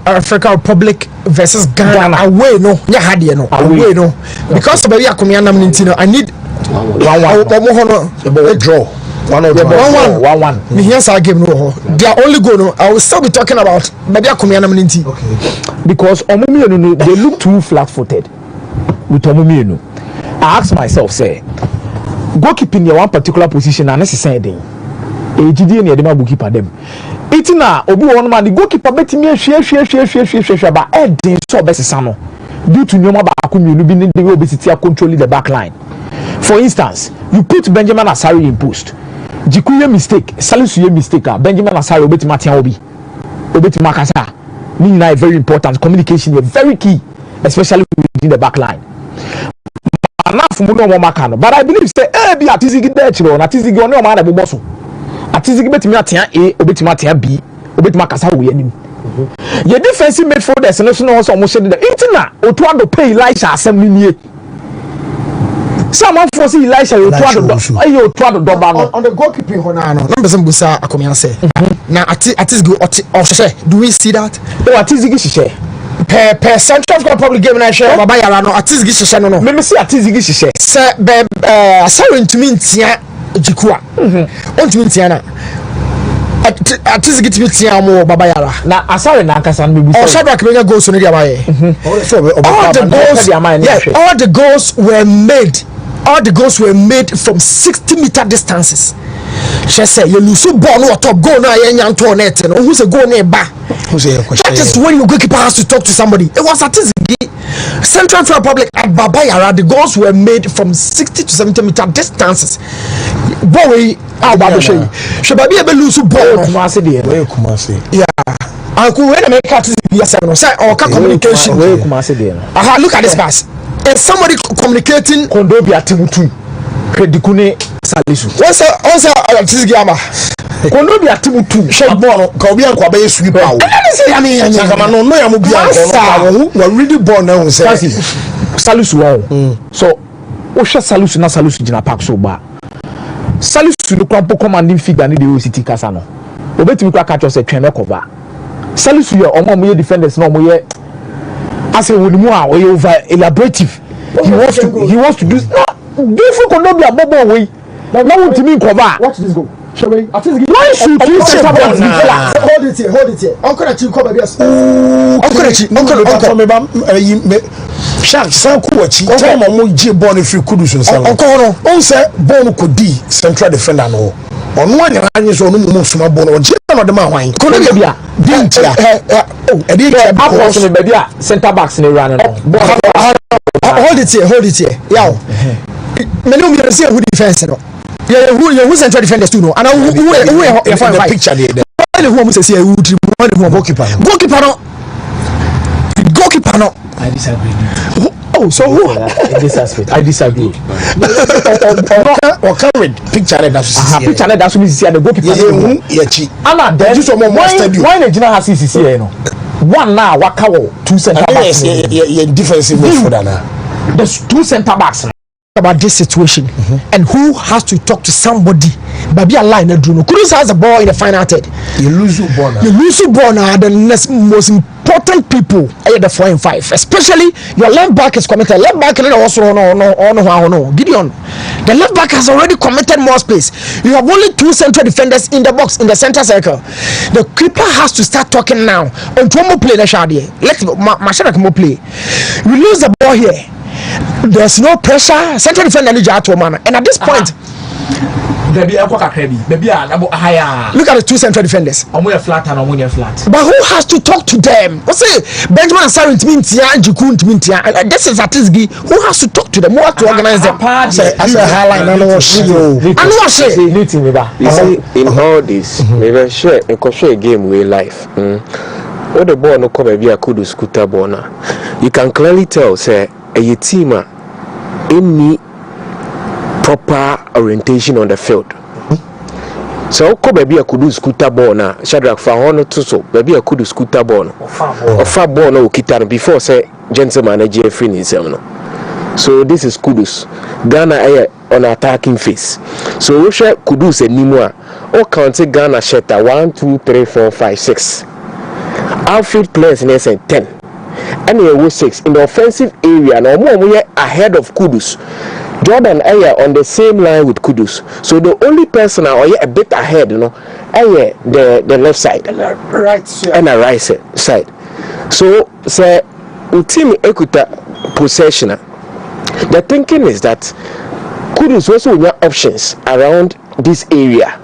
African Republic versus Ghana away no nya hade no away no because baby akomia nam ntino I need 1-1 draw 1-1 me here say game no they are only go no I will still be talking about baby akomia nam ntino because omumienu no they look too flat-footed with omumienu. I ask myself say goalkeeping in one particular position and necessary thing ejidi ne dem goalkeeper dem itina obi won man the goalkeeper betimi hwe ba edin so besesa no due to nyoma ba akomienu bi ne dey obesity controlling the back line. For instance, you put Benjamin Asari in post. Jikuye mistake, Salisu mistake. Benjamin Asari obetima tian obi. Obetima kasa. Nina is very important. Communication is very key, especially within the back line. But I believe say be atizigi there chiro na atizigi ono ma na boboso. Atizigi betimi atian A, obetima atian B, obetima kasa we anim. Your defensive midfielders no so no so mo shede itina otuado pay Elisha assembly nie. Someone for see Elisha you try to do on the goalkeeping honano number some busa akomia say na atizigi do we see that atizigi share per Central African Republic game na share baba yara no atizigi share no me see atizigi share say asari ntumi ntia jikua ontumi ntia na Artist get me tia mo baba yara. Na asare na nkasa no be. Oh Shadrack Benga goals no dia baye. All the goals were made. All the goals were made from 60-meter distances. She say you lose ball no top goal na yen to net no who say goal na ba. That is when your goalkeeper has to talk to somebody. It was at Central Republic at Babayara. The goals were made from 60 to 70-meter distances. Boy, how about you? She be able lose ball. Yeah. Uncle, when I make cut yes, say or communication. Aha, look at this pass. And somebody communicating Kondobia Timutu. Predikune Salisu. What's this gamma? Kondobia Timutu. Shot ball, Kobia Kwabe sweep out. I mean, Sakamano, no, we're really born now. Salisu. So, Osha Salusu, na Salusu Jina Park so ba. Salusu no kwampo commanding figure ni the OCT Kasano. Obetimi kwa catch us a train cover. Salusu yo omo mo defenders no mo ye as a wonimu a we over elaborative. He wants to do different Colombia bobo way. Now Wontumi cover. Watch this go. Shall we? Why should you say hold it here. Uncle Achi cover this. Uncle me bam Shark san kuwachi time mo je ball if you could so say uncle on say ball ko di central defender no onu anya anyi so no mo suma ball no je no de ma hwan Colombia bia dintia e dey approach me be dia center backs ni run no hold it here yaw me no me say who defense no who central defenders too no and who you find the picture there who say who goalkeeper no I disagree. Oh, so who? In this aspect, I disagree. Or current picture that's picture that's we see the goalkeeper. Anna, then why the general has CC no? One now, Wakawo, two center backs. Yeah, defensive midfielder now. There's two center backs. About this situation and who has to talk to somebody. Baby, a line na Bruno. Kudus has the ball in the final third. You lose your ball now. The most important people are the 4 and 5. Especially your left back is committed. Left back also no. Gideon. The left back has already committed more space. You have only two central defenders in the box in the center circle. The keeper has to start talking now. On two more play, let's play. We lose the ball here. There's no pressure. Central defender and at this point, look at the two central defenders. But who has to talk to them? What's it? Benjamin and Sarah and this is at least who has to talk to them? Who has to organize them? As a highlight, I know in all this, maybe share a game with life. What the ball no come be a kudu scooter ball now. You can clearly tell, say, a team any proper orientation on the field. So ko baby a kudu scooter ball na Shadrack fa hono to so baby a kudu scooter ball or far ball no kita before say gentleman na Jeffrey ni sem no. So this is Kudus. Ghana on attacking phase. So we share Kudus enimu a o count Ghana shatter 1 2 3 4 5 6. Outfield players in 10. And we were 6 in the offensive area. Now we are ahead of Kudus. Jordan Ayer on the same line with Kudus. So the only person are a bit ahead, you know, Ayer the left side, and the right side. So say team Ekuta possession. The thinking is that Kudus also have options around this area.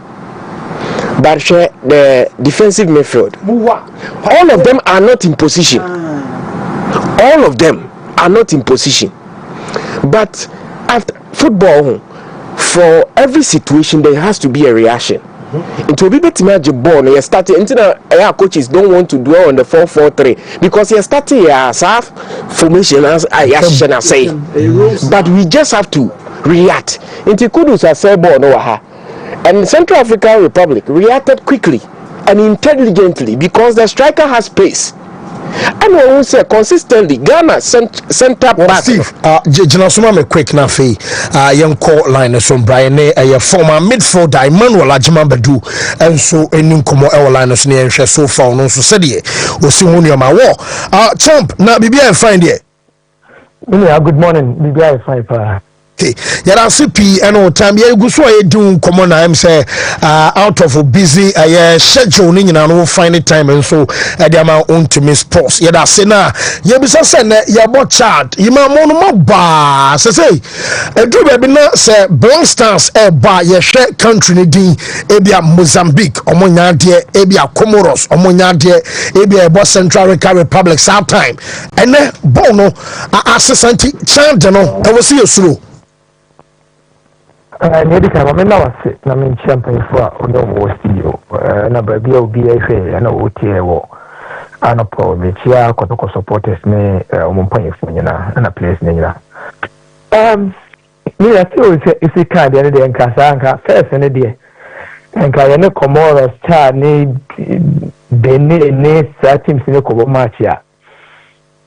But the defensive midfield, all of them are not in position. All of them are not in position. But after football, for every situation there has to be a reaction. It will be better to the ball. You started until our coaches don't want to dwell on the 4-4-3 because you started as half formation as I say. But we just have to react. Into Kudus has said ball no aha. And Central African Republic reacted quickly and intelligently because the striker has pace. And we will say consistently Ghana center back. Steve, Janasuma me quick na fe. Young call line from Brian a former midfielder Emmanuel Ajima Badu and so enim komo e line so ne hwe so far no so said ye. O si hu ma wo. Champ na bibia e fine there. Yeah, good morning. Bibia e fine pa. okay yara CP and time ye go so e do common am say out of a busy schedule ni nyina no find the time and so e dey ma Wontumi sports yada say na ye bisa say na ye bo chat ye ma mo no ba say e do be na say Black Stars e ba ye hwe country ni din e bia Mozambique omonya de e bia Comoros omonya de e bia e Central African Republic some time and bono assistant child no I will see you through maybe come na was na me champion for no studio na ba bia obi ehwe na otie wo anopo me chia kotoko supporters me omompan fo nyina na place nyina me I feel if you can't the day nka first ne de nka ye ne Comoros cha ne Benin ne teams ne ko match ya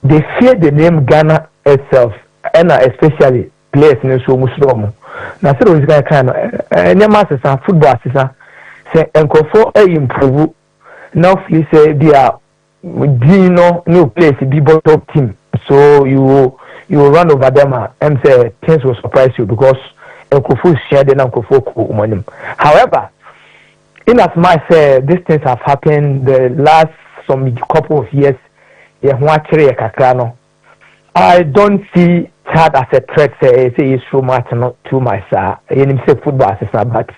they fear the name Ghana itself and especially players in so musromo na so we can any matches football assisa say enkofo improve now feel say dia dino no place be bottom team so you will run over them and say things will surprise you because enkofo share the enkofo ko umanim. However, in as much these things have happened the last some couple of years I don't see Chad as a threat say it's too much not too much in say football assistant but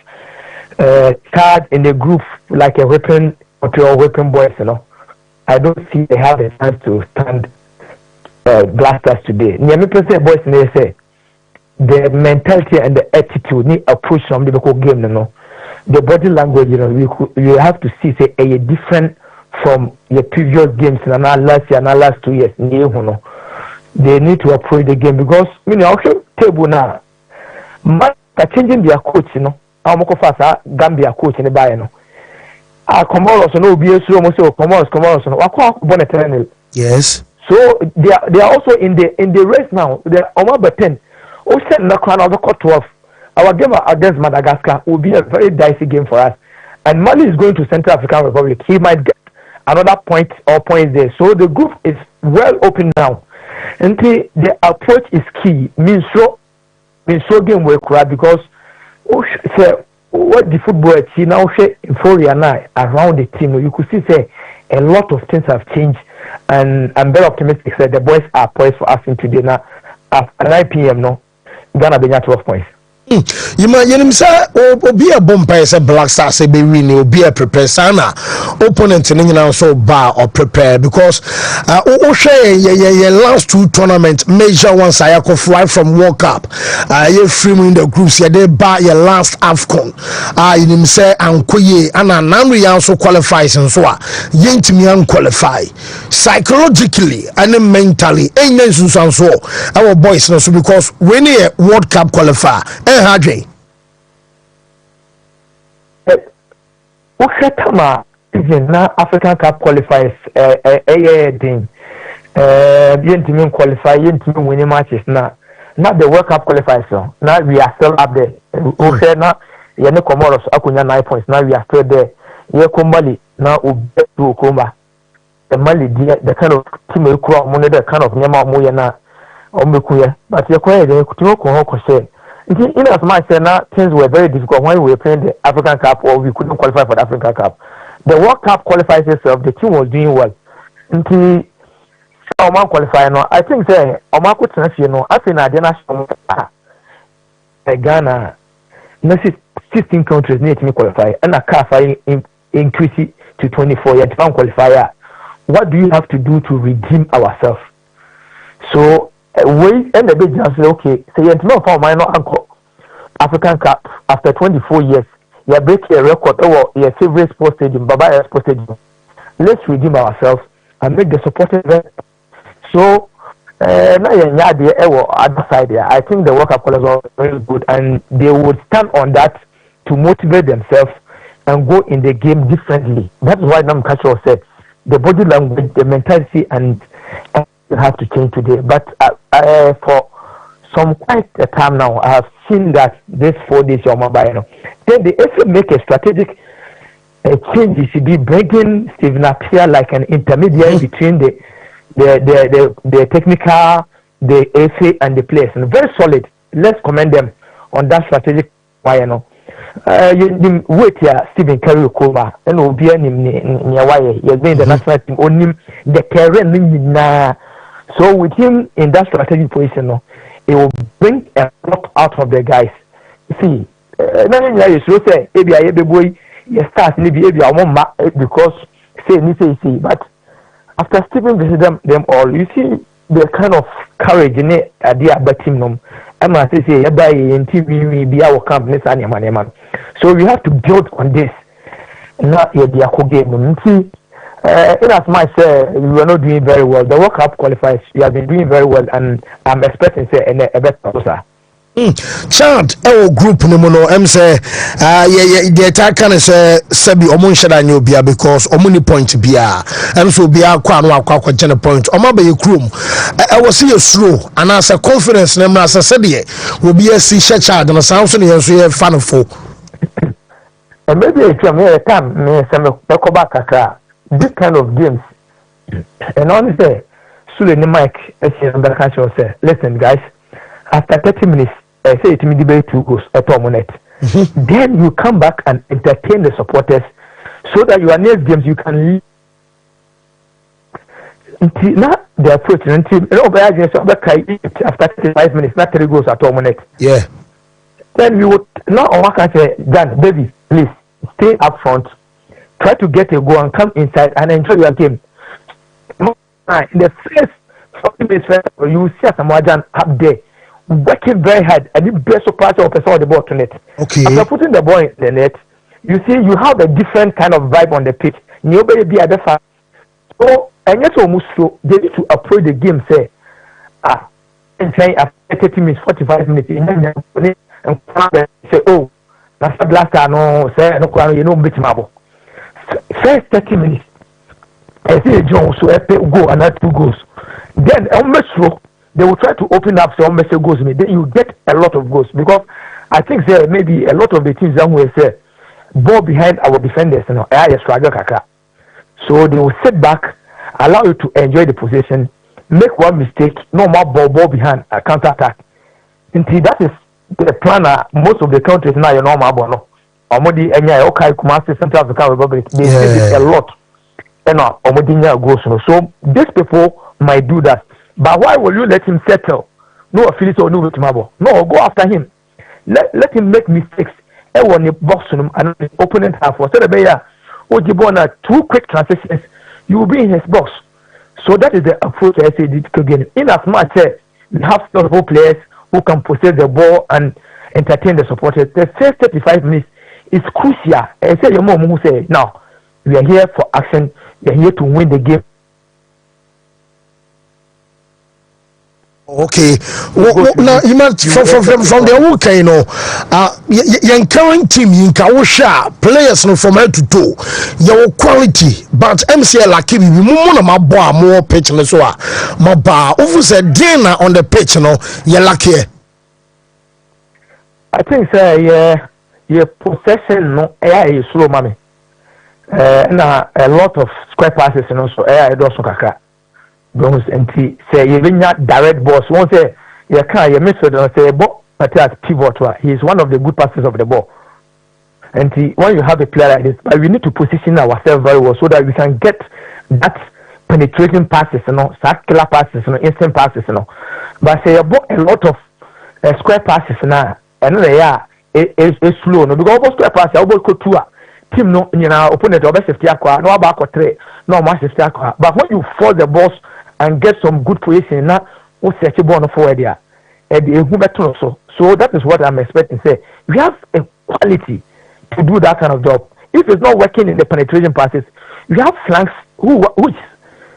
Chad in the group like a weapon boys I don't see they have a chance to stand Black Stars today. Me say boys they say the mentality and the attitude need approach from the local game the body language you have to see say a different from the previous games in last year and last 2 years. They need to approach the game because also table now. Changing their coach, I'm fast Gambia coach in the Bayern. Comoros no be so almost Comoros. Yes. So they are also in the race now. They are over 10. Also na crown of the 12. Our game against Madagascar will be a very dicey game for us. And Mali is going to Central African Republic. He might get another point or points there. So the group is well open now. And the approach is key. Means so game will cry because what the football team now say for around the team. You could see say a lot of things have changed, and I'm very optimistic that the boys are poised for us in today now at 9 p.m. No, Ghana be 12 points. You might say be a bumpy say Black Stars be winning be a prepare sana opponent in so bar or prepare because your last two tournament major ones I could fly from World Cup you free in the groups yeah they bar your last AFCON you say ankoye and Namri also qualifies and so yentimi qualify psychologically and mentally ain't so our boys no so because when a World Cup qualifier Hadri. Uketama even now African Cup qualifiers thing. Yentimi qualify, yentimi winning matches now. Not the World Cup qualifiers so. Now we are still up there. Ukena yene Comoros akunya 9 points. Now we are still there. Ye Mali now ube to Kumba. The Mali the kind of team you crow money the kind of nyama moya na omekuya. But ye kwa ye kutimo ko say. In as much as things were very difficult when we were playing the African Cup or we couldn't qualify for the African Cup. The World Cup qualifies itself, the team was doing well. Until Oman qualify now, I think say Oman could I think I didn't Ghana 16 countries need to qualify and a qualify increase to 24 yet qualifier. What do you have to do to redeem ourselves? So we and the big say okay, say you for minor uncle African Cup after 24 years, you break your record over your favorite sports stadium, Baba Sports Stadium. Let's redeem ourselves and make the supporters event. So now you're other side there. I think the World Cup players are very good and they would stand on that to motivate themselves and go in the game differently. That's why Namkacho said the body language, the mentality and have to change today. But for some quite a time now, I have seen that this 4 days you're mobile. Then they also make a strategic change. You should be bringing Stephen Appiah like an intermediary between the technical, the FA and the players. And very solid. let's commend them on that strategic why you know. You wait here, Stephen Curry Koma, and will be near why you're being the national team on him, the Karen. So with him in that strategic position, it will bring a lot out of the guys. See, you should say, maybe I boy, you start maybe I won't because say, but after Stephen visited them all, you see the kind of courage in it at the other team. I must say, buy in TV, be our company, man. So we have to build on this. Not yet the game. See, in as much we are not doing very well. The World Cup qualifiers, we have been doing very well, and I'm expecting a better. Chant group no mono say the attack can say sebi omo shada nyobia because omo ni point bia so bia kwa no akwa gene point omo be krum I was see slow and as a confidence na mra say de we be see child na sound so ne so ye fan fo and maybe if you me time me say me ko back kakra this kind of games and honestly Sule ni Mike say listen guys after 30 minutes I say it me debate 2 goals at 1 minute. Then you come back and entertain the supporters so that your next games you can not the approach until after 35 minutes, not 3 goals at 1 minute. Yeah. Then you would not on what I say, Dan, baby, please stay up front, try to get a goal and come inside and enjoy your game. In the first 40 minutes, you see Samoajan up there. Working very hard and the best surprise of the ball to net. Okay. After putting the ball in the net, you see you have a different kind of vibe on the pitch. Nobody be at the far. So and yet almost so they need to approach the game say and say after 30 minutes, 45 minutes, and say, oh, that's the last time no say no you know bit mabo. First 30 minutes. I see John so go another 2 goals. Then almost so they will try to open up some message goals. Then you get a lot of goals because I think there maybe a lot of the teams that will say ball behind our defenders, struggle kaka. So they will sit back, allow you to enjoy the possession, make one mistake, no more ball behind a counter attack. Until that is the plan. Most of the countries now you know Mabono. Omodi Enya okay Kumasi Central African Republic. They did a lot. Omodi goals. So these people might do that. But why will you let him settle? No affiliate or no Mabo. No, go after him. Let him make mistakes. Everyone box him and the opponent half for Ojibona 2 quick transitions, you will be in his box. So that is the approach I say did again. In as much as we have several players who can possess the ball and entertain the supporters, the first 35 minutes is crucial. I say your mom who say now we are here for action, we are here to win the game. Okay. Now you might from the okay, your current team you can sharp players from head to toe. Your quality, but MCL like we more pitch so my bar over the dinner on the pitch, you're lucky. I think your possession is slow, mommy. A lot of square passes, so I don't kaka. And say you not direct balls. Won't say you can't you miss it and say ball at pivot. He is one of the good passes of the ball. And when you have a player like this, but we need to position ourselves very well so that we can get that penetrating passes, circular passes, instant passes, But say a lot of square passes now, and it's slow. No, because square passes, I will go to team no, opponent or best safety aqua, no back or three, no more safety aqua. But when you force the balls and get some good position now, what's the ball forward there? So that is what I'm expecting. Say we have a quality to do that kind of job. If it's not working in the penetration passes, we have flanks which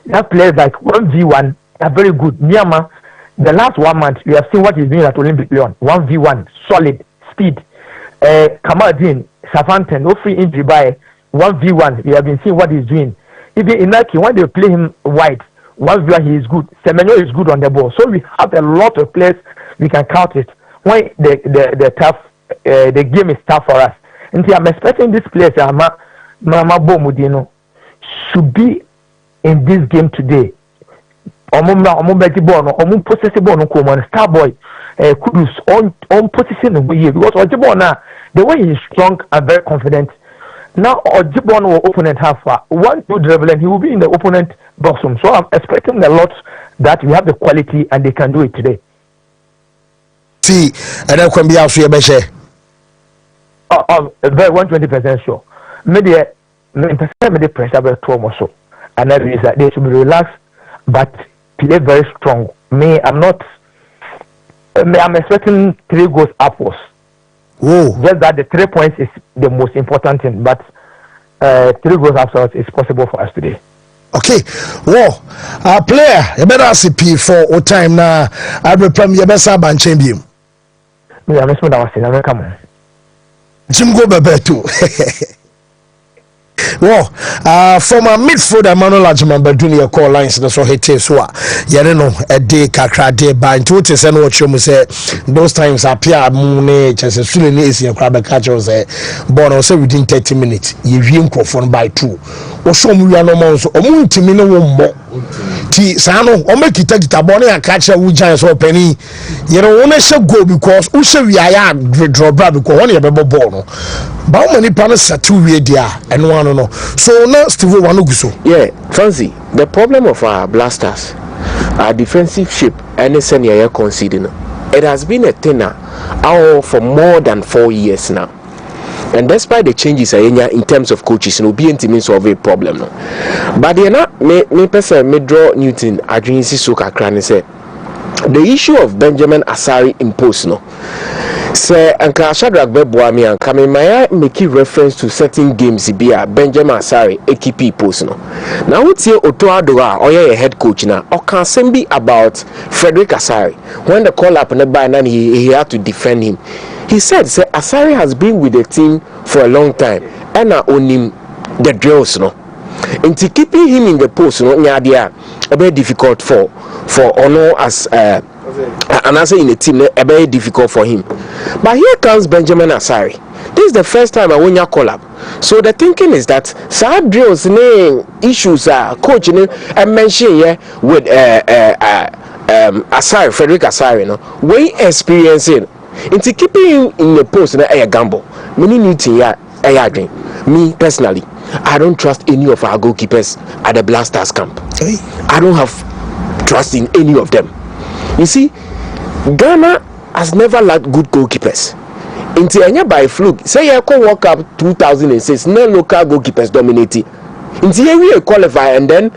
you have players like 1v1 are very good. Myanmar, the last 1 month we have seen what he's doing at Olympic Lyon. 1v1 solid speed. Kamadin, Savanten, no free injury by 1v1. We have been seeing what he's doing. Even in Nike, when they play him wide, 1v1 he is good. Semenyo is good on the ball. So we have a lot of players we can count it. When the game is tough for us. And I'm expecting this players Mama Bomudino should be in this game today. Possessible no Starboy. Kudus on position the way because Ojibona the way he's strong and very confident. Now Ojibona will opponent half one good dribble and he will be in the opponent box room. So I'm expecting a lot that we have the quality and they can do it today. See, and I can be out here, Beshe. Very 120% sure. Maybe the pressure about 2 or so. And that is that they should be relaxed but play very strong. I'm expecting 3 goals upwards. Whoa. Just that the 3 points is the most important thing, but 3 goals upwards is possible for us today. Okay, well, our player, you better see for time now. I will premier best ban champion. Yeah, I'm that come on. Jim go bebe too. Well, former midfielder Manuel Ajiman Baduni call lines na so hete so yere no a day kakra day by to te say no chum say those times appear mu ne chese sule ne esi akra be catch us born say within 30 minutes ye wie nkrofo by 2 wo so mu wi no mo so omu ntimi ne wo mbo ti sa no o make kita born ya catch wu jan so pani yere wo na she go because wo she wi aya draw bra because one ye be ball no ba wo mani pa no satu wi dia eno ano no. So now Steve Wanuguso. Yeah, Fancy, the problem of our blasters, our defensive shape, any senior conceding, it has been a thing now for more than 4 years now. And despite the changes in terms of coaches, no be intimate solve a problem. No. But you know, me person me draw Newton Adriansi Soka Krani say the issue of Benjamin Asari imposed no. Say Anka Shadrack Beboami and Kamemaya make reference to certain games bia Benjamin Asari AKP post no. Now what's here Otoadoa or a head coach now or can be about Frederick Asari when the call up and by he had to defend him. He said say Asari has been with the team for a long time and I own him the drills no. Into keeping him in the post no nyadia a very difficult for Ono as and I say in the team a very difficult for him. But here comes Benjamin Asari. This is the first time I win your collab. So the thinking is that sad drills name issues are coach and mention here with Asari, Frederick Asari, no way experiencing into keeping him in the post a gamble. Many need to me personally, I don't trust any of our goalkeepers at the Blasters camp. I don't have trust in any of them. You see, Ghana has never lacked good goalkeepers. Until any by fluke, say you can World Cup 2006, no local goalkeepers dominating. Until we qualify and then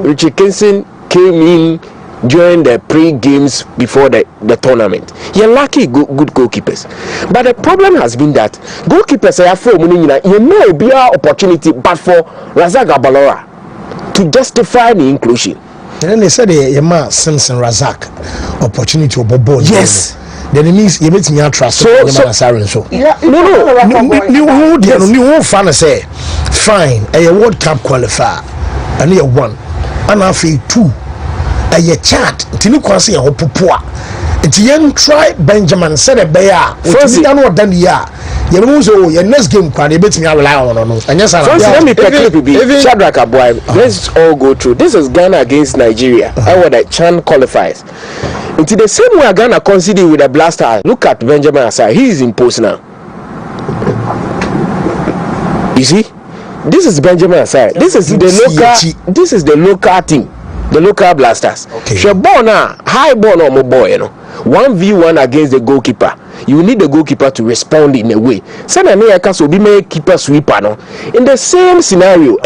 Richard Kenson came in during the pre-games before the tournament. You're lucky good goalkeepers. But the problem has been that goalkeepers are for you know be our opportunity, but for Razak Abalora to justify the inclusion. And then they said Yema Simpson Razak opportunity to bobo. Yes. Then it means you meet me trust so yeah, no fan say fine a World Cup qualifier and you one and I feel 2 a chat tinu kwase ya hopopoa enti try Benjamin said a bear first you know done ya you know so your next game can betimi rely on no and yes let me quickly Shadrack Aboy let's all go through. This is Ghana against Nigeria our the Chan qualifiers into the same way Ghana conceded with the blaster. Look at Benjamin Asai, he is in post now. You see, this is Benjamin Asai, this is the local team, the local blasters. Okay. High ball or more boy, you know. 1v1 against the goalkeeper. You need the goalkeeper to respond in a way. So be make keeper sweeper no. In the same scenario,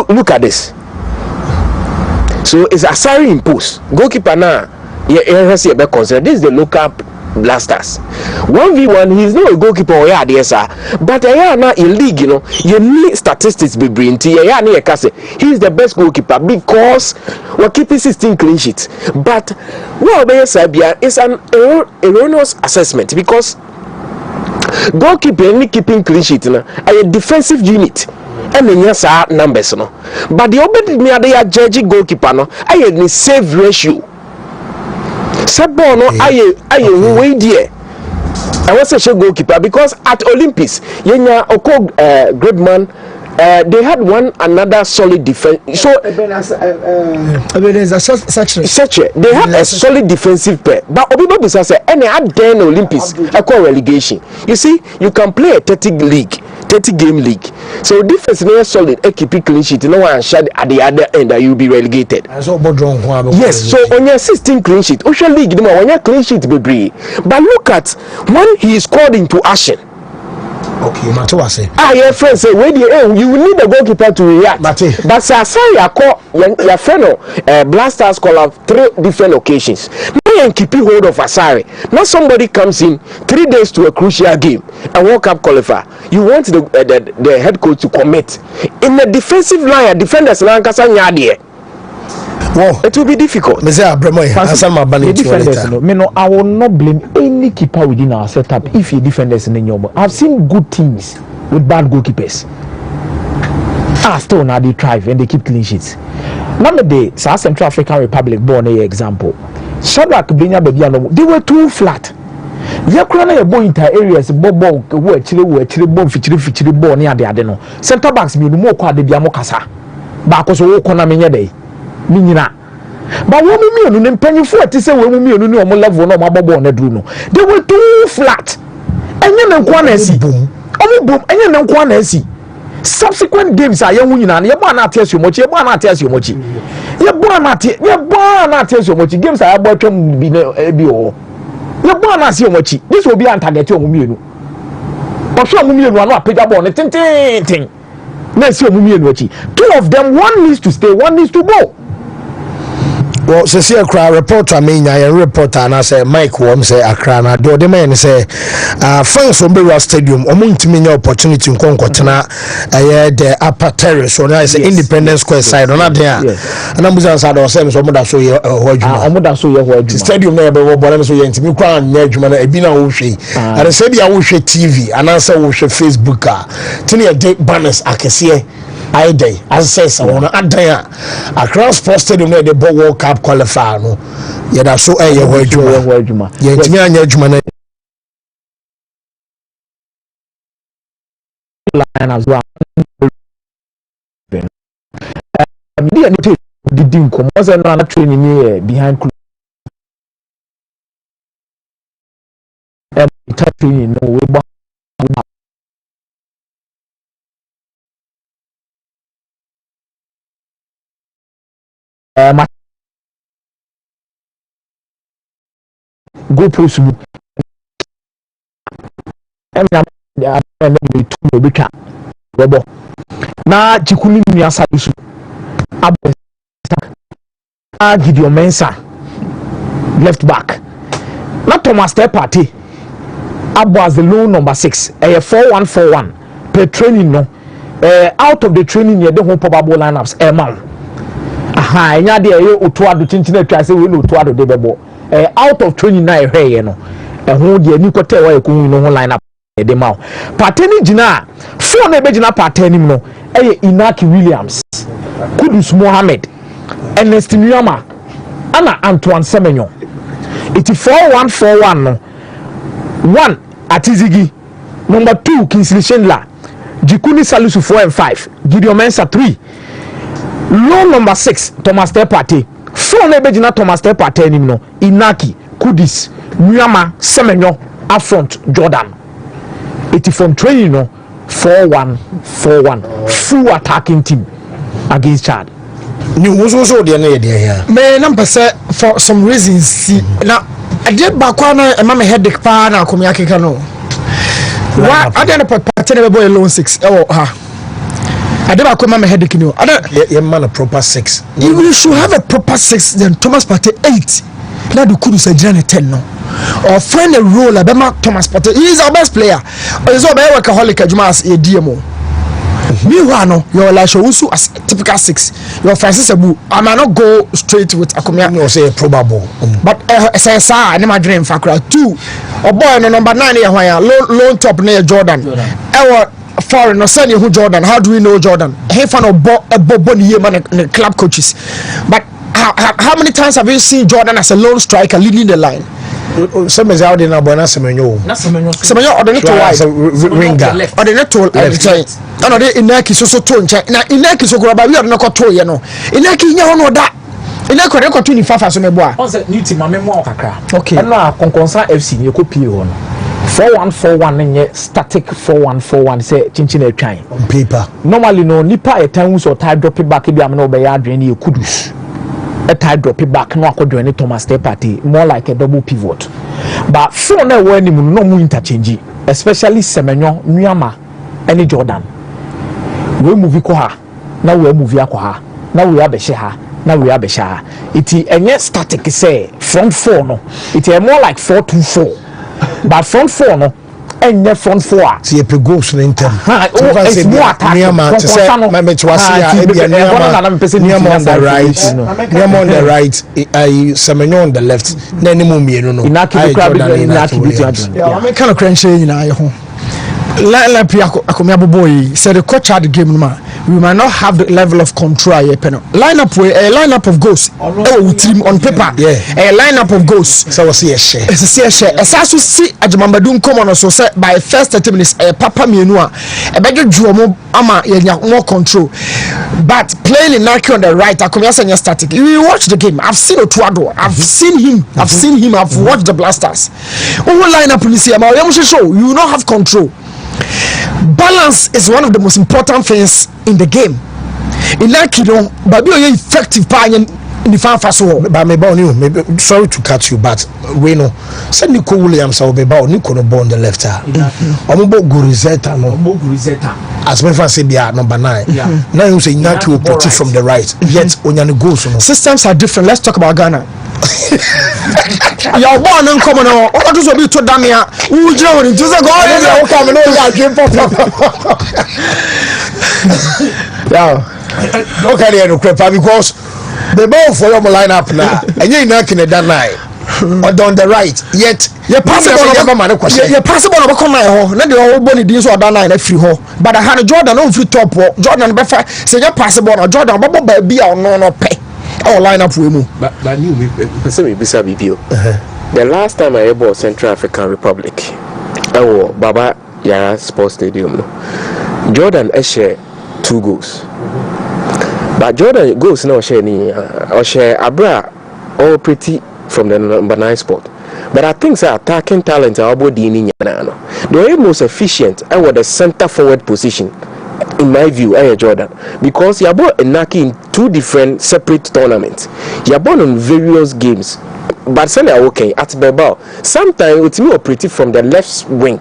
look at this. So it's Asari in post. Goalkeeper now, this is the local blasters. 1v1, he's not a goalkeeper or but now in league, you know, you need statistics be bring he's the best goalkeeper because we're keeping 16 clean sheets. But well, it's an erroneous assessment because goalkeeper only keeping clean sheet a defensive unit. And then yes, numbers no. But the other me they are judging goalkeeper no. I need save ratio. Sebo no I way there. I was a goalkeeper because at Olympics, yenya oko great man they had another solid defense. So they had a solid defensive pair. But Obibo Busa said, any at Olympics, I call relegation. You see, you can play a 30-game league. So defense is solid. A keep clean sheet. No one shot at the other end that you'll be relegated. Yes. So on your 16 clean sheet, Ocean League, on your clean sheet, be. But look at when he is called into action. Okay, Mato say. Your friend say, wait, you will need the goalkeeper to react. But say, I call your friend, Blasters call up 3 different occasions. Now you keep hold of Asari. Now somebody comes in 3 days to a crucial game and World Cup qualifier. You want the head coach to commit in the defensive line. Defenders Lankasa Nyadie. Well, it will be difficult. I will not blame any keeper within our setup if he defenders in the I've seen good teams with bad goalkeepers. Still now they thrive and they keep clean sheets. Nowadays, South Central African Republic born a example. Shadrach Benya Bediano, they were too flat. Yakrana boy into areas ball who actually bomb feature ball near the adeno. Centre backs me no more quad the Diamokasa. Bakos walk on a mania day. Minina. But when we mean in penny for to say when we mean no more level no mabo on the druno. They were too flat. And then Kwanesi boom. Only boom and then Kwanesi. Subsequent games are young women and your banner tells you much, your banner tells you much. Your banner tells you much. Games are about to be ABO. Your banner see much. This will be antagonist to Mumino. But some Mumino are not pick up on it. Thing. Let's see Mumino. 2 of them, one needs to stay, one needs to go. Well, see a reporter, reporter, and I say Mike Worm say Accra. Na do the man say, fans from Beira Stadium. Wontumi opportunity in Konkotana. The upper terrace. So now I say Independence Square side. On that there. And I'm saying that was so much so you stadium there, but what I'm saying to me, crown Nedjman, Ebina Ushi. And I said, I wish TV, and answer wish Facebook. Tell a date banners I can see. I day as says I wanna add there across Sports Stadium where the World Cup qualifier no yeah that's so yeah word juma yeah to me anya juma line as well the dim come was another training here behind training no we go post mu na chikuni mi asalusu Gideon Mensah left back na Thomas Party Abo as the low number 6 4-1-4-1 per training no out of the training ye the whole probable lineups nya de otuado chinchin atwa se we no otuado de bebo out of 29 hweye no ho de ani kote wa ekun no ho line up de ma pateni gina fo na be gina pateni no Inaki Williams Kudus Mohammed Ernest Nyama ana Antoine Semenyo iti 4-1-4-1 no 1 Atizigi number 2 Kingsley Schindler Jikuni Salisu 4 and 5 Gideon Mensah 3 low number 6 Thomas Partey 4 na bejina Thomas Partey nim no Inaki Kudus Nyama Semenyo up front Jordan it from training no 4-1-4-1 full attacking team against Chad. You was also the idea. Me number say for some reasons see now I did back one mama headache pa na komiaki kano. Why I didn't put Partey boy alone 6 I did back mama headache no. Yeah man a proper 6. You should have a proper 6 then Thomas Partey 8. Now the Kudus a 10 no. Or find a role Abema Thomas Partey. He is our best player. He's our workaholic Jumas a DMO. Meanwhile, you're like Showusu as typical 6. Your Francis Abu. I might not go straight with Akumia or say probable. But say I never dream Fakra 2. Or boy no number 9 here low top near Jordan. Our foreign or sending who Jordan. How do we know Jordan? He found a Boboni man club coaches. But how many times have you seen Jordan as a lone striker leading the line? Some is out in Abona Semenyo. Semenyo or the net winger or the net left. No, they Inaki so tone check. Now Inaki so grab we are not to you know. Inaki nya ono da. Inaki re ko 25 so meboa. On say new team amemo kakra. Okay. And na Konkonsa FC ni ko pie ho no. 4141 nye static 4141 say chinchin atwan on paper. Normally no nipa e tan so tie drop it back bi am na obey adwen ni kudus. A tie drop it back no akodo any Thomas Partey more like a double pivot. But for na we anim no mu interchange, especially Semenyo, Nuama, any Jordan. We move ko ha, na we move akọ ha, na we abehye ha, na we abehye ha. It enye static say front four no. It more like 4-2-4. But front four no. And the front four. See a goals in them. It's more attack. Niama on the right. Niama on the right. Semenyo on the left. Nene mumie no. Inaki kind of crunching La Akomia boy said the coach had the game man. We might not have the level of control a lineup of goals on paper. A lineup of goals. So we see a share. It's a share. As I see Ajamambadun come on so set by first 30 minutes a papa mienua a better juomo ama more control. But playing in Nike on the right, Akomia Sanya static. You watch the game. I've seen Otuado. I've seen him. I've watched the Blasters. Over lineup in the show. You will not have control. Balance is one of the most important things in the game. In like you know, but be effective in the fan fast. But maybe sorry to cut you, but we know. Send Nico Williams or be about Nico no on the left hand. Omobo Gurizeta no. As my say be number 9. Now you say Naki will put it from the right. Yet when you go so systems are different. Let's talk about Ghana. Your born and common or what is be to Damia? Who join into the goal? Yeah, look at it, because the ball for your lineup now, and you're not in that night. Or down the right, yet you're possible. You're possible to come home. Not the whole body deals or down line free home. But I had a Jordan on free top. Jordan Beffa say you're possible or Jordan, but baby or no pay. Our lineup we move. But you the last time I bought Central African Republic, I was Baba Yara Sports Stadium. Jordan share 2 goals. But Jordan goals now share ni or share Abra all pretty from the number 9 spot. But I think the attacking talent are about the the most efficient and the center forward position. In my view, Jordan, because you are born Naki in 2 different separate tournaments. You are born on various games, but suddenly okay at Bebao. Sometimes it's me operative from the left wing.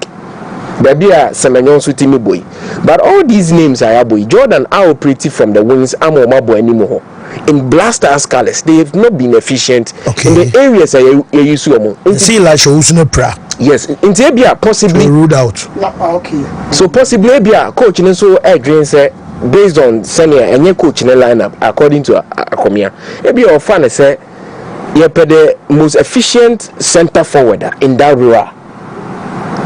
Baby, Semenyo Sutimi boy. But all these names are boy. Jordan are operative from the wings. I'm on boy anymore. In Blasters colors, they have not been efficient in the areas you use to. See, like pra. Yes, in Tibia possibly ruled out. Okay. So possibly be a coach in so say based on senior and your coach in the lineup according to Akomia. Maybe your fan say you're the most efficient center forwarder in that role.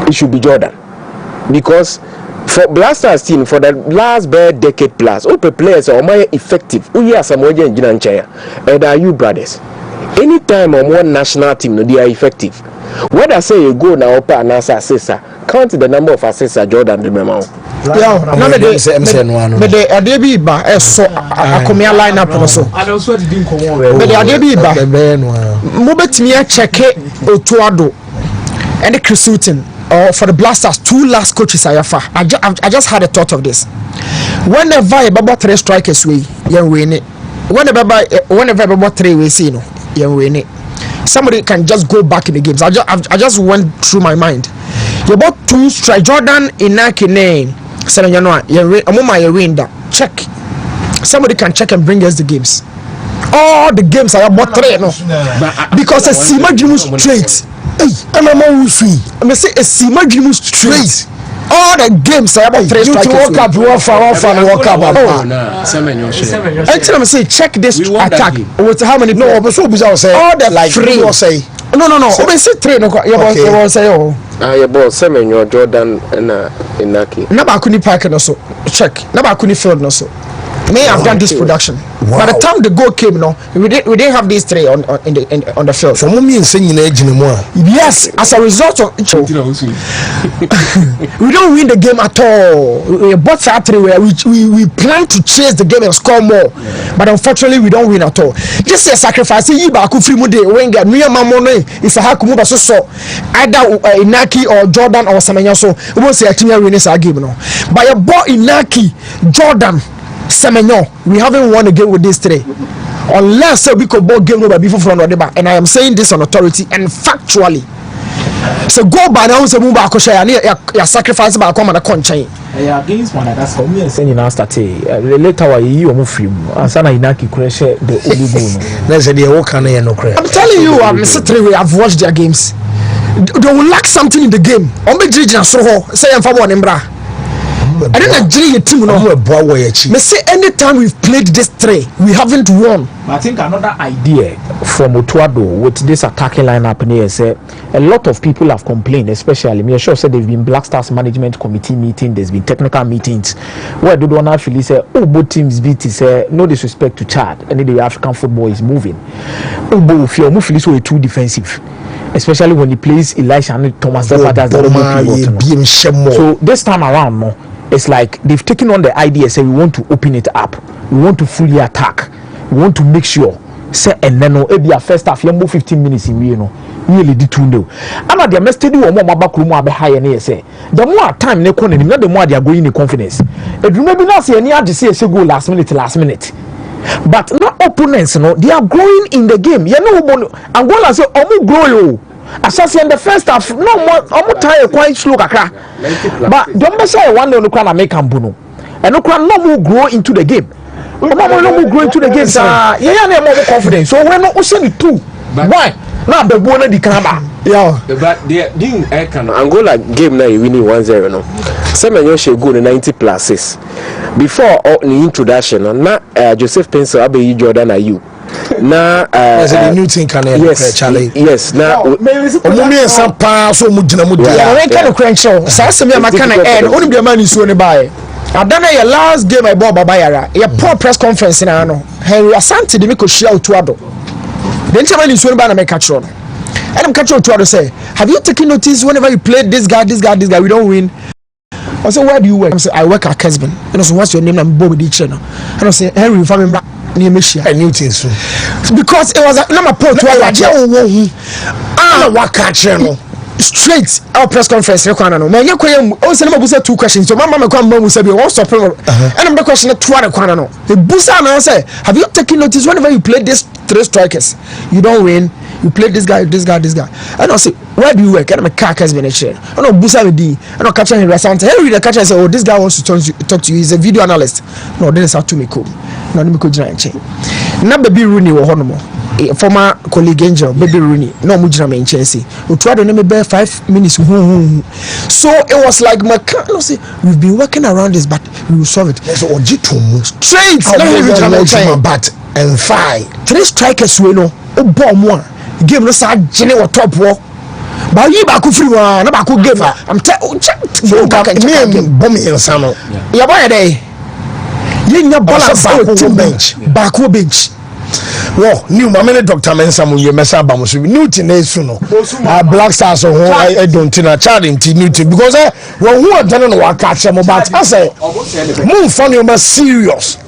It should be Jordan. Because for Blasters team for the last decade plus, all players are more effective. We are some way in Jinanchaya. And are you brothers? Anytime on one national team, they are effective. Whether say you go now up and answer assessor, count the number of assessor Jordan the memo. Yeah, no me the adebi ba so Akomia lineup no so. And also the din komo. Me the adebi ba. Mo betimi a check Otuado and the Chrisutin or for the Blasters 2 last coaches I just had a thought of this. Whenever about 3 strikers we yan win it. Whenever about 3 we see no yan win it. Somebody can just go back in the games. I just went through my mind. You about 2 strike Jordan Inaki name. Check. Somebody can check and bring us the games. All the games are about 3 no. Because a Sima Jimu straight. I'm a free. I'm say a Sima Jimu straight. All the games are about 3 strikes. Walk up. Actually, I'm say check this attack. With how many? No, but so bizarre say all the like 3 or say. No. We say 3 no. You say oh. You bought Semenyo, Jordan and Inaki. Naba kuni park no so check. Naba kuni field no so. Me, I've done this production. By the time the goal came, we didn't have these three on the field. So mommy is saying yes, as a result of we don't win the game at all. We bought three where we plan to chase the game and score more, but unfortunately we don't win at all. This is a sacrifice. You back free mude when get me mamone is a hakumu so either Inaki or Jordan or Semenya, so we won't say a team win this game no. By a ball Inaki, Jordan, Semenyo, we haven't won a game with these three. Unless we could ball game over before from the back, and I am saying this on authority and factually. So go by now, so move back, your sacrifice back on the country. Against one that's for me and saying in Asta later you move free. And Sana Inaki crash the Olubu. Let's say the Okane no crash. I'm telling you, I've watched their games. They will lack something in the game. Say I'm for one embra. I didn't agree team no. Me say anytime we've played this three, we haven't won. I think another idea from Otuado with this attacking lineup here say a lot of people have complained, especially me sure said they've been Black Stars management committee meeting, there's been technical meetings where they don't actually say both teams beat say no disrespect to Chad and the African football is moving. If you're moving so too defensive. Especially when he plays Elisha and Thomas So this time around, it's like they've taken on the idea, say we want to open it up, we want to fully attack, we want to make sure say and then be a first half, you move 15 minutes in really did 2-0. And at the must do more back room high and say the more time they come in, the more they are going in confidence. It remember not say any other say go last minute. But not opponents, they are growing in the game. You know, Angola say omu grow. Assassin in the first half, no more omu tie quite slow kakra. But don't say one day no can make ambuno. And no can no more grow into the game. No more grow into the game. Yeah, more confidence. So we're not using it too. Why? Now the bonus di kanaba. Yeah. But they didn't Angola game now you winning 1-0 no. Semenyo she go 90 pluses. Before the introduction, na Joseph Pencil abe Jordan Ayu. Na the new thing can Charlie. Yes, na omumi ensa pa so mudina mudina. Yeah, kind of credential. So some of my kind of end. Only the man is so nearby. I done your last game I bought Babayara. Your poor press conference in ano. Henry Asante de make share to ado. Then someone is so nearby na make catch on. And I'm catching to ado say, have you taken notice whenever you play this guy, we don't win? I said, where do you work? I said, I work at Kesben. And I said, what's your name? I'm Bobby D. Channel. And I said, Henry, if I'm back near Michigan. I knew things soon. Because it was a number point to straight our press conference. Man, you can 2 questions. So my mama come and say, what's up? And I'm the question to the Busa and I say, have you taken notice whenever you play these 3 strikers? You don't win. You play this guy. And I say, where do you work? And I'm a car has been a chair. I know Busa with D. I know catcher Henry Asante. Henry the catcher say, oh, this guy wants to talk to you. He's a video analyst. No, then it's how to make home. No, let me go to change. Now baby Rooney or Honomo. Former colleague Angel, baby Rooney. No mujina me in Chelsea. We tried to name it 5 minutes. So it was like my say we've been working around this, but we will solve it. So straight. But and 5 3 strikers we know. Oh, bomb game no sa jene or top war. But you back free one, na back game. I'm so bomb in Sano. Yeah, boy day. You nya balance back bench. Well, new mamene Dr. Mensamu ye mesa bamusu new tin esuno. Black Stars so I don't think a child in new tin because when who are done no catch am but I say move funny ma serious.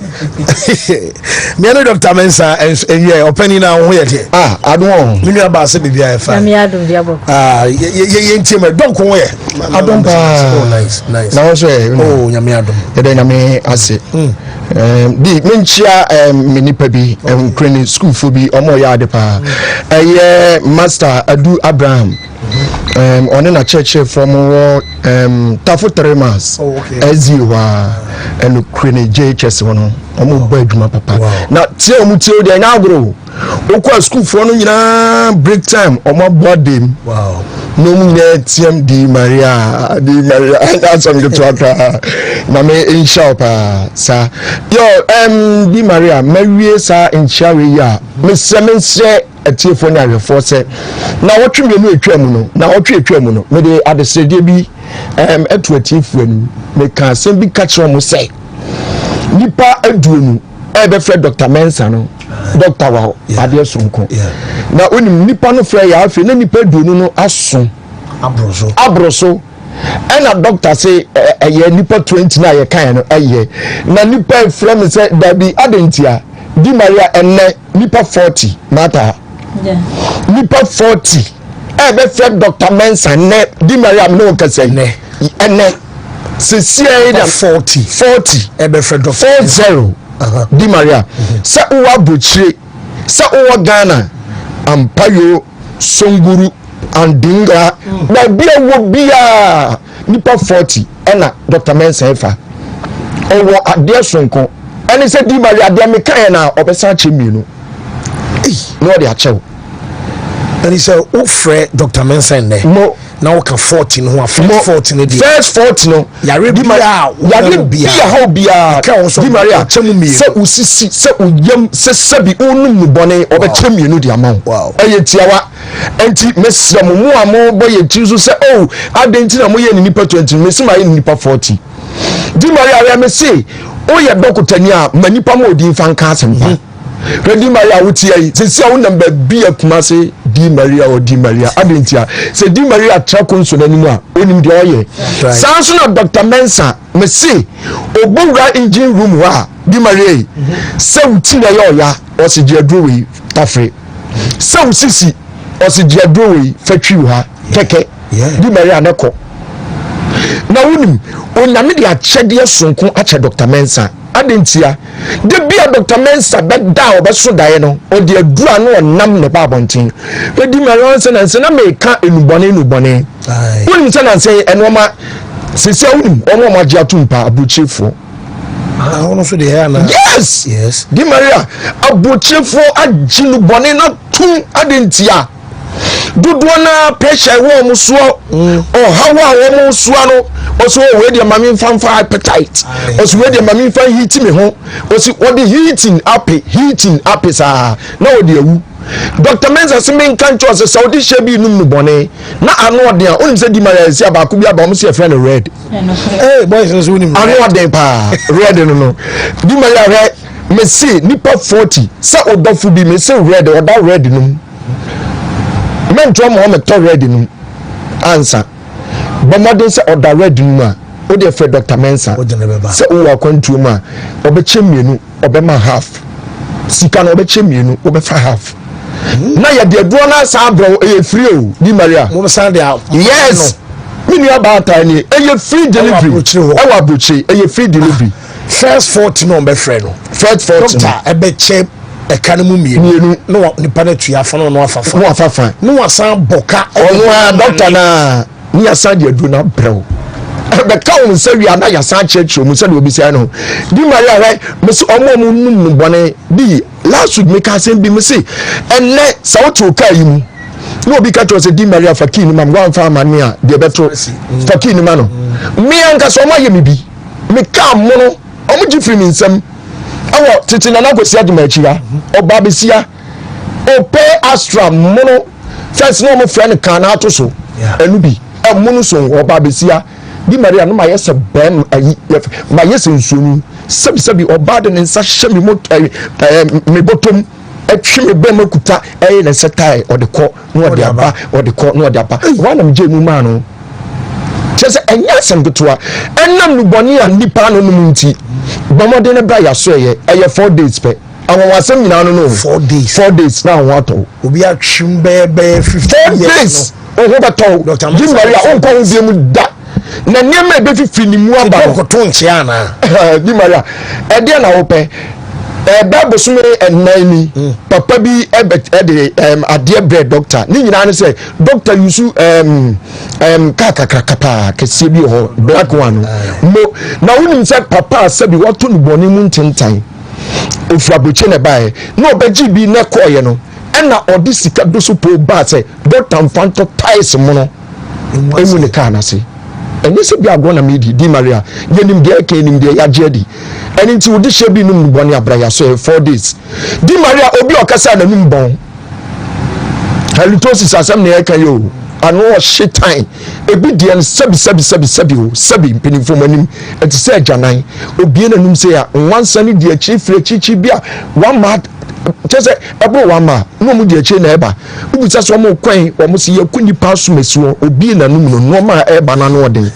Me no Dr. Mensa and yeah opening now here there. I don't me no ba say be bia fa. Me adum bia bo. Ye ntim don ko here. I don't nice. Now so oh nyame adum. Ye dey nyame ase. Di menchia menipa bi kreni school for bi omo ya de pa master Adu Abraham on a church from Tafu Teremas Eziwa and kreni JHS one omo ba adwuma papa na tie omo tie de na agro okwa school for no nyina break time omo boarding wow no mu TMD Maria that's on the track na me insha pa sa yo Di Maria mawie sa inchare ya me semense atiefo na ahwefo se na wotwe me no etwa mu no na wotwe etwa mu no me de adesede bi etu atiefo anu me ka sem bi catch mo say nipa aduonu ebe frɛ Dr. Mensa no doctor wa adeɛ sonko na onim nipa no frɛ ya afi na nipa aduonu no aso abroso ɛna doctor say ɛyɛ nipa 20 na yɛ kan no ɛyɛ na nipa frɛ me sɛ dabi adentia Di Maria enne nipa 40 mata nipa 40 ebe frɛ Dr. Mensa ne Di Maria me no kase ne enne CCA da 40 ebe frɛ Dr. 40 Di Maria sa uwa buchire sa uwa Ghana ampayo songuru andinga na bia wo bia nipa 40 ena Dr. Mensa efa owo ade sonko eni se Di Maria ade me kan na obesa chemienu no de achew eni se o frɛ Dr. Mensa ne no na wo ka 40 no first 40 no di first 40 no yare Di Maria yare bia how bia Di Maria se usisi se uyam se sabi onum bone obechemienu di amount eye tiawa enti mesra mu amo boye tizo se oh adenti na mo ye ni nipa 20 mesima ye ni nipa 40 Di Maria ya me say o ye dokotani a manipa mo odi fan ka asempa Di Maria wuti ai se a wonam ba bia kuma se Di Maria o Di Maria adentia se Di Maria trako nso nanimu a onim de oye sanso na Dr. Mensa me say obura engine room wa Di Maria se wuti na ye oya o se je adrowe tafre se usisi o se je adrowe fatwi ha keke Di Maria neko na wonim onyame de akyɛdeɛ sonko akyɛ Dr. Mensa adentia de bia Dr. Mensa bɛda obeso dae no odi adura no onam ne ba abonten Di Maria se na meka enubone wonim se na se enoma sese wonim omo ma gya tumpa abuchefo ono so de ya na yes Di Maria abuchefo aginu bone na tum adentia dudu na pressure wo mo so hawa wo mo so no oso we de mami fanfa appetite oso we de mami fan heat me ho oso what the heating up sa na wo de awu Dr. Mensa se men kan cho se Saudi shebi num no bone na ano de a onim se Di Maria si aba ko bia ba mo se friend red boys so unim ano de pa red no Di Maria re me see nipa 40 sa odofu bi me se red or that red num men to Mohammed to ready no answer but modern say order ready no a o dey for Dr. Mensa say o wa kwantu ma obechemienu obema half sika na obechemienu obefa half na ya de do na sa bro e free o Di Maria mo san dey yes me ni about time e free delivery e wa bruchi e free delivery first 40 no be free no first 40 doctor e be che ekanu mienu no nipa na tuafa no afafa no asan boka ono a doctor na ni asan de adu na brew be ka won se wi ana ya san cheche mu se de obi se no Di Maria right me se omo mu num bone bi last week me ka sen bi me se enne sa wotu ka yi mu no obi ka to se Di Maria fakini mam wan fa mane a de beto fakini ma no me anka so ma ye me bi me ka mo no omo gifiri mi nsam awo titi na nagosi aduma achira oba besia ope astra mono first no mo friend kan na to so enu bi amuno so oba besia Di Maria no ma yesa bem ayi ma yesa nsonu sabi oba de nsa hye me botom atwi me bem akuta ayi na setai odeko no ode aba wana mje mu ma no chese enya semgetoa enam no boni a nipa no no nti bomode ne bra ya so eye 4 days pe awon wasem nyina no 4 days na awon ato obi atwim be 15 days o ho beto Di Maria on ko bi mu da na niam e be fifi ni mu aba ko to nche ana Di Maria e de na wo pe ba bosume enani papa bi de adie bread doctor ni nyina ne say doctor yusu kakakakapa kese bi ho black one mo na wonim say papa sabi wato no boni mu ntentan ofraboche ne bae na obaji bi ne koye no na odi sika do so po ba say doctor mfanto ties mo no emu ne kana se eni se bi agona medi Di Maria yenim de eke nim de yagedi eni nti wodi shebi num boni abraya so 4 days Di Maria obi okasa na num bon halitosis asem na eka yo ano shit time ebi dia sabi pinifo manim eti say janan obi na num say a wansa ni dia chichi bia one mad just ebo one ma no mu dia chi na eba ubusa so mo kwan wo mo se yakuni pasu mesuo obi na num no ma eba na no odin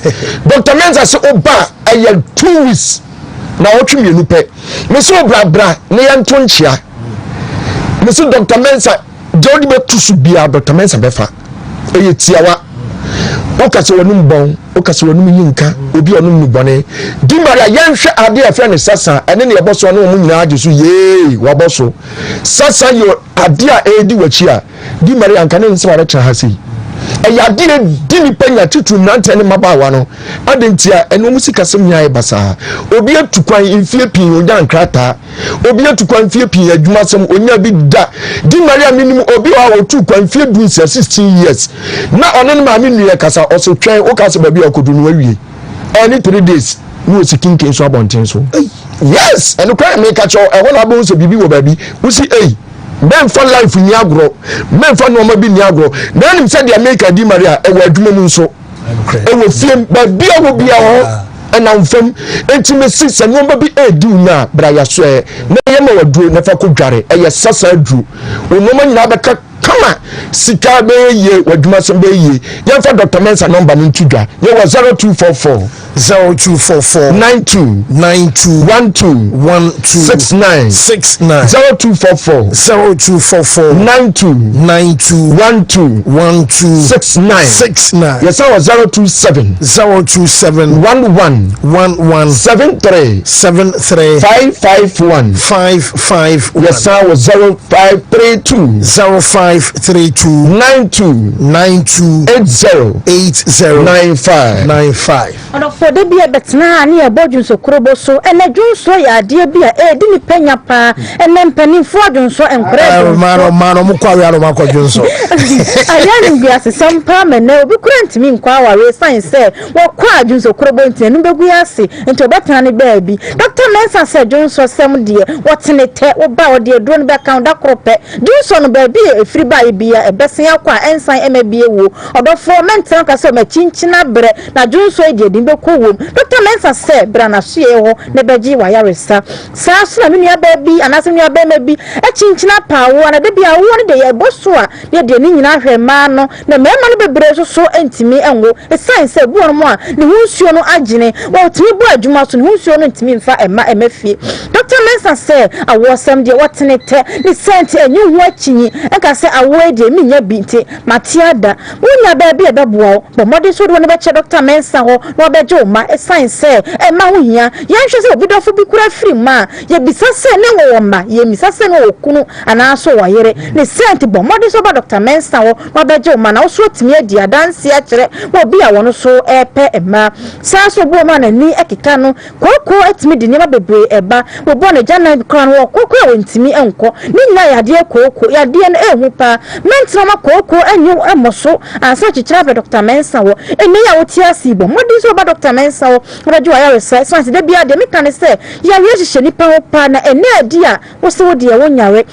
Dr. Mensa say oba aya 2 weeks na otwe mienu pe me so bra ne yanto nchia me so Dr. Mensa jodi be tusu bia Dr. Mensa befa eye tiawa okase wonum bon okase wonum yinka obi onum nu bone di maria yenhwe ade afa ne sasa ene ne yeboso no mu nyina ajesu ye waboso sasa yo ade a edi wachi a di maria anka ne nse ware tra ha sei eyade di ni panya tutu nante ne mabawa no adentia eno musika sem nyae basa obi atukwan infie pin onya nkrata obi atukwan infie pin adwuma sem onya bi da di maria minimum obi wa otukwan infie du 16 years na ono ne ma minu ye kasa oso twen o kasa ba bi akodu no awie any 3 days no sikinke so abonten so yes eno kwa me ka cho e wona bo so bibi wo ba bi usi men for life ni agro men for no ma bi ni agro na nim say the America di Maria e wa adwuma mu nso e wo fiem ba bia wo bia ho na mfam intimacy se no ma bi edi una bra ya so e na ye ma waduro na fa ko dware e ye sasa aduru ono ma nyina ba kama sika be ye wadwuma so be ye ye fa Dr. Mensa number no ntudwa ye wa 0244 92 69 0244 92 69 yes I was 027 11 73 551 yes I was 0532 92 80 for the be a betna near Bodjun so Krobo so and a Jun so ya dear be a didn't penya pa and then penny fortune so and Mano Mako Junso. I didn't be as some permanent no be couldn't mean qua sign said what qua Jun so Krobo and Nubeguasi into Betani baby. Dr. Mensa said Jun so some dear what's in it or bow dear drone back on that crope. Jun so no baby a free by be a bessie aqua and sign MBA woo or the 4 men tank as a chinchina bread na Jun so did in the cool. Dr. Mensa said Brana Sheo Nebeji Wayarista Sasha Minia baby and as in your baby a chinchina power and a baby I wanted the Bosua near the Nina Mano the memory be brezo so intimate and wo a sign said one more the who's your no agine well to me boy Jumas and who's your intimate for a MFE. Dr. Mensa said I was some dear what's in it the sent a new watching and can say away the minia binti Matiada when your baby a babu but modest would want to Dr. Mensa or Robert Joe ma a sign say e ma wo hia yan hwe se obi dofo bi kura free ma ye bisase ne wo ma ye misase ne okunu ana so wayere ne sent bo modi so ba Dr. Mensa wo babeje ma na wo so timi adi adanse a kire wo bi a wono so epe ema sa so bo ma na ni ekeka no koko etimi di nema bebre eba wo bo ne jana kran wo koko wo ntimi enko ni na yade koko yade na ehu pa mentra ma koko enyu emoso ansa chichira Dr. Mensa wo ene ya wo tiasi bo modi so ba Dr. Mensa wo radio ya research so de bia de meka say ya ye nipa wo pa na ene dia wo se wo de wo nyare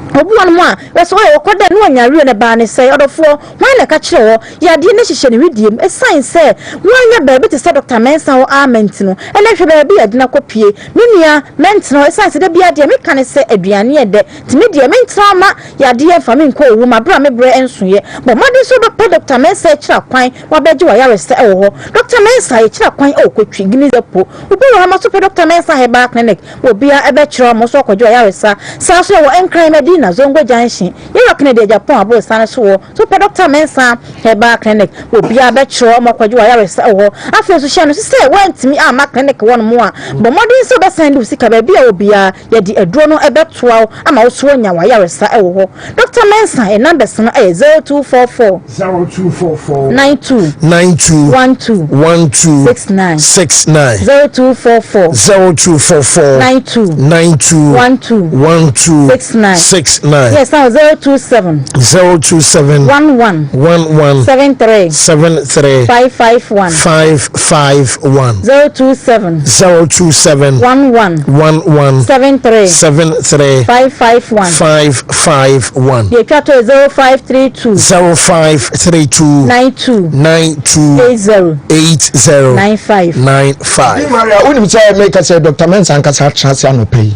obuwan mo a so e koda no anyare ne ba ne say odofo wan na ka kire wo ya de ne hihye ne widiem e sign say wan ya ba bi te say Dr. Mensa wo ament no ene hwe ba bi ade na kopie minia ment no e sign say de bia de meka ne say aduane e de timi de mentra ma ya de fa me nko owu ma bra me bre ensoye bo made so be Dr. Mensa kira kwan wa beje wa ya rese e wo Dr. Mensa e kira kwan e kwetwi gini zepo obi wa ma so Dr. Mensa heba clinic obi a ebe kira mo so kwadwo ya resa sa so wo enkran medi na zongo junction ye wakne de Japan abo sana so so Dr. Mensa heba clinic obi a be kira mo kwadwo ya resa e wo afi so hia no say went me a ma clinic won mo a bo modin so be send usika ba bia obi a ye di aduro no ebe toa ama wo so nya wa ya resa e wo Dr. Mensa e numbers no e 0244 92 12 69 0244 92 12 69 069. Yes, now 027. 027 11 11 73 73 551 551 027 027 11 11 73 73 551 551 the chato 0532 0532 92 92 80 95 95. Maria, when you say make us Dr. Mensa ankasa chance no pay.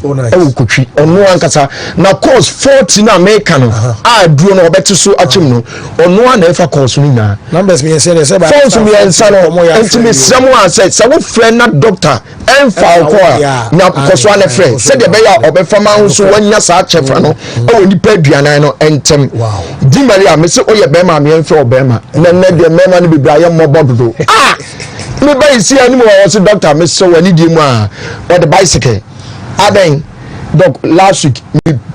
Kutwi ono ankasa na course 40 na make no a duro no obeto so achim no ono na efa course no nya numbers me say say phones me ensa no ntimi semu a say wo friend na doctor emfa ko a na course one friend say de be ya obefa ma ho so wanya sa chefra no e woni pa aduanan no entem di Maria me say oye be ma me enfa obema na de me ma no bibra ye mobodo me buy see animal was doctor me so wani di mu a or the bicycle aden doc last week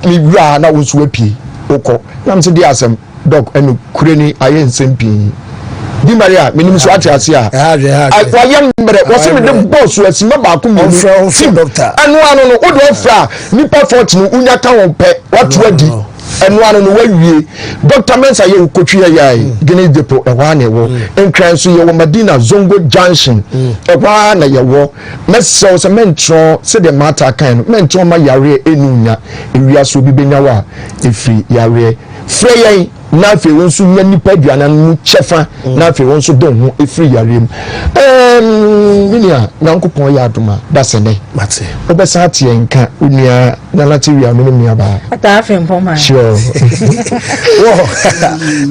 me bra na wo so apie oko na me say di asem doc enu kureni aye nsempin di Maria minim so ati ase a wa yam mbere wo se me de boss we sima ba ko mu from doctor anu anu no wo do fra nipa 40 no unya ka won pe watu adi enu anu no wawie Dr. Mensa ye ukotwi yai Guinness Depot e wa na wo enkran so ye wo Medina Zongo Junction e wa na ye wo meso se mentro se de mata kan mentro ma yare enunya ewia so bi benya wa efri yare frey na fe won so nya nipa aduanan mu chefa na fe won so don ho efri yare minia na nkopon ya adoma dasene mate obesa atie nka unia na latiria me me aba ata afem poma sure wo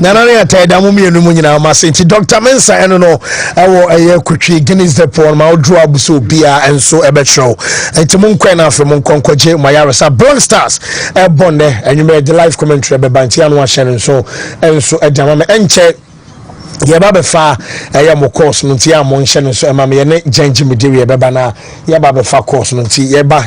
na na ya tada mu mienu mu nyina ma senti Dr. Mensa eno no ewo eye kwetwi Guinness Depot ma odro abuso bia enso ebetro enti mu nkwan na afem nkonkwaje ma yaresa Brown Stars bonne enyume the live commentary be banti anu ahye enso edama me enche ye ba be fa eye mo course no nti ya mo nhye no so ema me ye ne janji me de we be ba na ye ba be fa course no nti ye ba